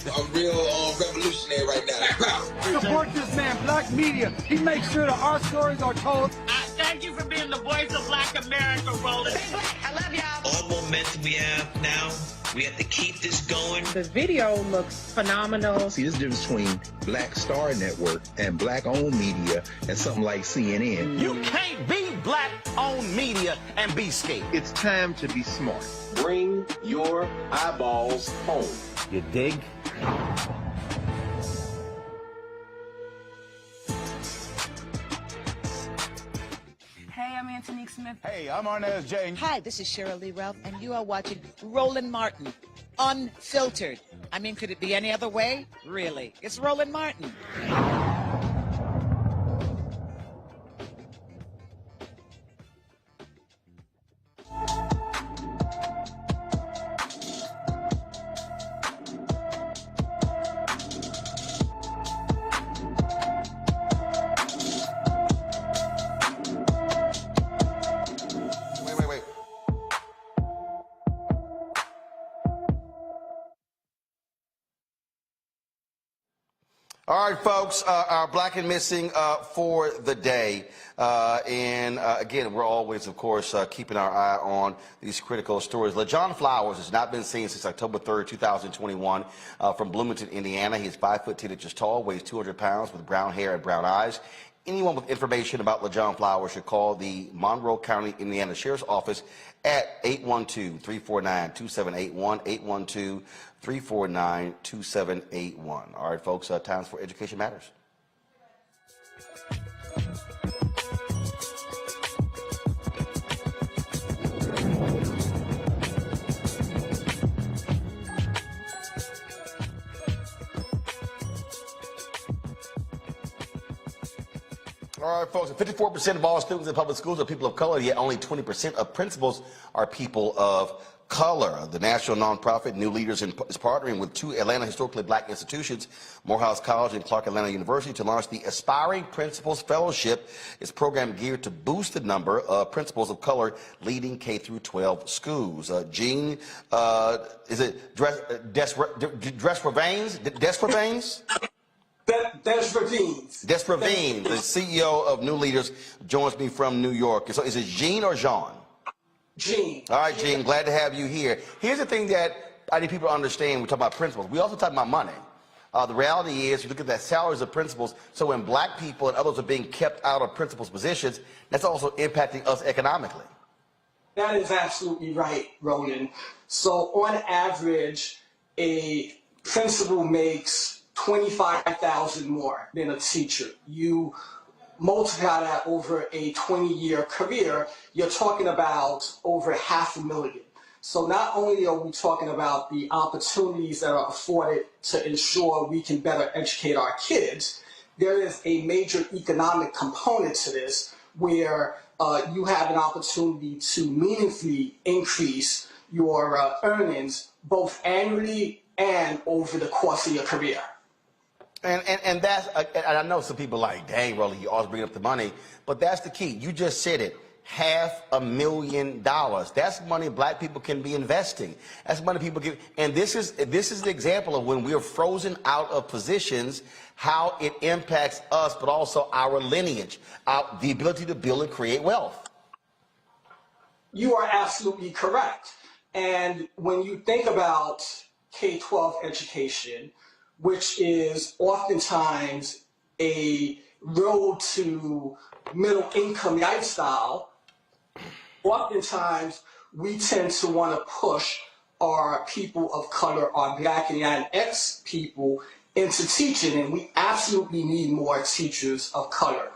Speaker 18: A real revolutionary right now.
Speaker 22: Support this man, Black Media. He makes sure that our stories are told.
Speaker 9: Thank you for being the voice of Black America, Roland.
Speaker 18: I love y'all. All momentum we have now, we have to keep this going.
Speaker 21: The video looks phenomenal.
Speaker 13: See, there's a difference between Black Star Network and Black-owned media and something like CNN.
Speaker 1: You can't be Black-owned media and be scared.
Speaker 13: It's time to be smart.
Speaker 8: Bring your eyeballs home.
Speaker 1: You dig?
Speaker 23: Hey, I'm Antonique Smith.
Speaker 1: Hey, I'm Arnez J.
Speaker 24: Hi, this is Cheryl Lee Ralph, and you are watching Roland Martin, Unfiltered. I mean, could it be any other way? Really? It's Roland Martin.
Speaker 7: All right, folks, our Black and Missing for the day. Again, we're always, of course, keeping our eye on these critical stories. LaJohn Flowers has not been seen since October 3rd, 2021, from Bloomington, Indiana. He is 5'10" inches tall, weighs 200 pounds, with brown hair and brown eyes. Anyone with information about LaJohn Flowers should call the Monroe County, Indiana Sheriff's Office at 812-349-2781, 812-349-2781. All right, folks, time for Education Matters. All right, folks, 54% of all students in public schools are people of color, yet only 20% of principals are people of Color. The national nonprofit New Leaders is partnering with two Atlanta historically black institutions, Morehouse College and Clark Atlanta University, to launch the Aspiring Principals Fellowship. It's a program geared to boost the number of principals of color leading K through 12 schools. Gene, is it Desravines? Desravines, the CEO of New Leaders, joins me from New York. So is it Gene or Jean?
Speaker 3: Gene.
Speaker 7: All right, Gene, glad to have you here. Here's the thing that I need people to understand when we talk about principals. We also talk about money. The reality is, you look at the salaries of principals, so when black people and others are being kept out of principals' positions, that's also impacting us economically.
Speaker 3: That is absolutely right, Roland. So on average, a principal makes $25,000 more than a teacher. You multiply that over a 20-year career, you're talking about over $500,000. So not only are we talking about the opportunities that are afforded to ensure we can better educate our kids, there is a major economic component to this where you have an opportunity to meaningfully increase your earnings both annually and over the course of your career.
Speaker 7: And that's, and I know some people are like, dang, Rolly, you always bring up the money, but that's the key. You just said it, $500,000. That's money black people can be investing. That's money people give, and this is the example of when we're frozen out of positions, how it impacts us, but also our lineage, the ability to build and create wealth.
Speaker 3: You are absolutely correct. And when you think about K-12 education, which is oftentimes a road to middle income lifestyle, oftentimes we tend to want to push our people of color, our Black and Latinx people into teaching, and we absolutely need more teachers of color.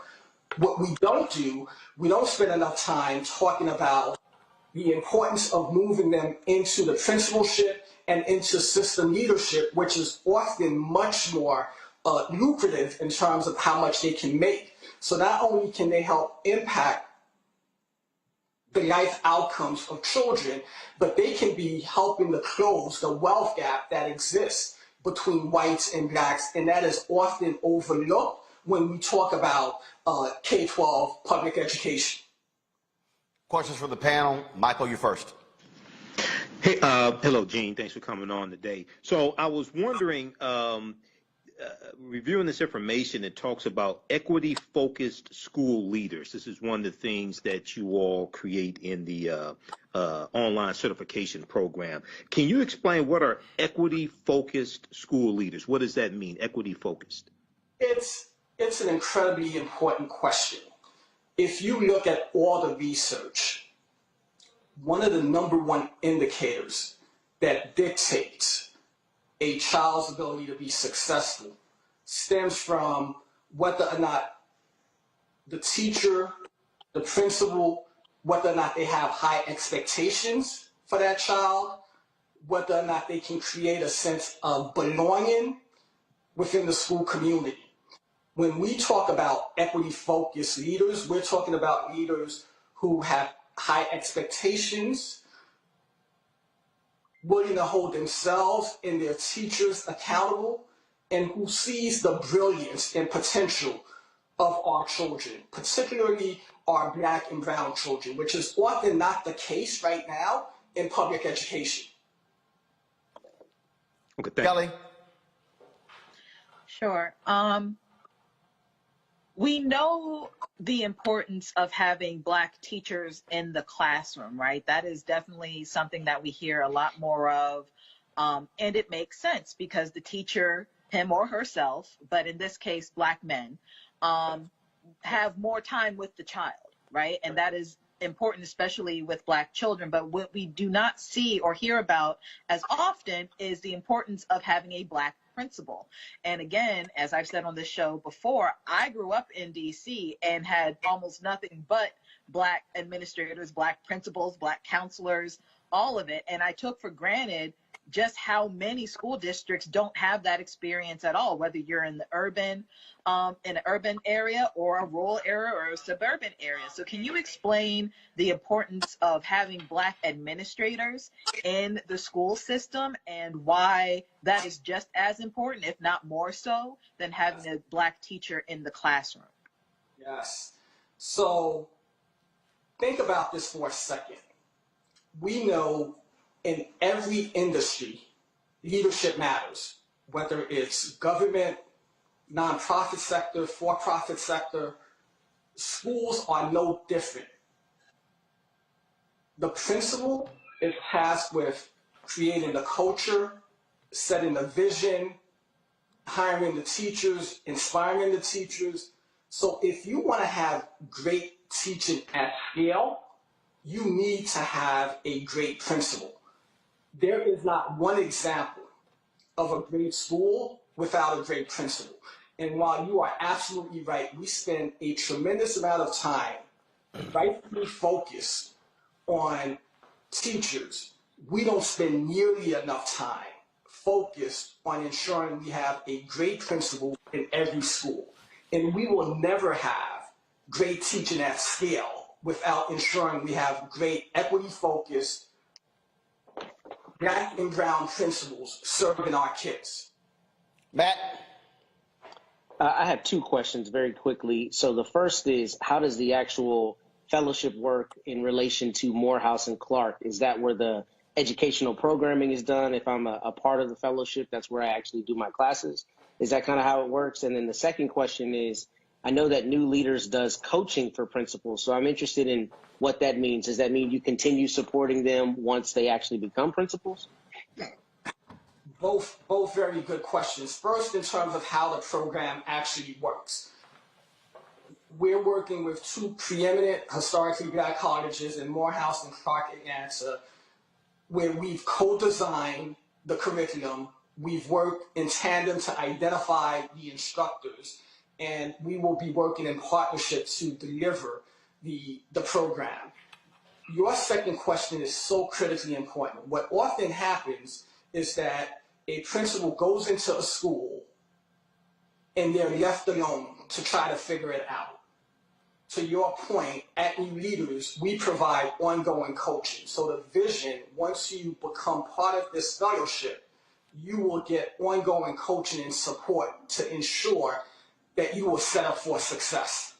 Speaker 3: What we don't do, we don't spend enough time talking about the importance of moving them into the principalship and into system leadership, which is often much more lucrative in terms of how much they can make. So not only can they help impact the life outcomes of children, but they can be helping to close the wealth gap that exists between whites and blacks, and that is often overlooked when we talk about K-12 public education.
Speaker 7: Questions for the panel. Michael, you first.
Speaker 19: Hey, hello, Gene. Thanks for coming on today. So I was wondering, reviewing this information, it talks about equity-focused school leaders. This is one of the things that you all create in the online certification program. Can you explain what are equity-focused school leaders? What does that mean, equity-focused?
Speaker 3: It's an incredibly important question. If you look at all the research, one of the #1 indicators that dictates a child's ability to be successful stems from whether or not the teacher, the principal, whether or not they have high expectations for that child, whether or not they can create a sense of belonging within the school community. When we talk about equity-focused leaders, we're talking about leaders who have high expectations, willing to hold themselves and their teachers accountable, and who sees the brilliance and potential of our children, particularly our Black and brown children, which is often not the case right now in public education.
Speaker 19: Okay, thank
Speaker 7: Kelly.
Speaker 21: Sure. We know the importance of having Black teachers in the classroom, right? That is definitely something that we hear a lot more of. And it makes sense because the teacher, him or herself, but in this case, Black men, have more time with the child, right? And that is important, especially with Black children. But what we do not see or hear about as often is the importance of having a Black principal. And again, as I've said on this show before, I grew up in DC and had almost nothing but Black administrators, Black principals, Black counselors, all of it. And I took for granted just how many school districts don't have that experience at all, whether you're in the urban, in an urban area or a rural area or a suburban area. So can you explain the importance of having Black administrators in the school system and why that is just as important, if not more so, than having a Black teacher in the classroom?
Speaker 3: Yes. So think about this for a second. We know in every industry, leadership matters, whether it's government, nonprofit sector, for-profit sector. Schools are no different. The principal is tasked with creating the culture, setting the vision, hiring the teachers, inspiring the teachers. So if you want to have great teaching at scale, you need to have a great principal. There is not one example of a great school without a great principal. And while you are absolutely right, we spend a tremendous amount of time rightfully focused on teachers. We don't spend nearly enough time focused on ensuring we have a great principal in every school. And we will never have great teaching at scale without ensuring we have great equity-focused Black and brown principals serving our kids.
Speaker 7: Matt?
Speaker 20: I have two questions very quickly. So the first is, how does the actual fellowship work in relation to Morehouse and Clark? Is that where the educational programming is done? If I'm a part of the fellowship, that's where I actually do my classes. Is that kind of how it works? And then the second question is, I know that New Leaders does coaching for principals, so I'm interested in what that means. Does that mean you continue supporting them once they actually become principals?
Speaker 3: Both very good questions. First, in terms of how the program actually works. We're working with two preeminent historically Black colleges in Morehouse and Clark Atlanta, where we've co-designed the curriculum. We've worked in tandem to identify the instructors, and we will be working in partnership to deliver the program. Your second question is so critically important. What often happens is that a principal goes into a school and they're left alone to try to figure it out. To your point, at New Leaders, we provide ongoing coaching. So the vision, once you become part of this fellowship, you will get ongoing coaching and support to ensure that you will set up for success.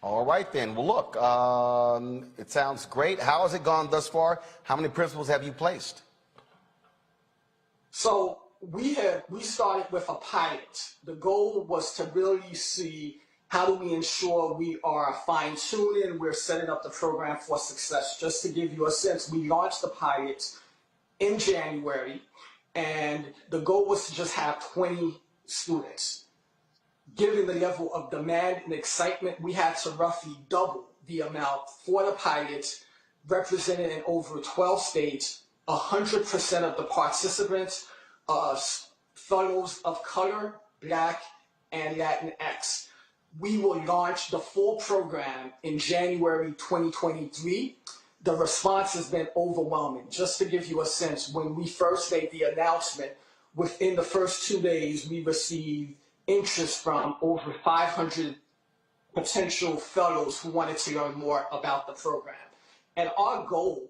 Speaker 7: All right, then. Well, look, it sounds great. How has it gone thus far? How many principals have you placed?
Speaker 3: So we started with a pilot. The goal was to really see how do we ensure we are fine-tuning, we're setting up the program for success. Just to give you a sense, we launched the pilot in January, and the goal was to just have 20 students. Given the level of demand and excitement, we had to roughly double the amount for the pilots, represented in over 12 states. 100% of the participants are fellows of color, Black, and Latinx. We will launch the full program in January 2023. The response has been overwhelming. Just to give you a sense, when we first made the announcement, within the first 2 days, we received interest from over 500 potential fellows who wanted to learn more about the program. And our goal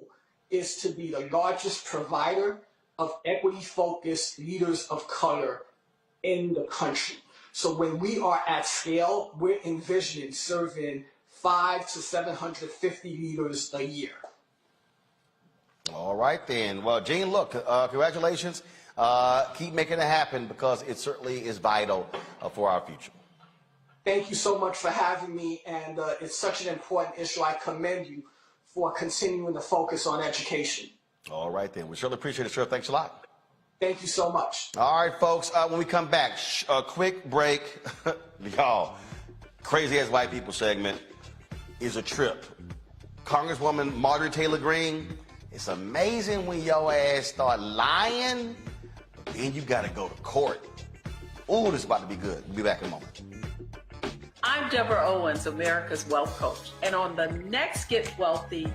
Speaker 3: is to be the largest provider of equity-focused leaders of color in the country. So when we are at scale, we're envisioning serving 500 to 750 leaders a year.
Speaker 7: All right, then. Well, Gene, look, congratulations. Keep making it happen, because it certainly is vital for our future.
Speaker 3: Thank you so much for having me, and it's such an important issue. I commend you for continuing to focus on education.
Speaker 7: All right, then. We surely appreciate it, sir. Thanks a lot.
Speaker 3: Thank you so much.
Speaker 7: All right, folks, when we come back, a quick break. Y'all, Crazy Ass White People segment is a trip. Congresswoman Marjorie Taylor Greene, it's amazing when your ass start lying, but then you got to go to court. Ooh, this is about to be good. We'll be back in a moment.
Speaker 5: I'm Deborah Owens, America's Wealth Coach. And on the next Get Wealthy,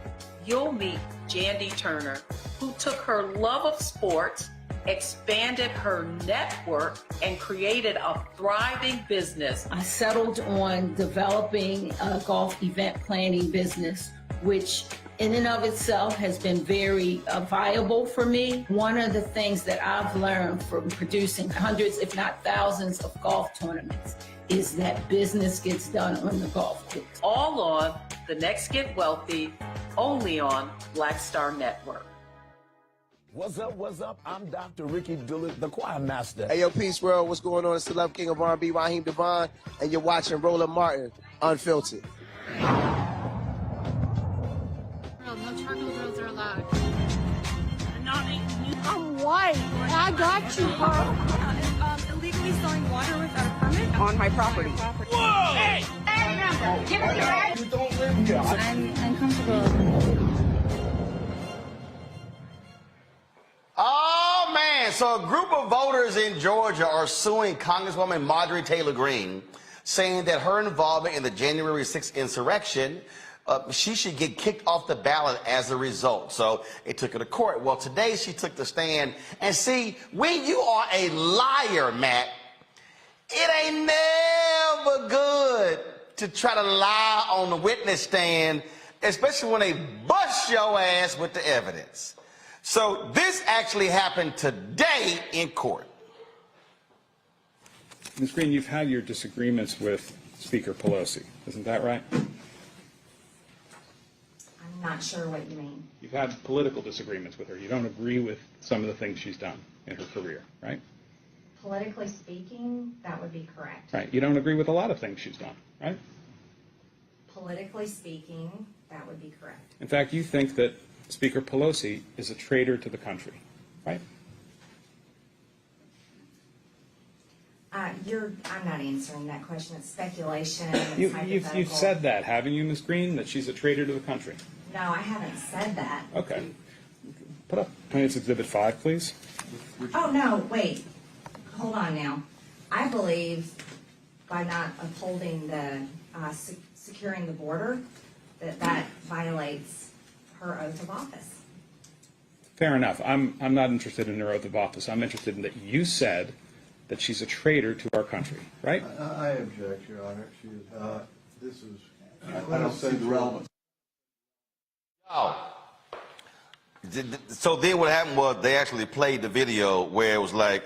Speaker 5: you'll meet Jandy Turner, who took her love of sports, expanded her network, and created a thriving business.
Speaker 10: I settled on developing a golf event planning business, which in and of itself has been very viable for me. One of the things that I've learned from producing hundreds, if not thousands, of golf tournaments is that business gets done on the golf course.
Speaker 5: All on The Next Get Wealthy, only on Black Star Network.
Speaker 11: What's up, what's up? I'm Dr. Ricky Dillard, the choir master.
Speaker 12: Hey, yo, Peace World, what's going on? It's the Love King of R&B, Raheem Devon, and you're watching Roland Martin, Unfiltered.
Speaker 23: No charcoal grills are allowed. I'm white. I got you, bro. Illegally selling water without a permit
Speaker 25: on my property.
Speaker 23: Whoa!
Speaker 25: Hey! Give us your head.
Speaker 11: You don't live here.
Speaker 23: I'm uncomfortable.
Speaker 7: Oh, man. So a group of voters in Georgia are suing Congresswoman Marjorie Taylor Greene, saying that her involvement in the January 6th insurrection, she should get kicked off the ballot as a result. So it took her to court. Well, today she took the stand. And see, when you are a liar, Matt, it ain't never good to try to lie on the witness stand, especially when they bust your ass with the evidence. So this actually happened today in court.
Speaker 26: Ms. Greene, you've had your disagreements with Speaker Pelosi, isn't that right?
Speaker 27: I'm not sure what you mean.
Speaker 26: You've had political disagreements with her. You don't agree with some of the things she's done in her career, right?
Speaker 27: Politically speaking, that would be correct.
Speaker 26: Right. You don't agree with a lot of things she's done, right?
Speaker 27: Politically speaking, that would be correct.
Speaker 26: In fact, you think that Speaker Pelosi is a traitor to the country, right?
Speaker 27: I'm not answering that question. It's speculation.
Speaker 26: You've said that, haven't you, Ms. Greene, that she's a traitor to the country?
Speaker 27: No, I haven't said that.
Speaker 26: Okay. Put up Plaintiff's Exhibit 5, please.
Speaker 27: Oh, no, wait. Hold on now. I believe by not upholding the securing the border, that violates her oath of office.
Speaker 26: Fair enough. I'm not interested in her oath of office. I'm interested in that you said that she's a traitor to our country, right?
Speaker 28: I object, Your Honor. She is not. This is. I don't see the relevance.
Speaker 7: Oh. So then what happened was they actually played the video where it was like,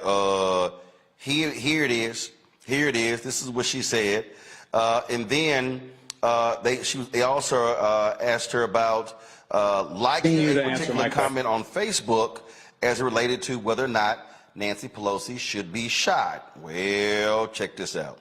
Speaker 7: here it is, this is what she said, and then they also asked her about liking a particular comment on Facebook as it related to whether or not Nancy Pelosi should be shot. Well, check this out.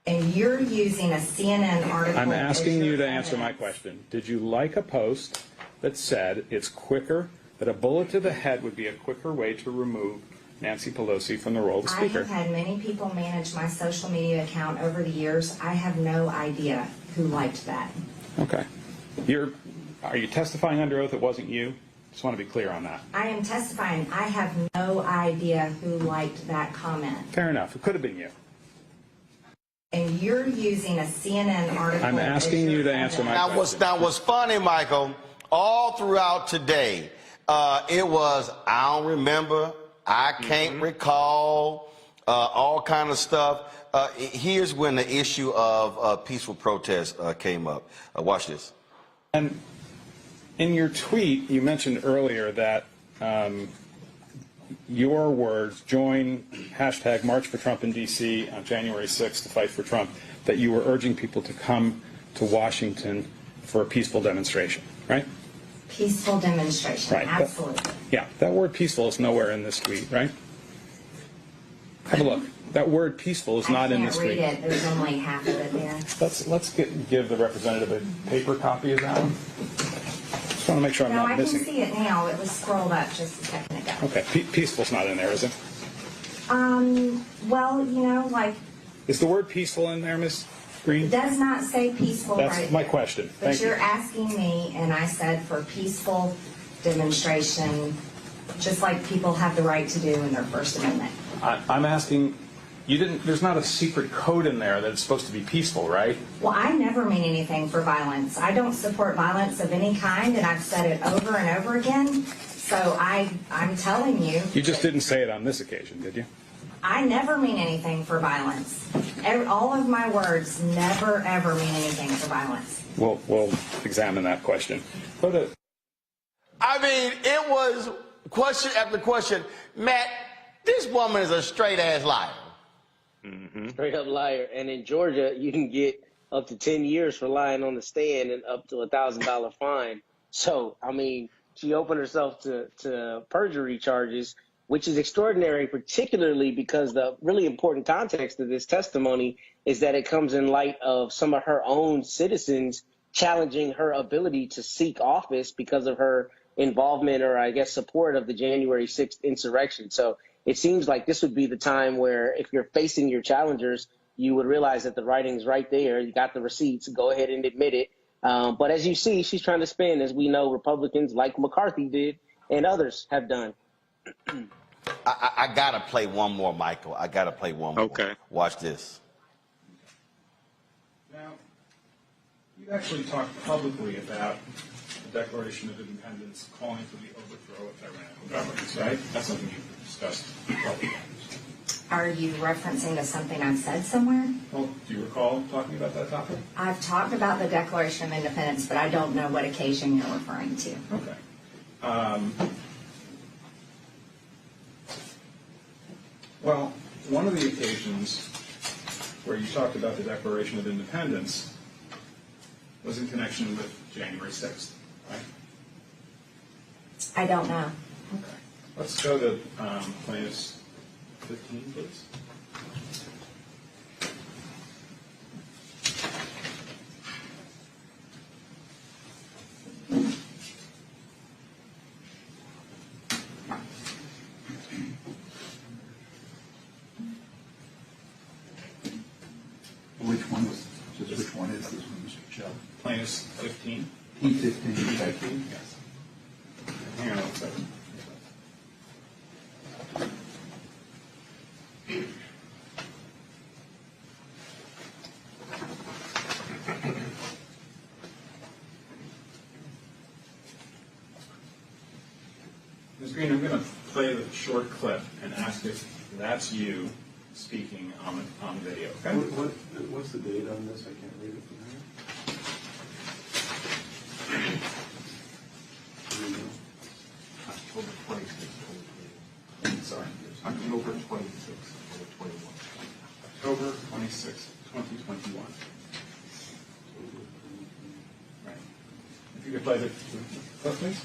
Speaker 27: And you're using a CNN article.
Speaker 26: I'm asking you to answer my question. Did you like a post that said it's quicker, that a bullet to the head would be a quicker way to remove Nancy Pelosi from the role of Speaker?
Speaker 27: I have had many people manage my social media account over the years. I have no idea who liked that.
Speaker 26: Okay. Are you testifying under oath it wasn't you? Just want to be clear on that.
Speaker 27: I am testifying. I have no idea who liked that comment.
Speaker 26: Fair enough. It could have been you.
Speaker 27: And you're using a CNN article.
Speaker 26: I'm asking you to answer my question.
Speaker 7: Now, what's funny, Michael, all throughout today, it was, I don't remember, I can't recall, all kind of stuff. Here's when the issue of peaceful protest came up. Watch this.
Speaker 26: And in your tweet, you mentioned earlier that your words, join hashtag March for Trump in D.C. on January 6th to fight for Trump, that you were urging people to come to Washington for a peaceful demonstration, right?
Speaker 27: Peaceful demonstration,
Speaker 26: right.
Speaker 27: Absolutely.
Speaker 26: That word peaceful is nowhere in this tweet, right? Have a look. That word peaceful is not in this tweet.
Speaker 27: I can't read it. There's only half of it there.
Speaker 26: Let's give the representative a paper copy of that one. Just want to make sure I'm not missing.
Speaker 27: No, I can see it now. It was scrolled up just a second ago.
Speaker 26: Okay, peaceful's not in there, is it?
Speaker 27: Well, like.
Speaker 26: Is the word peaceful in there, Ms. Greene?
Speaker 27: It does not say peaceful.
Speaker 26: That's my question.
Speaker 27: But you're asking me, and I said for peaceful demonstration, just like people have the right to do in their First Amendment.
Speaker 26: I'm asking You didn't. There's not a secret code in there that it's supposed to be peaceful, right?
Speaker 27: Well, I never mean anything for violence. I don't support violence of any kind, and I've said it over and over again. So I'm telling you.
Speaker 26: You just didn't say it on this occasion, did you?
Speaker 27: I never mean anything for violence. All of my words never, ever mean anything for violence.
Speaker 26: We'll examine that question.
Speaker 7: I mean, it was question after question. Matt, this woman is a straight-ass liar.
Speaker 20: Straight up liar. And in Georgia, you can get up to 10 years for lying on the stand and up to $1,000 fine. So, I mean, she opened herself to perjury charges, which is extraordinary, particularly because the really important context of this testimony is that it comes in light of some of her own citizens challenging her ability to seek office because of her involvement or, I guess, support of the January 6th insurrection. So it seems like this would be the time where if you're facing your challengers, you would realize that the writing's right there. You got the receipts. Go ahead and admit it. But as you see, she's trying to spin, as we know, Republicans like McCarthy did and others have done.
Speaker 7: I got to play one more, Michael. I got to play one more. Okay. Watch this.
Speaker 26: Now, you actually talked publicly about the Declaration of Independence calling for the overthrow of tyrannical governments, right? That's something you've discussed publicly.
Speaker 27: Are you referencing to something I've said somewhere?
Speaker 26: Well, do you recall talking about that topic?
Speaker 27: I've talked about the Declaration of Independence, but I don't know what occasion you're referring to.
Speaker 26: Okay. Well, one of the occasions where you talked about the Declaration of Independence was in connection with January 6th, right?
Speaker 27: I don't know.
Speaker 26: Okay. Let's go to plaintiff's 15, please.
Speaker 28: Which one is this one, Mr. Chubb?
Speaker 26: Plaintiff's 15.
Speaker 28: P15.
Speaker 26: P15, yes. Hang on one second. Ms. Green, I'm going to play the short clip and ask if that's you speaking on video. Okay?
Speaker 28: What's the date on this? I can't read it from here.
Speaker 26: October 26th, 2021. Sorry. October 26th, 2021. October 26th, 2021. Right. If you could play the clip, please.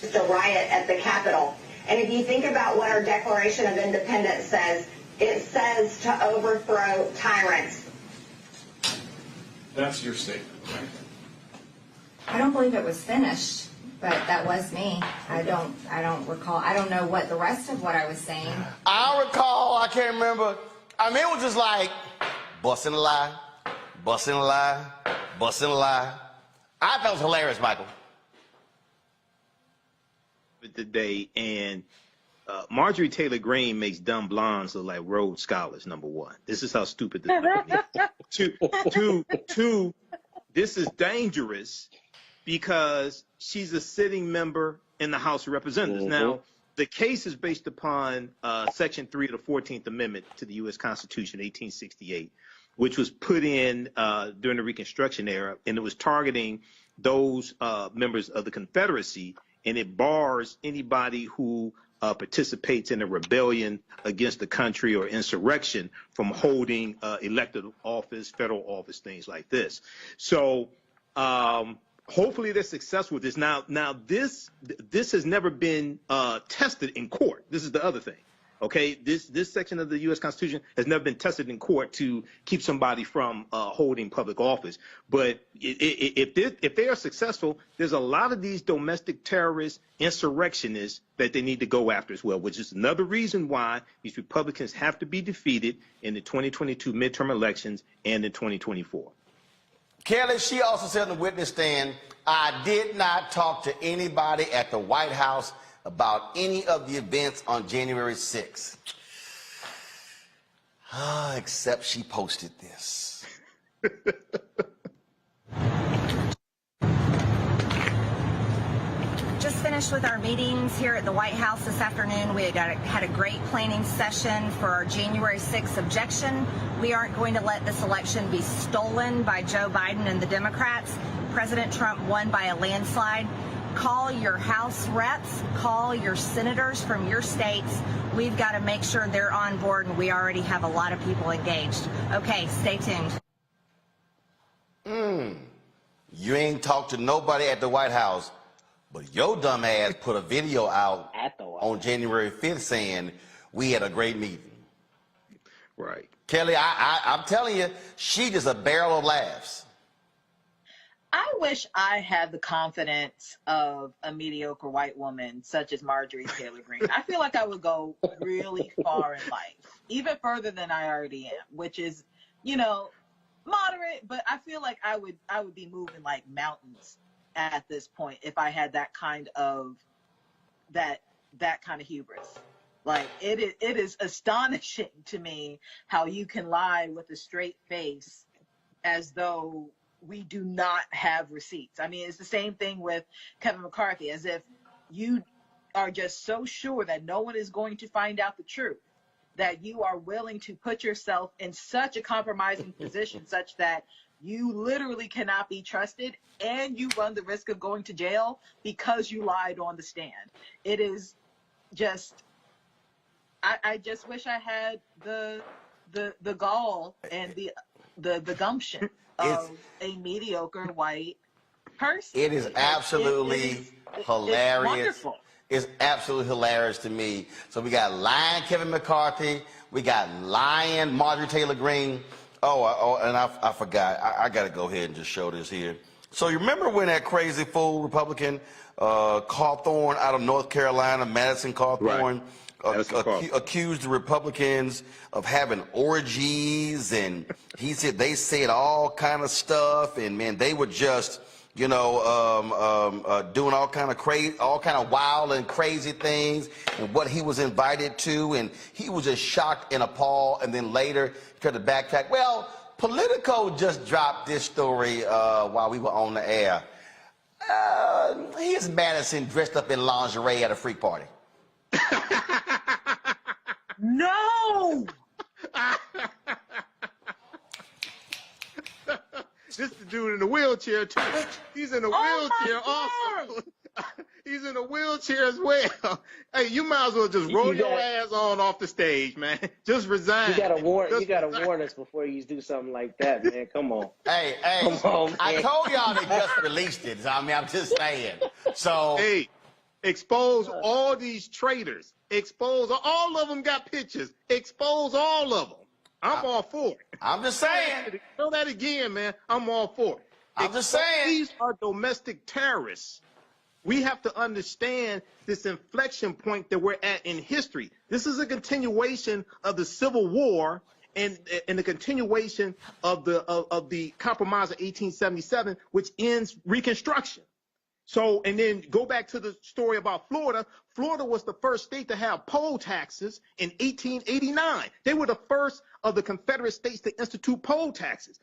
Speaker 25: It's a riot at the Capitol. And if you think about what our Declaration of Independence says, it says to overthrow tyrants.
Speaker 26: That's your statement, right?
Speaker 27: I don't believe it was finished, but that was me. I don't recall. I don't know what the rest of what I was saying.
Speaker 7: I recall, I can't remember. I mean, it was just like, busting a lie, busting a lie, busting a lie. I thought it was hilarious, Michael.
Speaker 19: Today, and Marjorie Taylor Greene makes dumb blondes look like Rhodes Scholars, number one. This is how stupid this is. Two, this is dangerous because she's a sitting member in the House of Representatives. Now, the case is based upon Section 3 of the 14th Amendment to the U.S. Constitution, 1868, which was put in during the Reconstruction era, and it was targeting those members of the Confederacy, and it bars anybody who participates in a rebellion against the country or insurrection from holding elected office, federal office, things like this. So hopefully they're successful with this. Now this has never been tested in court. This is the other thing. Okay, this section of the U.S. Constitution has never been tested in court to keep somebody from holding public office. But if they are successful, there's a lot of these domestic terrorist insurrectionists that they need to go after as well, which is another reason why these Republicans have to be defeated in the 2022 midterm elections and in 2024.
Speaker 7: Kelly, she also said on the witness stand, I did not talk to anybody at the White House about any of the events on January 6th. Except she posted this.
Speaker 25: Just finished with our meetings here at the White House this afternoon. We had a great planning session for our January 6th objection. We aren't going to let this election be stolen by Joe Biden and the Democrats. President Trump won by a landslide. Call your House reps, call your senators from your states. We've got to make sure they're on board, and we already have a lot of people engaged. Okay, stay tuned.
Speaker 7: You ain't talked to nobody at the White House, but your dumb ass put a video out on January 5th saying we had a great meeting.
Speaker 19: Right.
Speaker 7: Kelly, I'm telling you, she just a barrel of laughs.
Speaker 21: I wish I had the confidence of a mediocre white woman such as Marjorie Taylor Greene. I feel like I would go really far in life, even further than I already am, which is, you know, moderate, but I feel like I would be moving like mountains at this point if I had that kind of hubris. Like it is astonishing to me how you can lie with a straight face as though we do not have receipts. I mean, it's the same thing with Kevin McCarthy, as if you are just so sure that no one is going to find out the truth, that you are willing to put yourself in such a compromising position such that you literally cannot be trusted and you run the risk of going to jail because you lied on the stand. It is just, I just wish I had the gall and the gumption of a mediocre white person.
Speaker 7: It is absolutely hilarious.
Speaker 21: It's wonderful.
Speaker 7: It's absolutely hilarious to me. So we got lying Kevin McCarthy. We got lying Marjorie Taylor Greene. And I forgot. I got to go ahead and just show this here. So you remember when that crazy fool Republican Cawthorn out of North Carolina, Madison Cawthorn, accused the Republicans of having orgies, and he said they said all kind of stuff, and man, they were just, you know, doing all kind of wild and crazy things, and what he was invited to, and he was just shocked and appalled. And then later he tried to backtrack. Well, Politico just dropped this story while we were on the air. Here's Madison dressed up in lingerie at a freak party.
Speaker 21: No!
Speaker 19: This the dude in the wheelchair too. He's in a wheelchair also. He's in a wheelchair as well. Hey, you might as well just roll your ass on off the stage, man. Just resign.
Speaker 20: You gotta warn us before you do something like that, man. Come on.
Speaker 7: Hey,
Speaker 20: come on, man.
Speaker 7: I told y'all they just released it. I mean, I'm just saying. So
Speaker 19: hey, expose all these traitors. Expose all of them. Got pictures. Expose all of them. I'm all for it.
Speaker 7: I'm just saying.
Speaker 19: Know that again, man. I'm all for it.
Speaker 7: I'm just saying.
Speaker 19: These are domestic terrorists. We have to understand this inflection point that we're at in history. This is a continuation of the Civil War and the continuation of the Compromise of 1877, which ends Reconstruction. So, and then go back to the story about Florida. Florida was the first state to have poll taxes in 1889. They were the first of the Confederate states to institute poll taxes.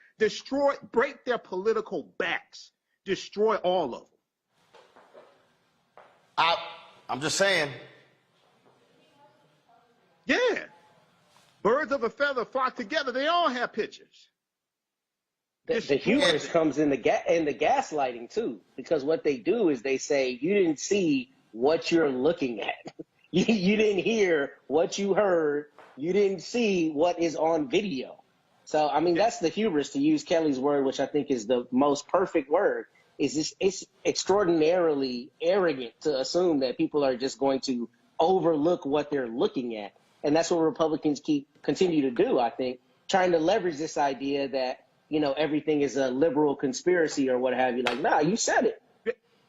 Speaker 19: Break their political backs. Destroy all of them.
Speaker 7: I'm just saying.
Speaker 19: Yeah. Birds of a feather flock together. They all have pictures.
Speaker 20: The hubris comes in the gaslighting too, because what they do is they say you didn't see what you're looking at, you didn't hear what you heard, you didn't see what is on video. So I mean that's the hubris, to use Kelly's word, which I think is the most perfect word. It's extraordinarily arrogant to assume that people are just going to overlook what they're looking at, and that's what Republicans continue to do. I think trying to leverage this idea that, you know, everything is a liberal conspiracy or what have you. Like, nah, you said it.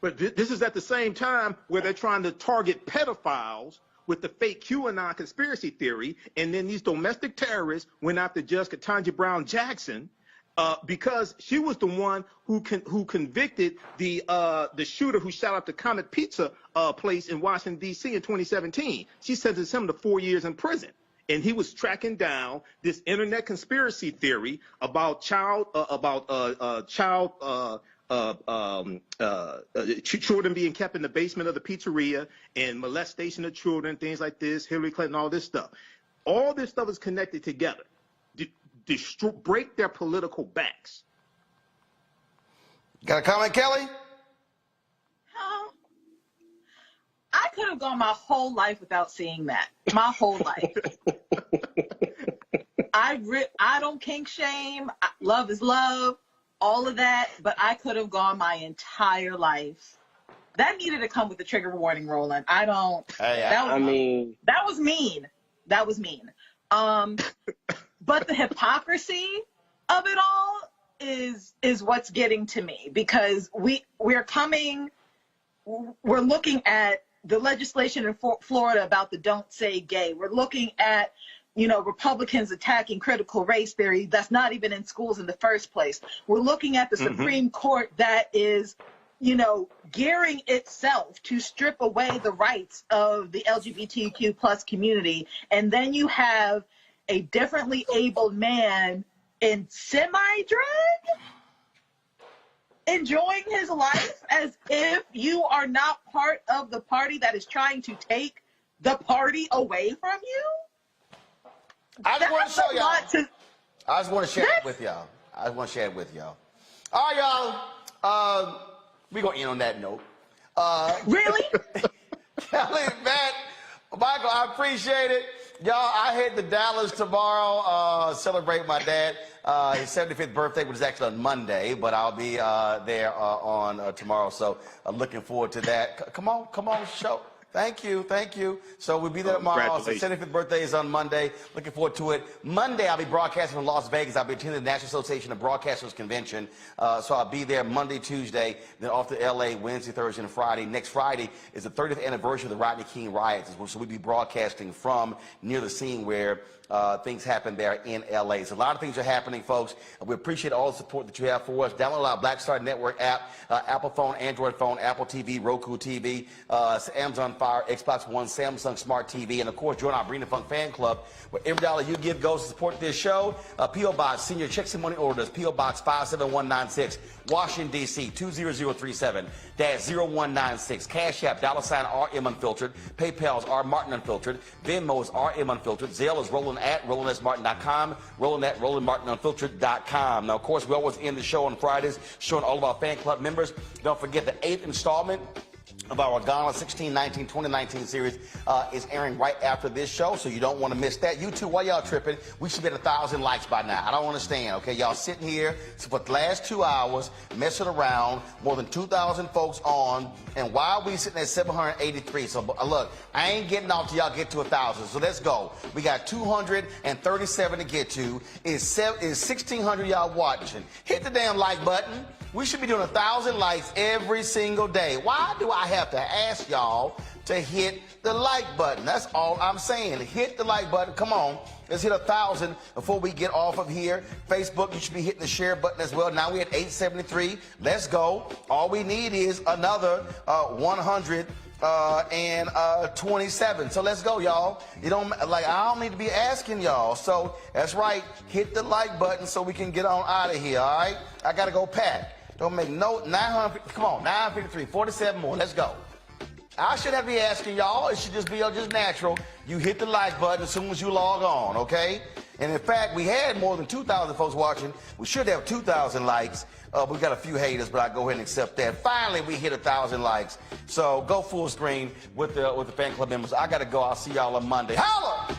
Speaker 19: But this is at the same time where they're trying to target pedophiles with the fake QAnon conspiracy theory, and then these domestic terrorists went after Judge Ketanji Brown Jackson because she was the one who convicted the shooter who shot up the Comet Pizza place in Washington, D.C. in 2017. She sentenced him to 4 years in prison. and he was tracking down this internet conspiracy theory about children being kept in the basement of the pizzeria and molestation of children, things like this, Hillary Clinton, all this stuff. All this stuff is connected together. Break their political backs.
Speaker 7: Got a comment, Kelly?
Speaker 21: I could have gone my whole life without seeing that. My whole life. I don't kink shame. Love is love. All of that. But I could have gone my entire life. That needed to come with a trigger warning, Roland. I don't. That was mean. That was mean. But the hypocrisy of it all is what's getting to me, because we're looking at the legislation in Florida about the don't say gay. We're looking at, Republicans attacking critical race theory that's not even in schools in the first place. We're looking at the Supreme Court that is, gearing itself to strip away the rights of the LGBTQ plus community. And then you have a differently abled man in semi-drag enjoying his life as if you are not part of the party that is trying to take the party away from you.
Speaker 7: I just want to show y'all. I just want to share it with y'all. All right, y'all. We're going to end on that note.
Speaker 21: Really?
Speaker 7: Kelly, Matt, Michael, I appreciate it. Y'all, I head to Dallas tomorrow, celebrate my dad. His 75th birthday, which is actually on Monday, but I'll be there on tomorrow, so I'm looking forward to that. Come on, show. Thank you. So we'll be there tomorrow. So 75th birthday is on Monday. Looking forward to it. Monday, I'll be broadcasting from Las Vegas. I'll be attending the National Association of Broadcasters Convention. So I'll be there Monday, Tuesday, then off to L.A. Wednesday, Thursday, and Friday. Next Friday is the 30th anniversary of the Rodney King riots, so we'll be broadcasting from near the scene where things happen there in L.A. So a lot of things are happening, folks. We appreciate all the support that you have for us. Download our Black Star Network app, Apple phone, Android phone, Apple TV, Roku TV, Amazon Fire, Xbox One, Samsung Smart TV, and of course, join our Bring the Funk fan club, where every dollar you give goes to support this show. P.O. Box, Senior Checks and Money Orders, P.O. Box 57196, Washington, D.C., 20037-0196. Cash App, $RM Unfiltered. PayPal's R Martin Unfiltered. Venmo's RM Unfiltered. Zelle is Roland@RolandSMartin.com. Roland@RolandMartinUnfiltered.com. Now, of course, we always end the show on Fridays showing all of our fan club members. Don't forget the 8th installment of our Ghana 16-19-2019 series is airing right after this show, so you don't want to miss that. You too, while y'all tripping, we should be at 1,000 likes by now. I don't understand, okay? Y'all sitting here for the last 2 hours, messing around, more than 2,000 folks on, and why are we sitting at 783? So look, I ain't getting off till y'all get to 1,000, so let's go. We got 237 to get to. Is 1,600 y'all watching? Hit the damn like button. We should be doing 1,000 likes every single day. Why do I have to ask y'all to hit the like button? That's all I'm saying. Hit the like button. Come on. Let's hit 1,000 before we get off of here. Facebook, you should be hitting the share button as well. Now we're at 873. Let's go. All we need is another 127. So let's go, y'all. I don't need to be asking y'all. So that's right. Hit the like button so we can get on out of here, all right? I got to go pack. Don't make no 900. Come on, 953, 47 more. Let's go. I shouldn't have to be asking y'all. It should just be just natural. You hit the like button as soon as you log on, okay? And in fact, we had more than 2,000 folks watching. We should have 2,000 likes. We got a few haters, but I go ahead and accept that. Finally, we hit 1,000 likes. So go full screen with the fan club members. I got to go. I'll see y'all on Monday. Holla!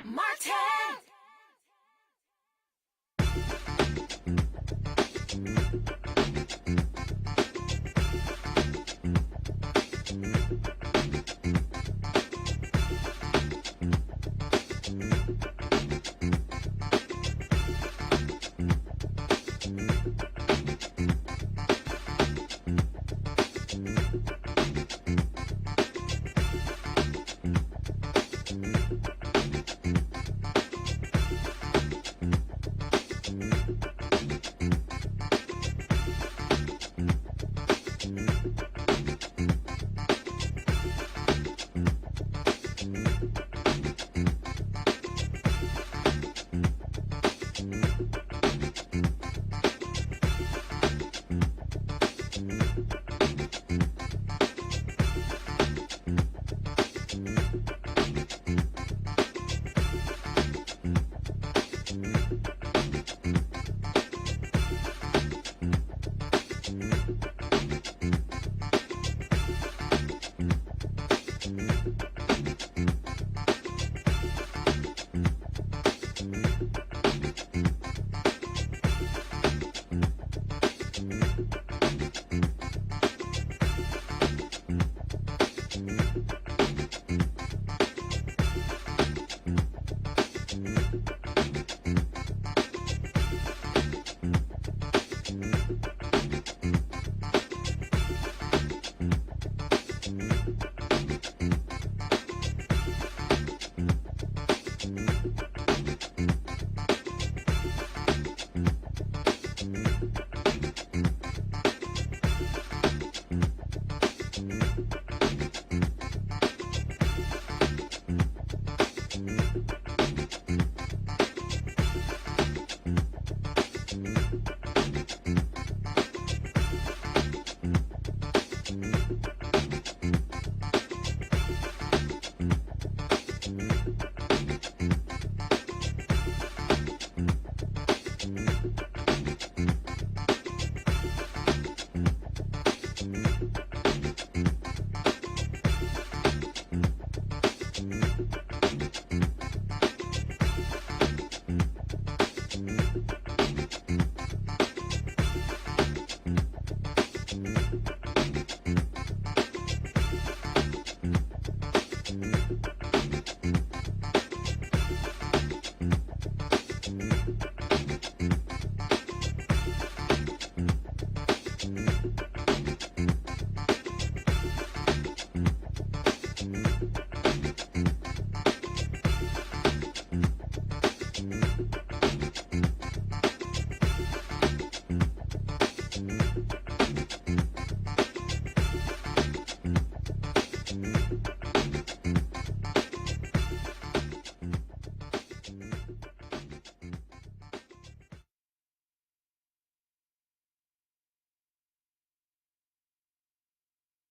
Speaker 23: Martin!